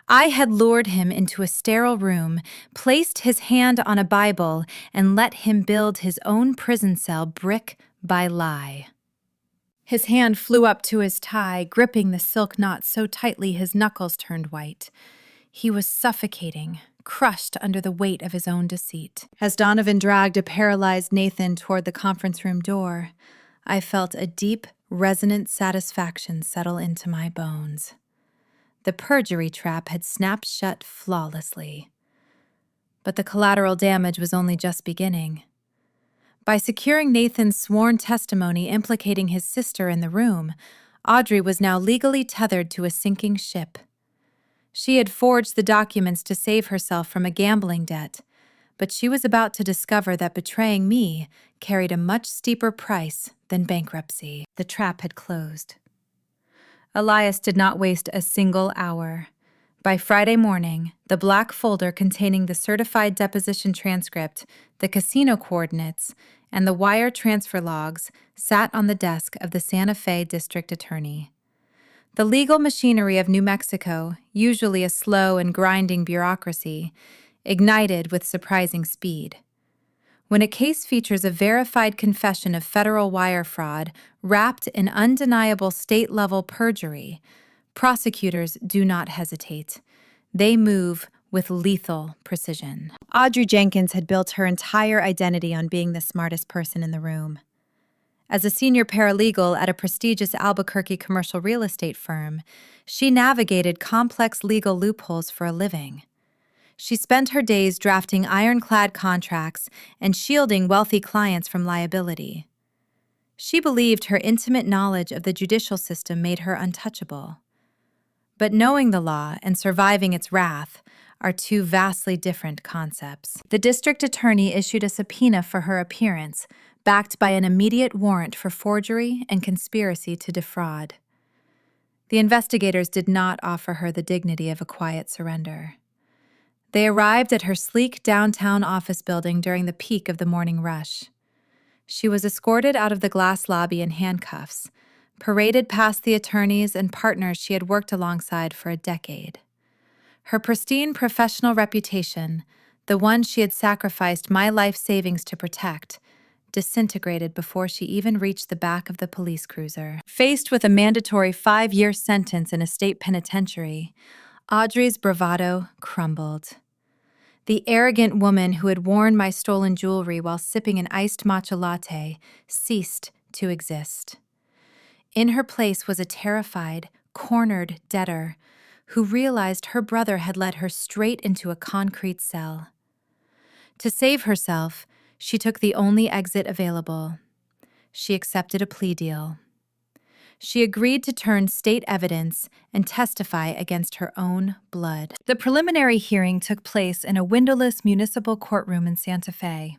I had lured him into a sterile room, placed his hand on a Bible, and let him build his own prison cell brick by lie. His hand flew up to his tie, gripping the silk knot so tightly his knuckles turned white. He was suffocating, crushed under the weight of his own deceit. As Donovan dragged a paralyzed Nathan toward the conference room door, I felt a deep, resonant satisfaction settle into my bones. The perjury trap had snapped shut flawlessly. But the collateral damage was only just beginning. By securing Nathan's sworn testimony implicating his sister in the room, Audrey was now legally tethered to a sinking ship. She had forged the documents to save herself from a gambling debt, but she was about to discover that betraying me carried a much steeper price than bankruptcy. The trap had closed. Elias did not waste a single hour. By Friday morning, the black folder containing the certified deposition transcript, the casino coordinates, and the wire transfer logs sat on the desk of the Santa Fe district attorney. The legal machinery of New Mexico, usually a slow and grinding bureaucracy, ignited with surprising speed. When a case features a verified confession of federal wire fraud wrapped in undeniable state-level perjury, prosecutors do not hesitate. They move with lethal precision. Audrey Jenkins had built her entire identity on being the smartest person in the room. As a senior paralegal at a prestigious Albuquerque commercial real estate firm, she navigated complex legal loopholes for a living. She spent her days drafting ironclad contracts and shielding wealthy clients from liability. She believed her intimate knowledge of the judicial system made her untouchable. But knowing the law and surviving its wrath are two vastly different concepts. The district attorney issued a subpoena for her appearance, backed by an immediate warrant for forgery and conspiracy to defraud. The investigators did not offer her the dignity of a quiet surrender. They arrived at her sleek downtown office building during the peak of the morning rush. She was escorted out of the glass lobby in handcuffs, paraded past the attorneys and partners she had worked alongside for a decade. Her pristine professional reputation, the one she had sacrificed my life savings to protect, disintegrated before she even reached the back of the police cruiser. Faced with a mandatory 5-year sentence in a state penitentiary, Audrey's bravado crumbled. The arrogant woman who had worn my stolen jewelry while sipping an iced matcha latte ceased to exist. In her place was a terrified, cornered debtor who realized her brother had led her straight into a concrete cell. To save herself, she took the only exit available. She accepted a plea deal. She agreed to turn state evidence and testify against her own blood. The preliminary hearing took place in a windowless municipal courtroom in Santa Fe.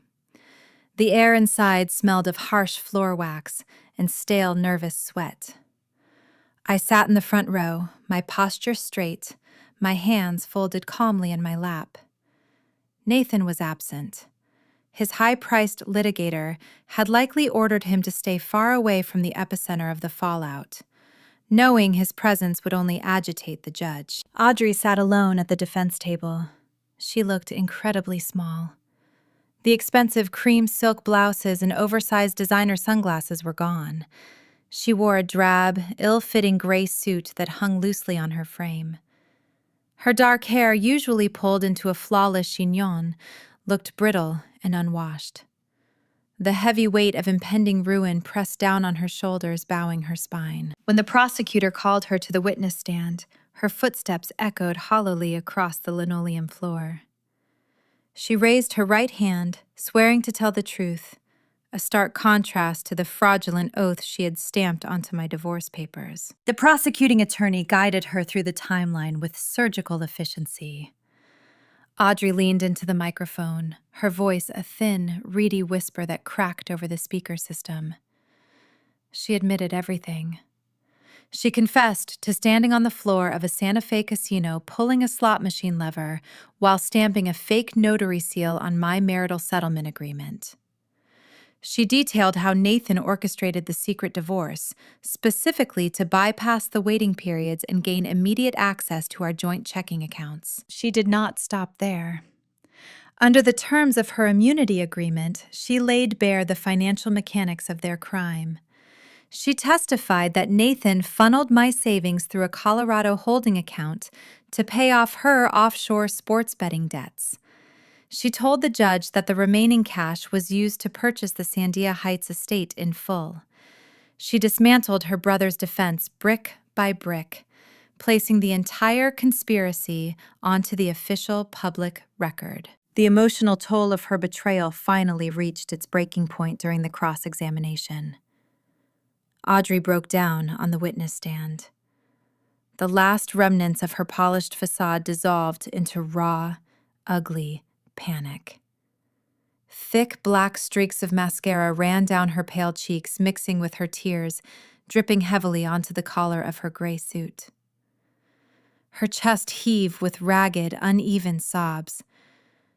The air inside smelled of harsh floor wax and stale, nervous sweat. I sat in the front row, my posture straight, my hands folded calmly in my lap. Nathan was absent. His high-priced litigator had likely ordered him to stay far away from the epicenter of the fallout, knowing his presence would only agitate the judge. Audrey sat alone at the defense table. She looked incredibly small. The expensive cream silk blouses and oversized designer sunglasses were gone. She wore a drab, ill-fitting gray suit that hung loosely on her frame. Her dark hair, usually pulled into a flawless chignon, looked brittle and unwashed. The heavy weight of impending ruin pressed down on her shoulders, bowing her spine. When the prosecutor called her to the witness stand, her footsteps echoed hollowly across the linoleum floor. She raised her right hand, swearing to tell the truth, a stark contrast to the fraudulent oath she had stamped onto my divorce papers. The prosecuting attorney guided her through the timeline with surgical efficiency. Audrey leaned into the microphone, her voice a thin, reedy whisper that cracked over the speaker system. She admitted everything. She confessed to standing on the floor of a Santa Fe casino pulling a slot machine lever while stamping a fake notary seal on my marital settlement agreement. She detailed how Nathan orchestrated the secret divorce, specifically to bypass the waiting periods and gain immediate access to our joint checking accounts. She did not stop there. Under the terms of her immunity agreement, she laid bare the financial mechanics of their crime. She testified that Nathan funneled my savings through a Colorado holding account to pay off her offshore sports betting debts. She told the judge that the remaining cash was used to purchase the Sandia Heights estate in full. She dismantled her brother's defense brick by brick, placing the entire conspiracy onto the official public record. The emotional toll of her betrayal finally reached its breaking point during the cross-examination. Audrey broke down on the witness stand. The last remnants of her polished facade dissolved into raw, ugly panic. Thick black streaks of mascara ran down her pale cheeks, mixing with her tears, dripping heavily onto the collar of her gray suit. Her chest heaved with ragged, uneven sobs.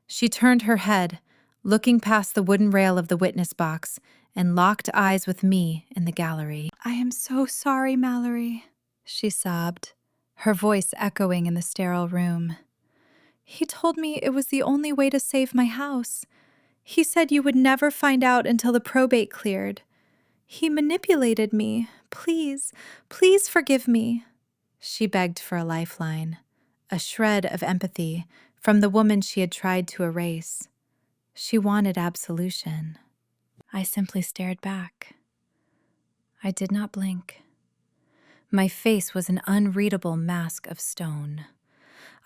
She turned her head, looking past the wooden rail of the witness box, and locked eyes with me in the gallery. "I am so sorry, Mallory," she sobbed, her voice echoing in the sterile room. "He told me it was the only way to save my house. He said you would never find out until the probate cleared. He manipulated me. Please, please forgive me." She begged for a lifeline, a shred of empathy from the woman she had tried to erase. She wanted absolution. I simply stared back. I did not blink. My face was an unreadable mask of stone.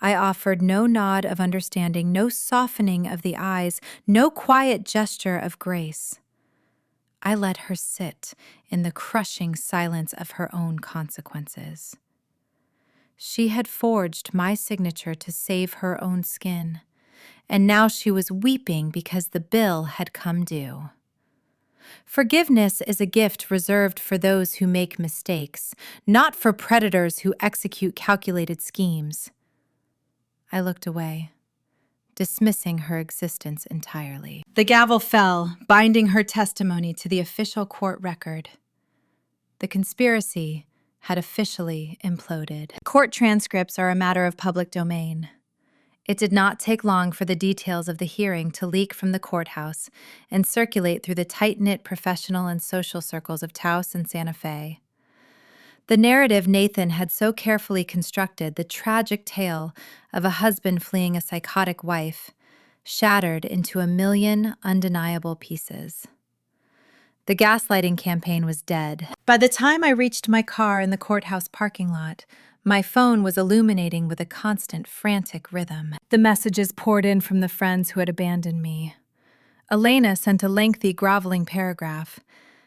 I offered no nod of understanding, no softening of the eyes, no quiet gesture of grace. I let her sit in the crushing silence of her own consequences. She had forged my signature to save her own skin, and now she was weeping because the bill had come due. Forgiveness is a gift reserved for those who make mistakes, not for predators who execute calculated schemes. I looked away, dismissing her existence entirely. The gavel fell, binding her testimony to the official court record. The conspiracy had officially imploded. Court transcripts are a matter of public domain. It did not take long for the details of the hearing to leak from the courthouse and circulate through the tight-knit professional and social circles of Taos and Santa Fe. The narrative Nathan had so carefully constructed, the tragic tale of a husband fleeing a psychotic wife, shattered into a million undeniable pieces. The gaslighting campaign was dead. By the time I reached my car in the courthouse parking lot, My phone was illuminating with a constant, frantic rhythm. The messages poured in from the friends who had abandoned me. Elena sent a lengthy, groveling paragraph.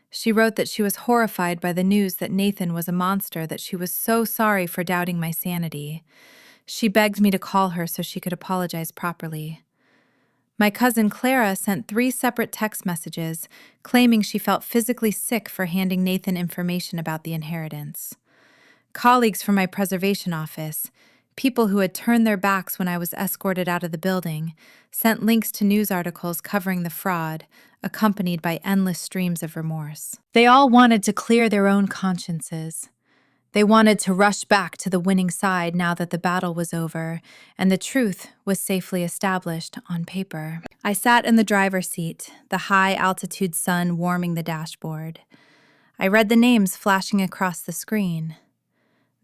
She wrote that she was horrified by the news that Nathan was a monster, that she was so sorry for doubting my sanity. She begged me to call her so she could apologize properly. My cousin Clara sent 3 separate text messages claiming she felt physically sick for handing Nathan information about the inheritance. Colleagues from my preservation office, people who had turned their backs when I was escorted out of the building, sent links to news articles covering the fraud, accompanied by endless streams of remorse. They all wanted to clear their own consciences. They wanted to rush back to the winning side now that the battle was over and the truth was safely established on paper. I sat in the driver's seat, the high-altitude sun warming the dashboard. I read the names flashing across the screen.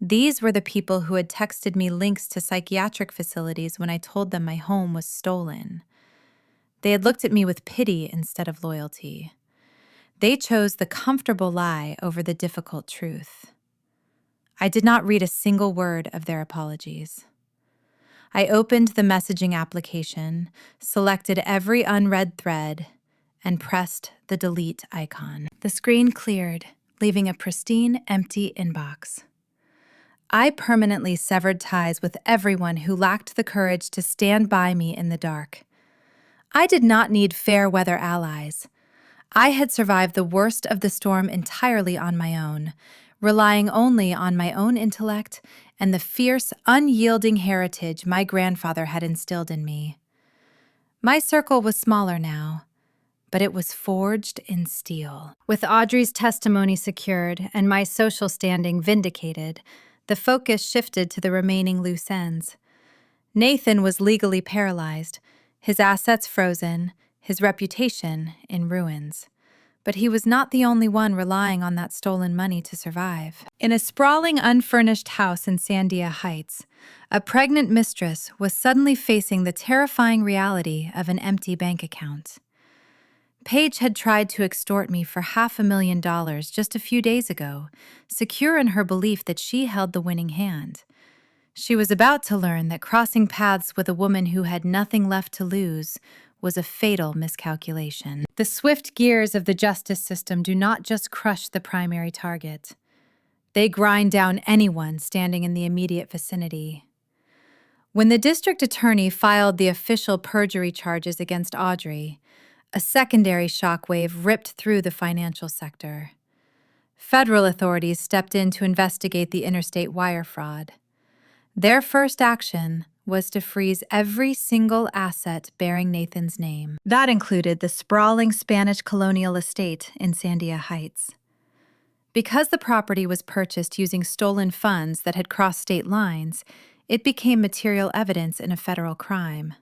These were the people who had texted me links to psychiatric facilities when I told them my home was stolen. They had looked at me with pity instead of loyalty. They chose the comfortable lie over the difficult truth. I did not read a single word of their apologies. I opened the messaging application, selected every unread thread, and pressed the delete icon. The screen cleared, leaving a pristine, empty inbox. I permanently severed ties with everyone who lacked the courage to stand by me in the dark. I did not need fair-weather allies. I had survived the worst of the storm entirely on my own, relying only on my own intellect and the fierce, unyielding heritage my grandfather had instilled in me. My circle was smaller now, but it was forged in steel. With Audrey's testimony secured and my social standing vindicated, the focus shifted to the remaining loose ends. Nathan was legally paralyzed, his assets frozen, his reputation in ruins. But he was not the only one relying on that stolen money to survive. In a sprawling, unfurnished house in Sandia Heights, a pregnant mistress was suddenly facing the terrifying reality of an empty bank account. Paige had tried to extort me for $500,000 just a few days ago, secure in her belief that she held the winning hand. She was about to learn that crossing paths with a woman who had nothing left to lose was a fatal miscalculation. The swift gears of the justice system do not just crush the primary target. They grind down anyone standing in the immediate vicinity. When the district attorney filed the official perjury charges against Audrey, a secondary shockwave ripped through the financial sector. Federal authorities stepped in to investigate the interstate wire fraud. Their first action was to freeze every single asset bearing Nathan's name. That included the sprawling Spanish colonial estate in Sandia Heights. Because the property was purchased using stolen funds that had crossed state lines, it became material evidence in a federal crime.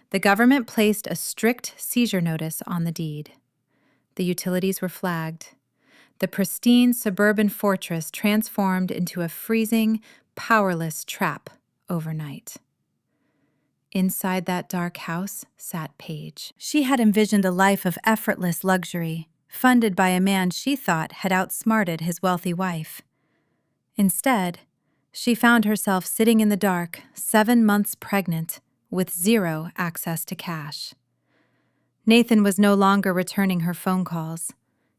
The government placed a strict seizure notice on the deed. The utilities were flagged. The pristine suburban fortress transformed into a freezing, powerless trap overnight. Inside that dark house sat Paige. She had envisioned a life of effortless luxury, funded by a man she thought had outsmarted his wealthy wife. Instead, she found herself sitting in the dark, 7 months pregnant, with zero access to cash. Nathan was no longer returning her phone calls.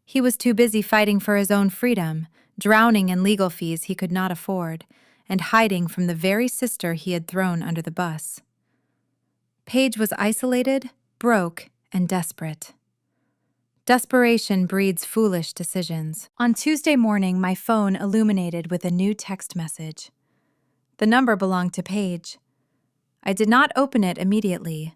He was too busy fighting for his own freedom, drowning in legal fees he could not afford, and hiding from the very sister he had thrown under the bus. Paige was isolated, broke, and desperate. Desperation breeds foolish decisions. On Tuesday morning, my phone illuminated with a new text message. The number belonged to Paige. I did not open it immediately.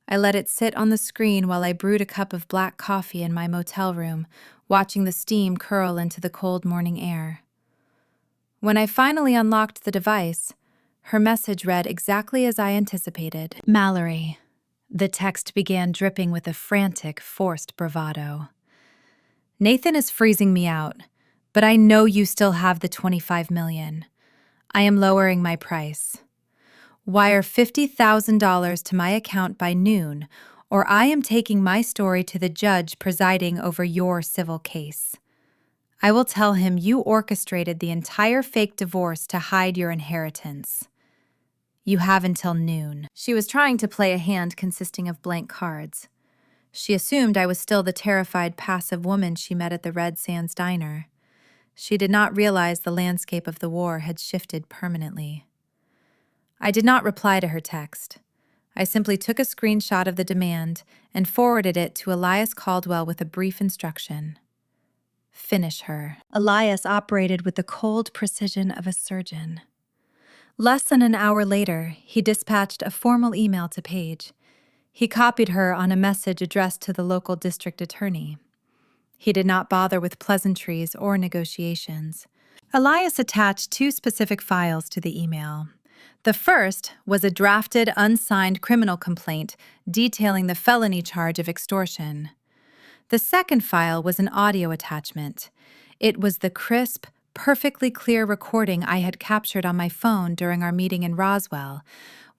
I let it sit on the screen while I brewed a cup of black coffee in my motel room, watching the steam curl into the cold morning air. When I finally unlocked the device, her message read exactly as I anticipated. Mallory. The text began dripping with a frantic, forced bravado. Nathan is freezing me out, but I know you still have the $25 million. I am lowering my price. Wire $50,000 to my account by noon, or I am taking my story to the judge presiding over your civil case. I will tell him you orchestrated the entire fake divorce to hide your inheritance. You have until noon." She was trying to play a hand consisting of blank cards. She assumed I was still the terrified, passive woman she met at the Red Sands diner. She did not realize the landscape of the war had shifted permanently. I did not reply to her text. I simply took a screenshot of the demand and forwarded it to Elias Caldwell with a brief instruction. Finish her. Elias operated with the cold precision of a surgeon. Less than an hour later, he dispatched a formal email to Paige. He copied her on a message addressed to the local district attorney. He did not bother with pleasantries or negotiations. Elias attached 2 specific files to the email. The first was a drafted, unsigned criminal complaint detailing the felony charge of extortion. The second file was an audio attachment. It was the crisp, perfectly clear recording I had captured on my phone during our meeting in Roswell,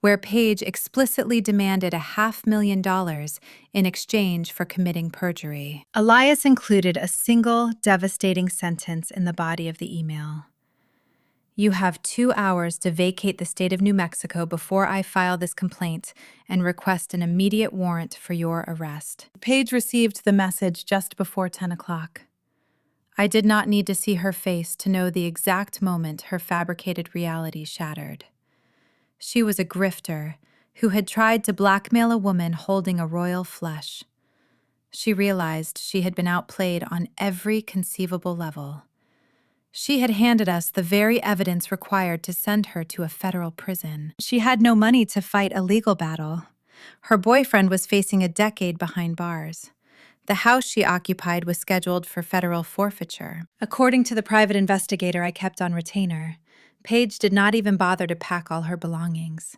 where Paige explicitly demanded $500,000 in exchange for committing perjury. Elias included a single, devastating sentence in the body of the email. You have 2 hours to vacate the state of New Mexico before I file this complaint and request an immediate warrant for your arrest. Paige received the message just before 10 o'clock. I did not need to see her face to know the exact moment her fabricated reality shattered. She was a grifter who had tried to blackmail a woman holding a royal flush. She realized she had been outplayed on every conceivable level. She had handed us the very evidence required to send her to a federal prison. She had no money to fight a legal battle. Her boyfriend was facing a decade behind bars. The house she occupied was scheduled for federal forfeiture. According to the private investigator I kept on retainer, Paige did not even bother to pack all her belongings.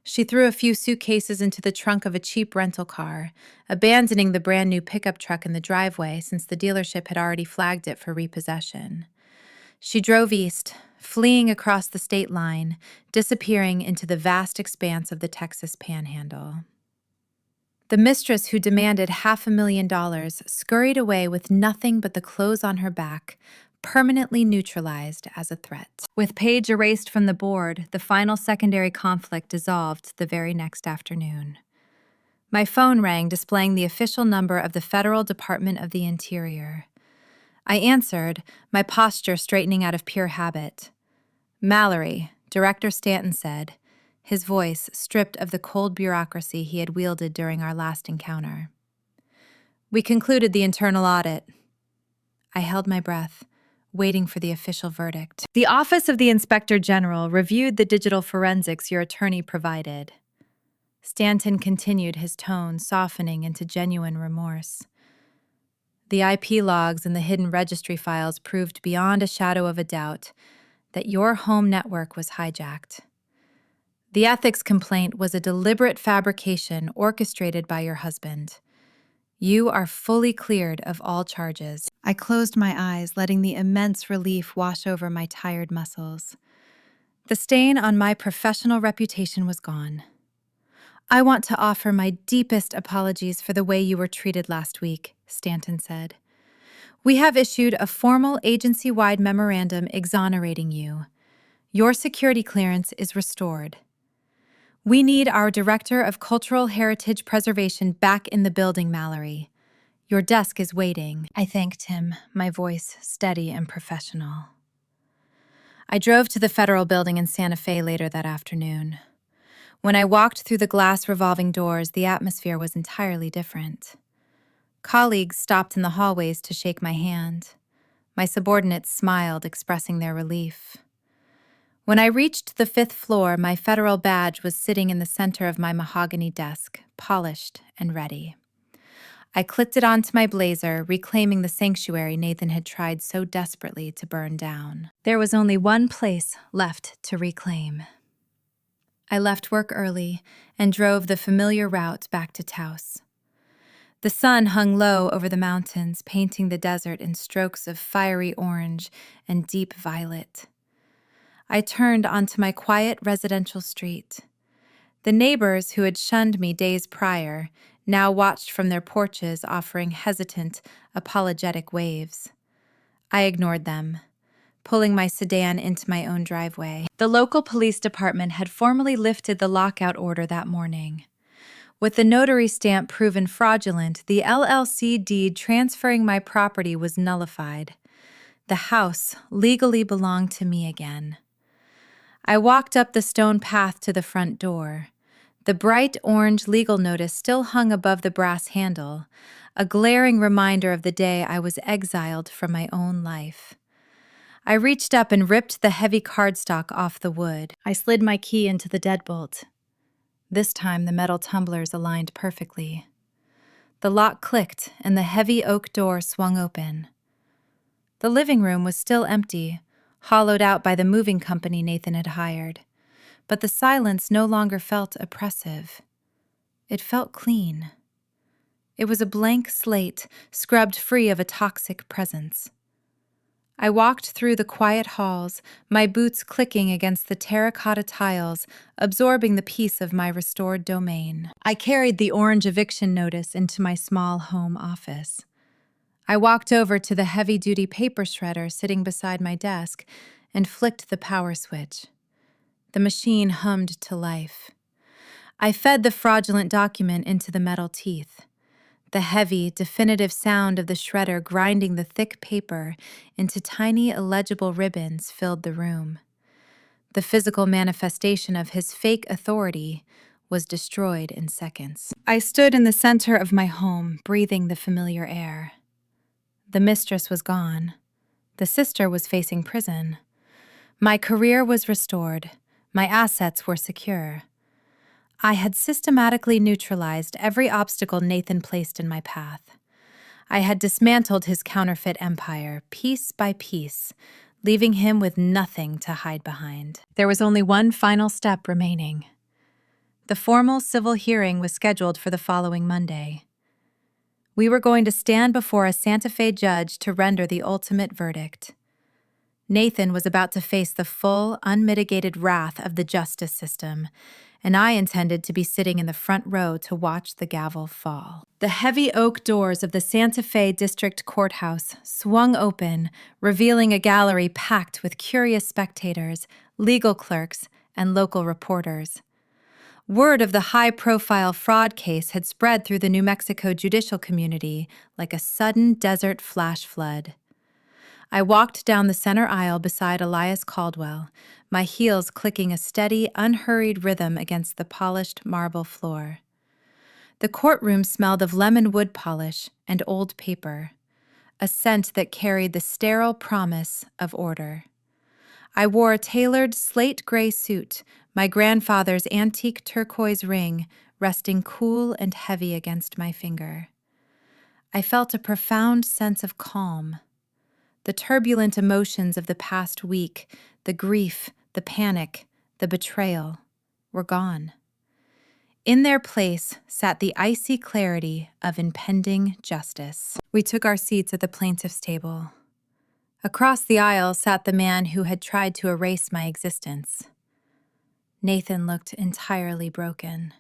She threw a few suitcases into the trunk of a cheap rental car, abandoning the brand new pickup truck in the driveway since the dealership had already flagged it for repossession. She drove east, fleeing across the state line, disappearing into the vast expanse of the Texas Panhandle. The mistress who demanded $500,000 scurried away with nothing but the clothes on her back, permanently neutralized as a threat. With Paige erased from the board, the final secondary conflict dissolved the very next afternoon. My phone rang, displaying the official number of the Federal Department of the Interior. I answered, my posture straightening out of pure habit. "Mallory," Director Stanton said, his voice stripped of the cold bureaucracy he had wielded during our last encounter. "We concluded the internal audit." I held my breath, waiting for the official verdict. "The Office of the Inspector General reviewed the digital forensics your attorney provided." Stanton continued, his tone softening into genuine remorse. "The IP logs and the hidden registry files proved beyond a shadow of a doubt that your home network was hijacked. The ethics complaint was a deliberate fabrication orchestrated by your husband. You are fully cleared of all charges." I closed my eyes, letting the immense relief wash over my tired muscles. The stain on my professional reputation was gone. "I want to offer my deepest apologies for the way you were treated last week," Stanton said. "We have issued a formal agency-wide memorandum exonerating you. Your security clearance is restored. We need our Director of Cultural Heritage Preservation back in the building, Mallory. Your desk is waiting." I thanked him, my voice steady and professional. I drove to the federal building in Santa Fe later that afternoon. When I walked through the glass revolving doors, the atmosphere was entirely different. Colleagues stopped in the hallways to shake my hand. My subordinates smiled, expressing their relief. When I reached the 5th floor, my federal badge was sitting in the center of my mahogany desk, polished and ready. I clicked it onto my blazer, reclaiming the sanctuary Nathan had tried so desperately to burn down. There was only one place left to reclaim. I left work early and drove the familiar route back to Taos. The sun hung low over the mountains, painting the desert in strokes of fiery orange and deep violet. I turned onto my quiet residential street. The neighbors who had shunned me days prior now watched from their porches, offering hesitant, apologetic waves. I ignored them, pulling my sedan into my own driveway. The local police department had formally lifted the lockout order that morning. With the notary stamp proven fraudulent, the LLC deed transferring my property was nullified. The house legally belonged to me again. I walked up the stone path to the front door. The bright orange legal notice still hung above the brass handle, a glaring reminder of the day I was exiled from my own life. I reached up and ripped the heavy cardstock off the wood. I slid my key into the deadbolt. This time the metal tumblers aligned perfectly. The lock clicked and the heavy oak door swung open. The living room was still empty, hollowed out by the moving company Nathan had hired, but the silence no longer felt oppressive. It felt clean. It was a blank slate, scrubbed free of a toxic presence. I walked through the quiet halls, my boots clicking against the terracotta tiles, absorbing the peace of my restored domain. I carried the orange eviction notice into my small home office. I walked over to the heavy-duty paper shredder sitting beside my desk and flicked the power switch. The machine hummed to life. I fed the fraudulent document into the metal teeth. The heavy, definitive sound of the shredder grinding the thick paper into tiny, illegible ribbons filled the room. The physical manifestation of his fake authority was destroyed in seconds. I stood in the center of my home, breathing the familiar air. The mistress was gone. The sister was facing prison. My career was restored. My assets were secure. I had systematically neutralized every obstacle Nathan placed in my path. I had dismantled his counterfeit empire, piece by piece, leaving him with nothing to hide behind. There was only one final step remaining. The formal civil hearing was scheduled for the following Monday. We were going to stand before a Santa Fe judge to render the ultimate verdict. Nathan was about to face the full, unmitigated wrath of the justice system, and I intended to be sitting in the front row to watch the gavel fall. The heavy oak doors of the Santa Fe District Courthouse swung open, revealing a gallery packed with curious spectators, legal clerks, and local reporters. Word of the high-profile fraud case had spread through the New Mexico judicial community like a sudden desert flash flood. I walked down the center aisle beside Elias Caldwell, my heels clicking a steady, unhurried rhythm against the polished marble floor. The courtroom smelled of lemon wood polish and old paper, a scent that carried the sterile promise of order. I wore a tailored slate gray suit, my grandfather's antique turquoise ring resting cool and heavy against my finger. I felt a profound sense of calm. The turbulent emotions of the past week, the grief, the panic, the betrayal, were gone. In their place sat the icy clarity of impending justice. We took our seats at the plaintiff's table. Across the aisle sat the man who had tried to erase my existence. Nathan looked entirely broken.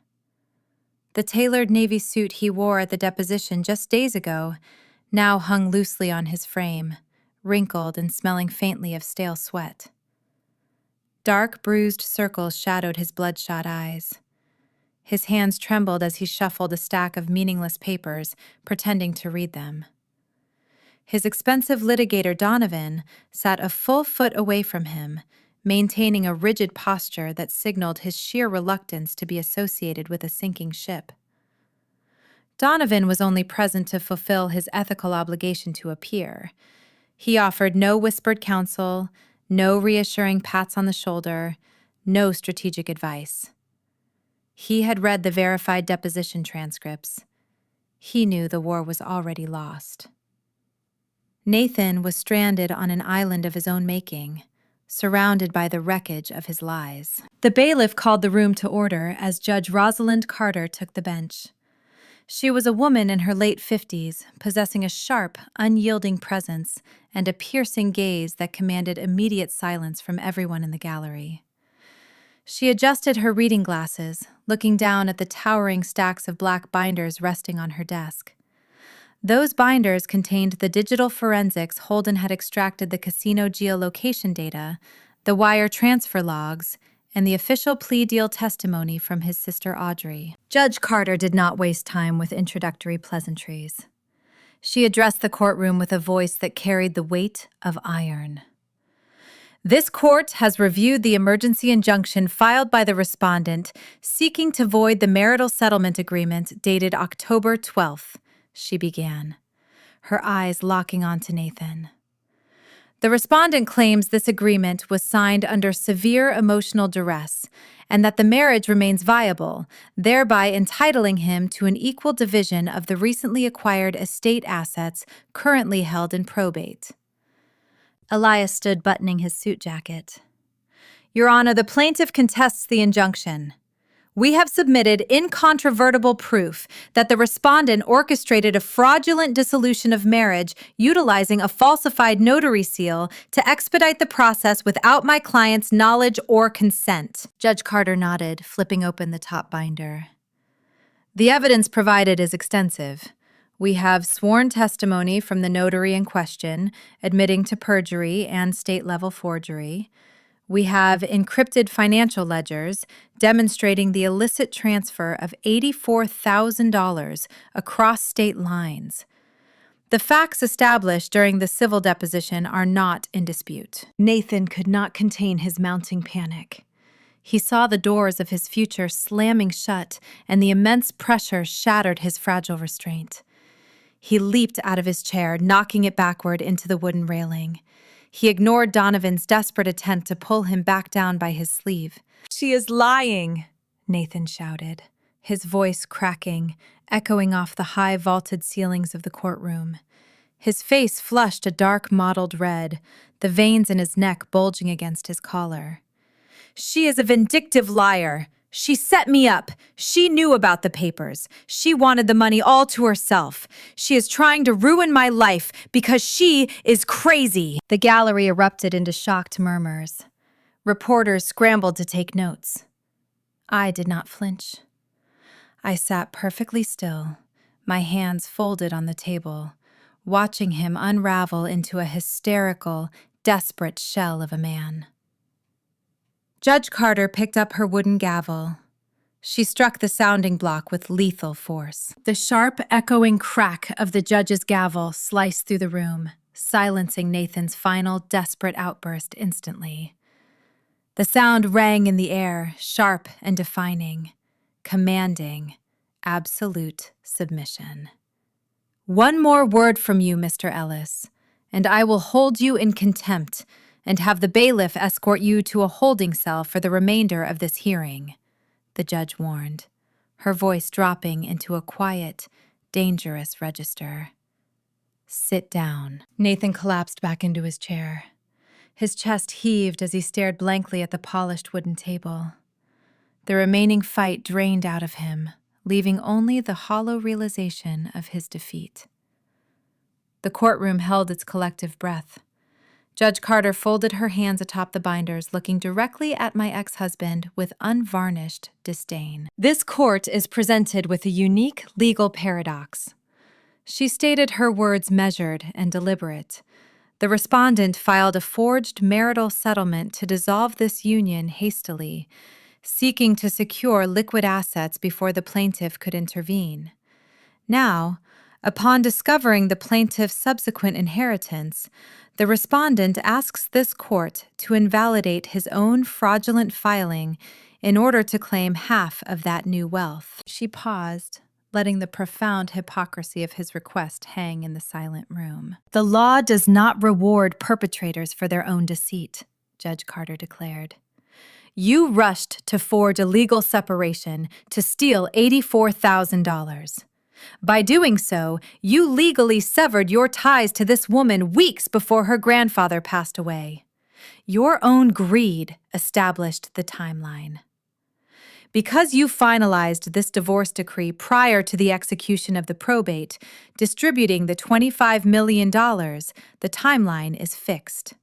The tailored navy suit he wore at the deposition just days ago now hung loosely on his frame, wrinkled and smelling faintly of stale sweat. Dark, bruised circles shadowed his bloodshot eyes. His hands trembled as he shuffled a stack of meaningless papers, pretending to read them. His expensive litigator, Donovan, sat a full foot away from him, maintaining a rigid posture that signaled his sheer reluctance to be associated with a sinking ship. Donovan was only present to fulfill his ethical obligation to appear. He offered no whispered counsel, no reassuring pats on the shoulder, no strategic advice. He had read the verified deposition transcripts. He knew the war was already lost. Nathan was stranded on an island of his own making, surrounded by the wreckage of his lies. The bailiff called the room to order as Judge Rosalind Carter took the bench. She was a woman in her late 50s, possessing a sharp, unyielding presence and a piercing gaze that commanded immediate silence from everyone in the gallery. She adjusted her reading glasses, looking down at the towering stacks of black binders resting on her desk. Those binders contained the digital forensics Holden had extracted the casino geolocation data, the wire transfer logs, and the official plea deal testimony from his sister Audrey. Judge Carter did not waste time with introductory pleasantries. She addressed the courtroom with a voice that carried the weight of iron. This court has reviewed the emergency injunction filed by the respondent seeking to void the marital settlement agreement dated October 12th, she began, her eyes locking onto Nathan. The respondent claims this agreement was signed under severe emotional duress and that the marriage remains viable, thereby entitling him to an equal division of the recently acquired estate assets currently held in probate. Elias stood buttoning his suit jacket. Your Honor, the plaintiff contests the injunction. We have submitted incontrovertible proof that the respondent orchestrated a fraudulent dissolution of marriage utilizing a falsified notary seal to expedite the process without my client's knowledge or consent. Judge Carter nodded, flipping open the top binder. The evidence provided is extensive. We have sworn testimony from the notary in question, admitting to perjury and state-level forgery. We have encrypted financial ledgers demonstrating the illicit transfer of $84,000 across state lines. The facts established during the civil deposition are not in dispute. Nathan could not contain his mounting panic. He saw the doors of his future slamming shut, and the immense pressure shattered his fragile restraint. He leaped out of his chair, knocking it backward into the wooden railing. He ignored Donovan's desperate attempt to pull him back down by his sleeve. "She is lying," Nathan shouted, his voice cracking, echoing off the high vaulted ceilings of the courtroom. His face flushed a dark mottled red, the veins in his neck bulging against his collar. "She is a vindictive liar. She set me up. She knew about the papers. She wanted the money all to herself. She is trying to ruin my life because she is crazy." The gallery erupted into shocked murmurs. Reporters scrambled to take notes. I did not flinch. I sat perfectly still, my hands folded on the table, watching him unravel into a hysterical, desperate shell of a man. Judge Carter picked up her wooden gavel. She struck the sounding block with lethal force. The sharp, echoing crack of the judge's gavel sliced through the room, silencing Nathan's final, desperate outburst instantly. The sound rang in the air, sharp and defining, commanding, absolute submission. "One more word from you, Mr. Ellis, and I will hold you in contempt and have the bailiff escort you to a holding cell for the remainder of this hearing," the judge warned, her voice dropping into a quiet, dangerous register. "Sit down." Nathan collapsed back into his chair. His chest heaved as he stared blankly at the polished wooden table. The remaining fight drained out of him, leaving only the hollow realization of his defeat. The courtroom held its collective breath. Judge Carter folded her hands atop the binders, looking directly at my ex-husband with unvarnished disdain. "This court is presented with a unique legal paradox." She stated her words measured and deliberate. The respondent filed a forged marital settlement to dissolve this union hastily, seeking to secure liquid assets before the plaintiff could intervene. Now, upon discovering the plaintiff's subsequent inheritance, the respondent asks this court to invalidate his own fraudulent filing in order to claim half of that new wealth. She paused, letting the profound hypocrisy of his request hang in the silent room. "The law does not reward perpetrators for their own deceit," Judge Carter declared. "You rushed to forge a legal separation to steal $84,000. By doing so, you legally severed your ties to this woman weeks before her grandfather passed away. Your own greed established the timeline. Because you finalized this divorce decree prior to the execution of the probate, distributing the $25 million, the timeline is fixed.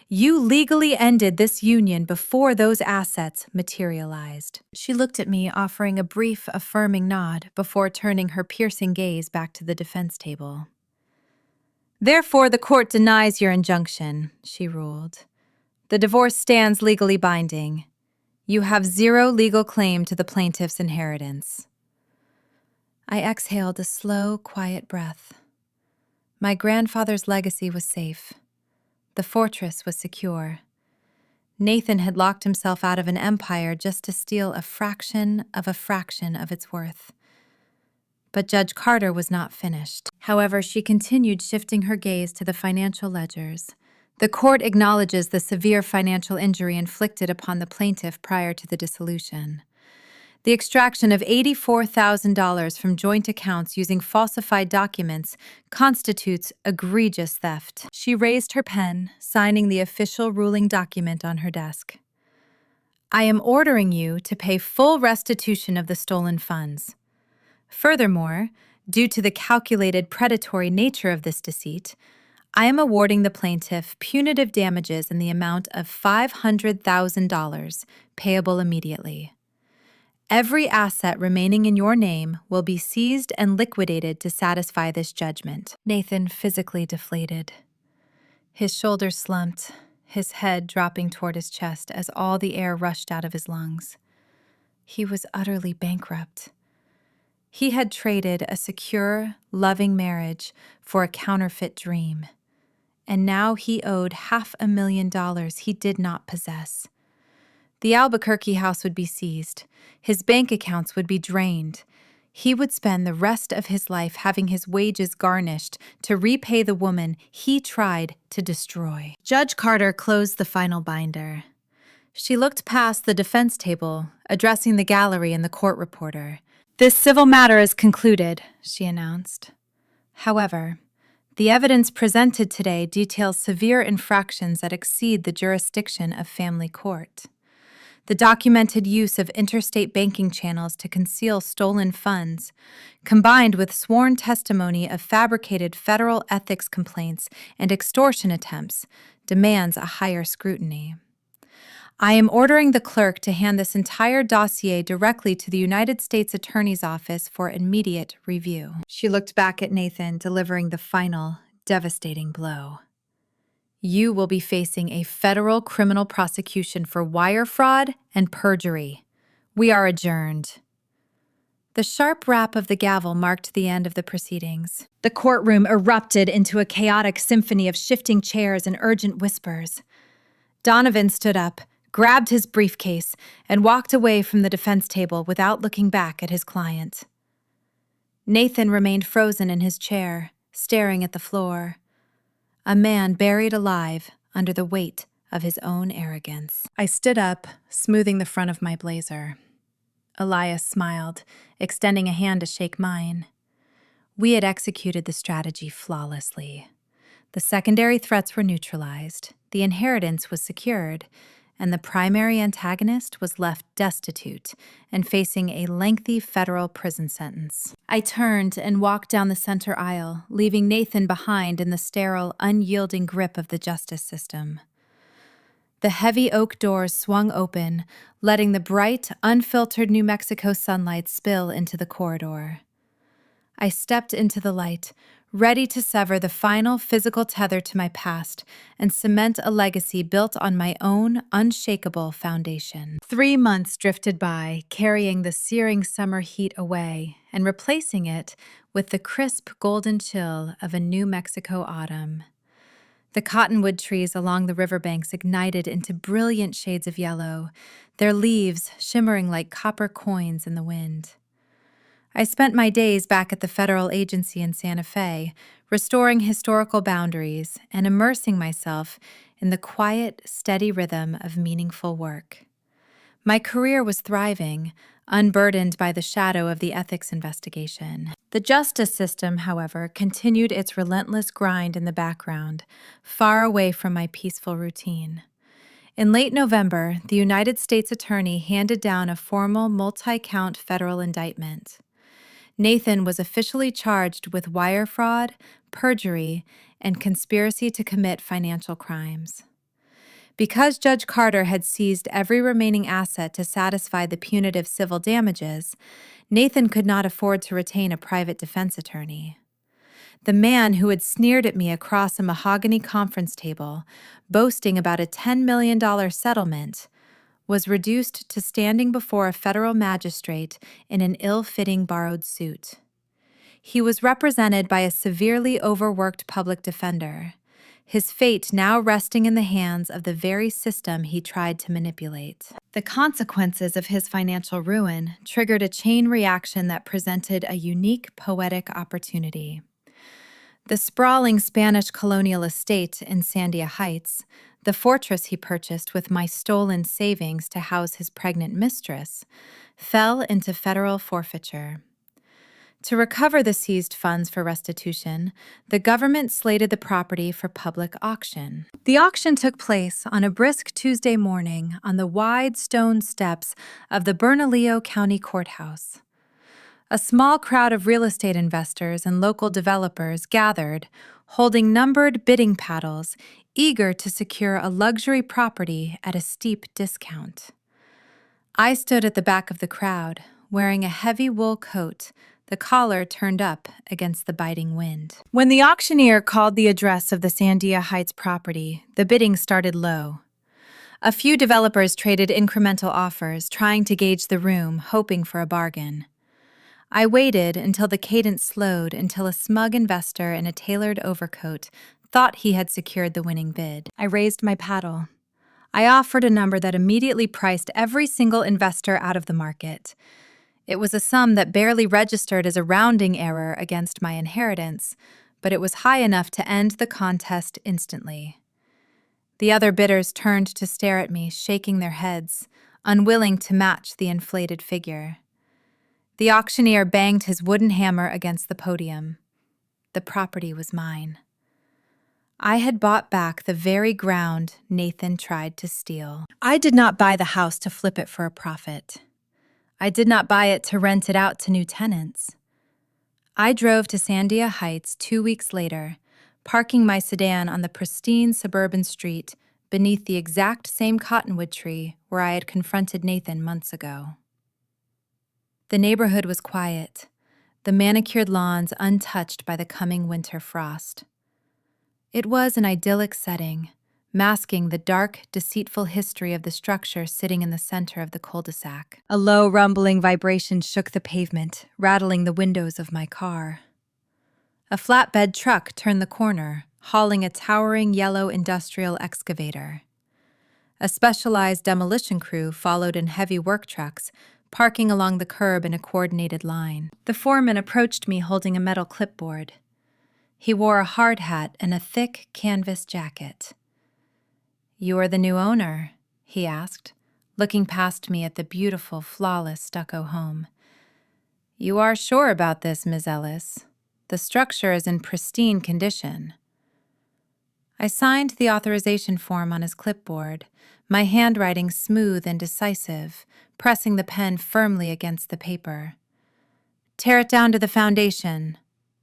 You legally ended this union before those assets materialized. She looked at me, offering a brief, affirming nod before turning her piercing gaze back to the defense table. Therefore, the court denies your injunction, she ruled. The divorce stands legally binding. You have zero legal claim to the plaintiff's inheritance. I exhaled a slow, quiet breath. My grandfather's legacy was safe. The fortress was secure. Nathan had locked himself out of an empire just to steal a fraction of its worth. But Judge Carter was not finished. However, she continued, shifting her gaze to the financial ledgers. The court acknowledges the severe financial injury inflicted upon the plaintiff prior to the dissolution. The extraction of $84,000 from joint accounts using falsified documents constitutes egregious theft. She raised her pen, signing the official ruling document on her desk. I am ordering you to pay full restitution of the stolen funds. Furthermore, due to the calculated predatory nature of this deceit, I am awarding the plaintiff punitive damages in the amount of $500,000, payable immediately. Every asset remaining in your name will be seized and liquidated to satisfy this judgment. Nathan physically deflated. His shoulders slumped, his head dropping toward his chest as all the air rushed out of his lungs. He was utterly bankrupt. He had traded a secure, loving marriage for a counterfeit dream, and now he owed $500,000 he did not possess. The Albuquerque house would be seized. His bank accounts would be drained. He would spend the rest of his life having his wages garnished to repay the woman he tried to destroy. Judge Carter closed the final binder. She looked past the defense table, addressing the gallery and the court reporter. "This civil matter is concluded," she announced. However, the evidence presented today details severe infractions that exceed the jurisdiction of family court. The documented use of interstate banking channels to conceal stolen funds, combined with sworn testimony of fabricated federal ethics complaints and extortion attempts, demands a higher scrutiny. I am ordering the clerk to hand this entire dossier directly to the United States Attorney's Office for immediate review. She looked back at Nathan, delivering the final, devastating blow. You will be facing a federal criminal prosecution for wire fraud and perjury. We are adjourned. The sharp rap of the gavel marked the end of the proceedings. The courtroom erupted into a chaotic symphony of shifting chairs and urgent whispers. Donovan stood up, grabbed his briefcase, and walked away from the defense table without looking back at his client. Nathan remained frozen in his chair, staring at the floor. A man buried alive under the weight of his own arrogance. I stood up, smoothing the front of my blazer. Elias smiled, extending a hand to shake mine. We had executed the strategy flawlessly. The secondary threats were neutralized, the inheritance was secured, and the primary antagonist was left destitute and facing a lengthy federal prison sentence. I turned and walked down the center aisle, leaving Nathan behind in the sterile, unyielding grip of the justice system. The heavy oak doors swung open, letting the bright, unfiltered New Mexico sunlight spill into the corridor. I stepped into the light, ready to sever the final physical tether to my past and cement a legacy built on my own unshakable foundation. 3 months drifted by, carrying the searing summer heat away and replacing it with the crisp golden chill of a New Mexico autumn. The cottonwood trees along the riverbanks ignited into brilliant shades of yellow, their leaves shimmering like copper coins in the wind. I spent my days back at the federal agency in Santa Fe, restoring historical boundaries and immersing myself in the quiet, steady rhythm of meaningful work. My career was thriving, unburdened by the shadow of the ethics investigation. The justice system, however, continued its relentless grind in the background, far away from my peaceful routine. In late November, the United States Attorney handed down a formal multi-count federal indictment. Nathan was officially charged with wire fraud, perjury, and conspiracy to commit financial crimes. Because Judge Carter had seized every remaining asset to satisfy the punitive civil damages, Nathan could not afford to retain a private defense attorney. The man who had sneered at me across a mahogany conference table, boasting about a $10 million settlement, was reduced to standing before a federal magistrate in an ill-fitting borrowed suit. He was represented by a severely overworked public defender, his fate now resting in the hands of the very system he tried to manipulate. The consequences of his financial ruin triggered a chain reaction that presented a unique poetic opportunity. The sprawling Spanish colonial estate in Sandia Heights, the fortress he purchased with my stolen savings to house his pregnant mistress, fell into federal forfeiture. To recover the seized funds for restitution, the government slated the property for public auction. The auction took place on a brisk Tuesday morning on the wide stone steps of the Bernalillo County Courthouse. A small crowd of real estate investors and local developers gathered, holding numbered bidding paddles, eager to secure a luxury property at a steep discount. I stood at the back of the crowd, wearing a heavy wool coat, the collar turned up against the biting wind. When the auctioneer called the address of the Sandia Heights property, the bidding started low. A few developers traded incremental offers, trying to gauge the room, hoping for a bargain. I waited until the cadence slowed until a smug investor in a tailored overcoat thought he had secured the winning bid. I raised my paddle. I offered a number that immediately priced every single investor out of the market. It was a sum that barely registered as a rounding error against my inheritance, but it was high enough to end the contest instantly. The other bidders turned to stare at me, shaking their heads, unwilling to match the inflated figure. The auctioneer banged his wooden hammer against the podium. The property was mine. I had bought back the very ground Nathan tried to steal. I did not buy the house to flip it for a profit. I did not buy it to rent it out to new tenants. I drove to Sandia Heights 2 weeks later, parking my sedan on the pristine suburban street beneath the exact same cottonwood tree where I had confronted Nathan months ago. The neighborhood was quiet, the manicured lawns untouched by the coming winter frost. It was an idyllic setting, masking the dark, deceitful history of the structure sitting in the center of the cul-de-sac. A low, rumbling vibration shook the pavement, rattling the windows of my car. A flatbed truck turned the corner, hauling a towering yellow industrial excavator. A specialized demolition crew followed in heavy work trucks, parking along the curb in a coordinated line. The foreman approached me holding a metal clipboard. He wore a hard hat and a thick canvas jacket. "You are the new owner?" he asked, looking past me at the beautiful, flawless stucco home. "You are sure about this, Ms. Ellis? The structure is in pristine condition." I signed the authorization form on his clipboard, my handwriting smooth and decisive, pressing the pen firmly against the paper. "Tear it down to the foundation,"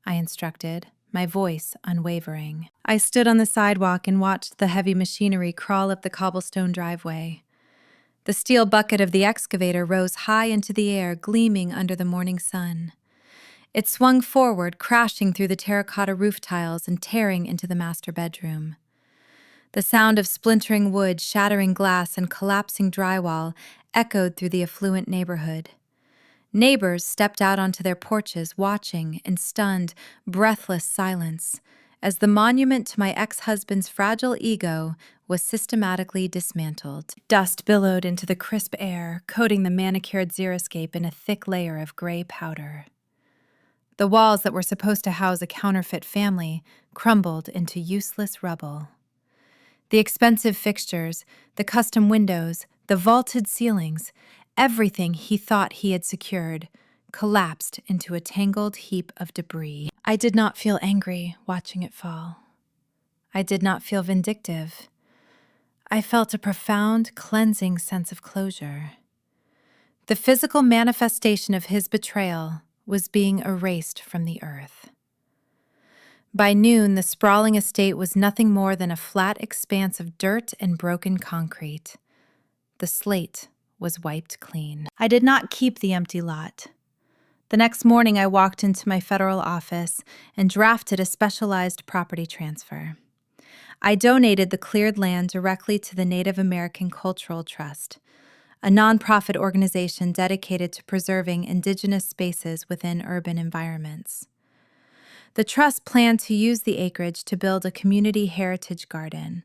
I instructed, my voice unwavering. I stood on the sidewalk and watched the heavy machinery crawl up the cobblestone driveway. The steel bucket of the excavator rose high into the air, gleaming under the morning sun. It swung forward, crashing through the terracotta roof tiles and tearing into the master bedroom. The sound of splintering wood, shattering glass, and collapsing drywall echoed through the affluent neighborhood. Neighbors stepped out onto their porches, watching in stunned, breathless silence as the monument to my ex-husband's fragile ego was systematically dismantled. Dust billowed into the crisp air, coating the manicured xeriscape in a thick layer of gray powder. The walls that were supposed to house a counterfeit family crumbled into useless rubble. The expensive fixtures, the custom windows, the vaulted ceilings, everything he thought he had secured, collapsed into a tangled heap of debris. I did not feel angry watching it fall. I did not feel vindictive. I felt a profound, cleansing sense of closure. The physical manifestation of his betrayal was being erased from the earth. By noon, the sprawling estate was nothing more than a flat expanse of dirt and broken concrete. The slate was wiped clean. I did not keep the empty lot. The next morning, I walked into my federal office and drafted a specialized property transfer. I donated the cleared land directly to the Native American Cultural Trust, a nonprofit organization dedicated to preserving indigenous spaces within urban environments. The trust planned to use the acreage to build a community heritage garden,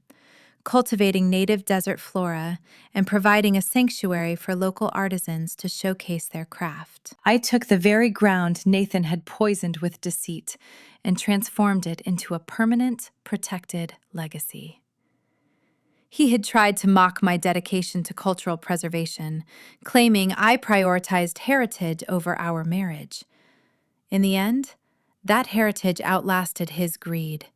cultivating native desert flora and providing a sanctuary for local artisans to showcase their craft. I took the very ground Nathan had poisoned with deceit and transformed it into a permanent, protected legacy. He had tried to mock my dedication to cultural preservation, claiming I prioritized heritage over our marriage. In the end, that heritage outlasted his greed.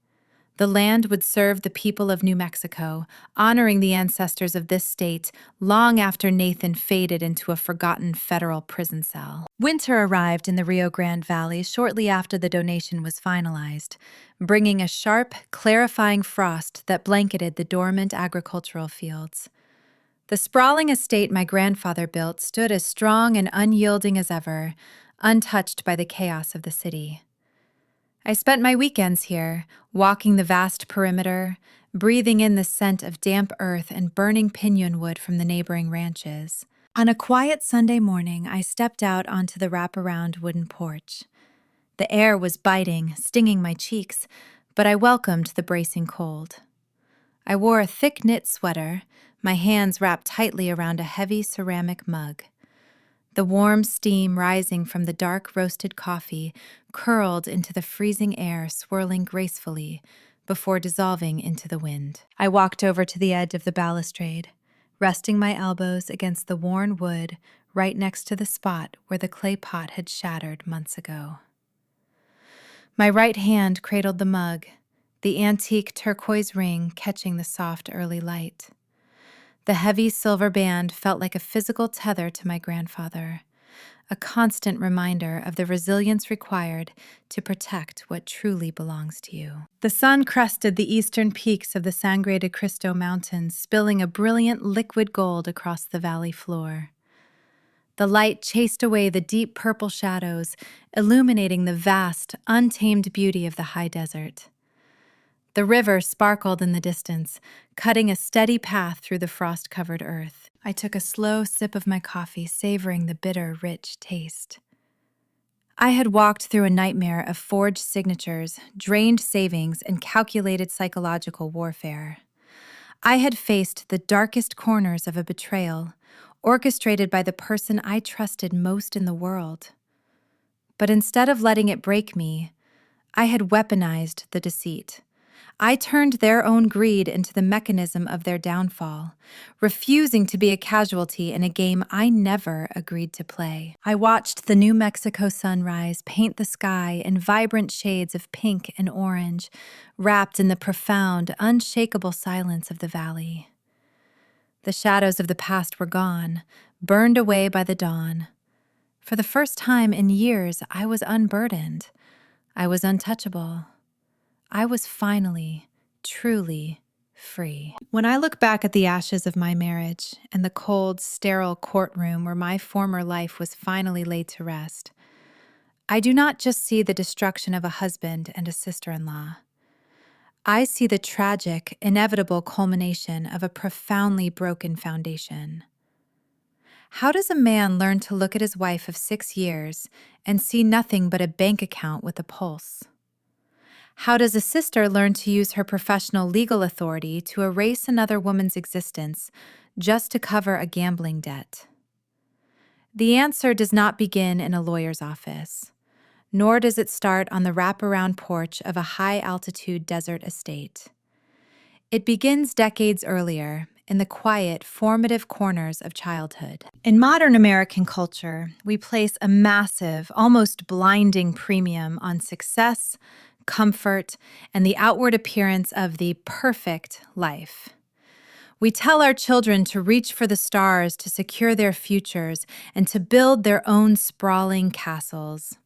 The land would serve the people of New Mexico, honoring the ancestors of this state long after Nathan faded into a forgotten federal prison cell. Winter arrived in the Rio Grande Valley shortly after the donation was finalized, bringing a sharp, clarifying frost that blanketed the dormant agricultural fields. The sprawling estate my grandfather built stood as strong and unyielding as ever, untouched by the chaos of the city. I spent my weekends here, walking the vast perimeter, breathing in the scent of damp earth and burning piñon wood from the neighboring ranches. On a quiet Sunday morning, I stepped out onto the wraparound wooden porch. The air was biting, stinging my cheeks, but I welcomed the bracing cold. I wore a thick knit sweater, my hands wrapped tightly around a heavy ceramic mug. The warm steam rising from the dark roasted coffee curled into the freezing air, swirling gracefully before dissolving into the wind. I walked over to the edge of the balustrade, resting my elbows against the worn wood right next to the spot where the clay pot had shattered months ago. My right hand cradled the mug, the antique turquoise ring catching the soft early light. The heavy silver band felt like a physical tether to my grandfather, a constant reminder of the resilience required to protect what truly belongs to you. The sun crested the eastern peaks of the Sangre de Cristo Mountains, spilling a brilliant liquid gold across the valley floor. The light chased away the deep purple shadows, illuminating the vast, untamed beauty of the high desert. The river sparkled in the distance, cutting a steady path through the frost-covered earth. I took a slow sip of my coffee, savoring the bitter, rich taste. I had walked through a nightmare of forged signatures, drained savings, and calculated psychological warfare. I had faced the darkest corners of a betrayal, orchestrated by the person I trusted most in the world. But instead of letting it break me, I had weaponized the deceit. I turned their own greed into the mechanism of their downfall, refusing to be a casualty in a game I never agreed to play. I watched the New Mexico sunrise paint the sky in vibrant shades of pink and orange, wrapped in the profound, unshakable silence of the valley. The shadows of the past were gone, burned away by the dawn. For the first time in years, I was unburdened. I was untouchable. I was finally, truly free. When I look back at the ashes of my marriage and the cold, sterile courtroom where my former life was finally laid to rest, I do not just see the destruction of a husband and a sister-in-law. I see the tragic, inevitable culmination of a profoundly broken foundation. How does a man learn to look at his wife of 6 years and see nothing but a bank account with a pulse? How does a sister learn to use her professional legal authority to erase another woman's existence just to cover a gambling debt? The answer does not begin in a lawyer's office, nor does it start on the wraparound porch of a high-altitude desert estate. It begins decades earlier, in the quiet, formative corners of childhood. In modern American culture, we place a massive, almost blinding premium on success, comfort, and the outward appearance of the perfect life. We tell our children to reach for the stars to secure their futures and to build their own sprawling castles.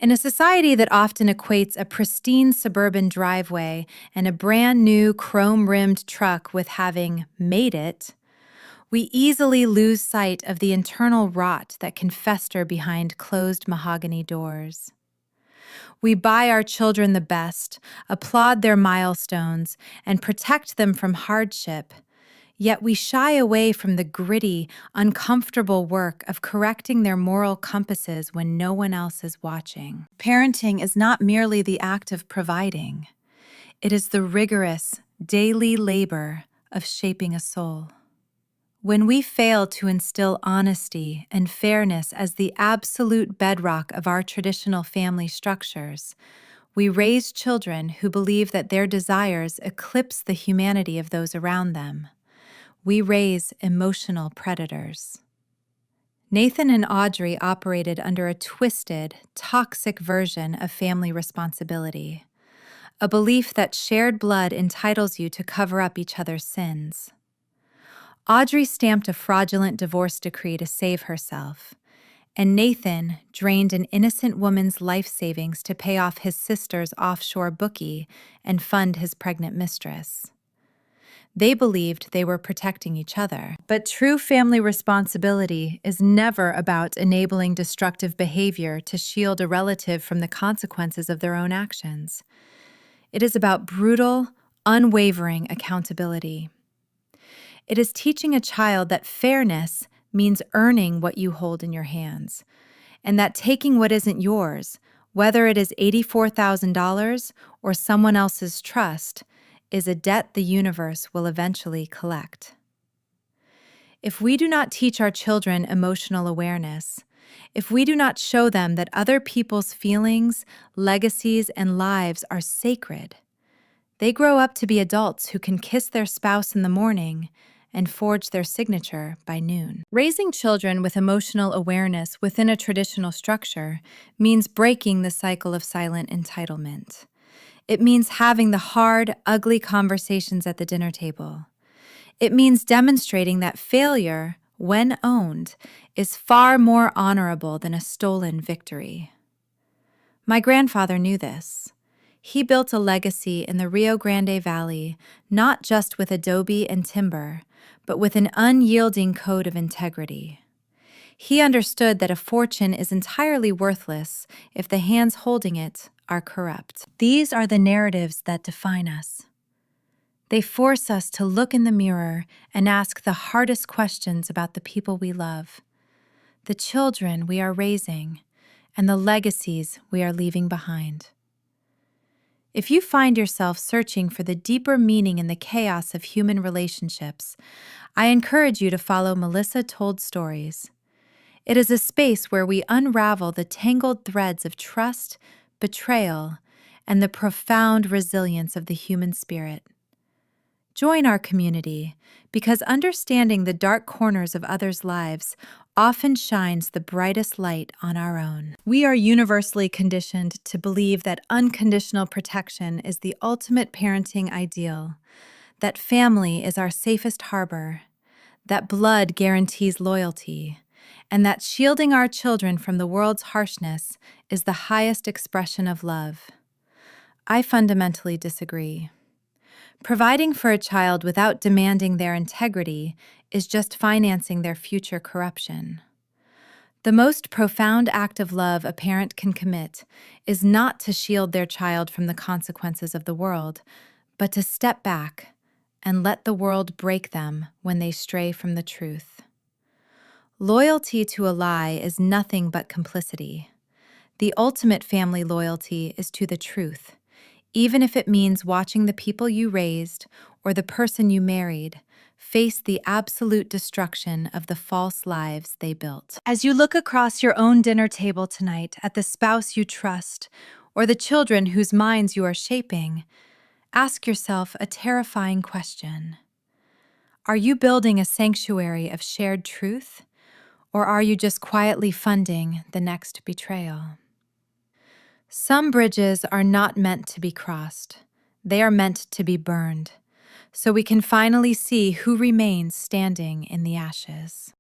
In a society that often equates a pristine suburban driveway and a brand new chrome-rimmed truck with having made it, we easily lose sight of the internal rot that can fester behind closed mahogany doors. We buy our children the best, applaud their milestones, and protect them from hardship, yet we shy away from the gritty, uncomfortable work of correcting their moral compasses when no one else is watching. Parenting is not merely the act of providing. It is the rigorous, daily labor of shaping a soul. When we fail to instill honesty and fairness as the absolute bedrock of our traditional family structures, we raise children who believe that their desires eclipse the humanity of those around them. We raise emotional predators. Nathan and Audrey operated under a twisted, toxic version of family responsibility, a belief that shared blood entitles you to cover up each other's sins. Audrey stamped a fraudulent divorce decree to save herself, and Nathan drained an innocent woman's life savings to pay off his sister's offshore bookie and fund his pregnant mistress. They believed they were protecting each other. But true family responsibility is never about enabling destructive behavior to shield a relative from the consequences of their own actions. It is about brutal, unwavering accountability. It is teaching a child that fairness means earning what you hold in your hands, and that taking what isn't yours, whether it is $84,000 or someone else's trust, is a debt the universe will eventually collect. If we do not teach our children emotional awareness, if we do not show them that other people's feelings, legacies, and lives are sacred, they grow up to be adults who can kiss their spouse in the morning and forge their signature by noon. Raising children with emotional awareness within a traditional structure means breaking the cycle of silent entitlement. It means having the hard, ugly conversations at the dinner table. It means demonstrating that failure, when owned, is far more honorable than a stolen victory. My grandfather knew this. He built a legacy in the Rio Grande Valley, not just with adobe and timber, but with an unyielding code of integrity. He understood that a fortune is entirely worthless if the hands holding it are corrupt. These are the narratives that define us. They force us to look in the mirror and ask the hardest questions about the people we love, the children we are raising, and the legacies we are leaving behind. If you find yourself searching for the deeper meaning in the chaos of human relationships, I encourage you to follow Melissa Told Stories. It is a space where we unravel the tangled threads of trust, betrayal, and the profound resilience of the human spirit. Join our community, because understanding the dark corners of others' lives often shines the brightest light on our own. We are universally conditioned to believe that unconditional protection is the ultimate parenting ideal, that family is our safest harbor, that blood guarantees loyalty, and that shielding our children from the world's harshness is the highest expression of love. I fundamentally disagree. Providing for a child without demanding their integrity is just financing their future corruption. The most profound act of love a parent can commit is not to shield their child from the consequences of the world, but to step back and let the world break them when they stray from the truth. Loyalty to a lie is nothing but complicity. The ultimate family loyalty is to the truth, even if it means watching the people you raised or the person you married face the absolute destruction of the false lives they built. As you look across your own dinner table tonight at the spouse you trust or the children whose minds you are shaping, ask yourself a terrifying question. Are you building a sanctuary of shared truth, or are you just quietly funding the next betrayal? Some bridges are not meant to be crossed. They are meant to be burned, so we can finally see who remains standing in the ashes.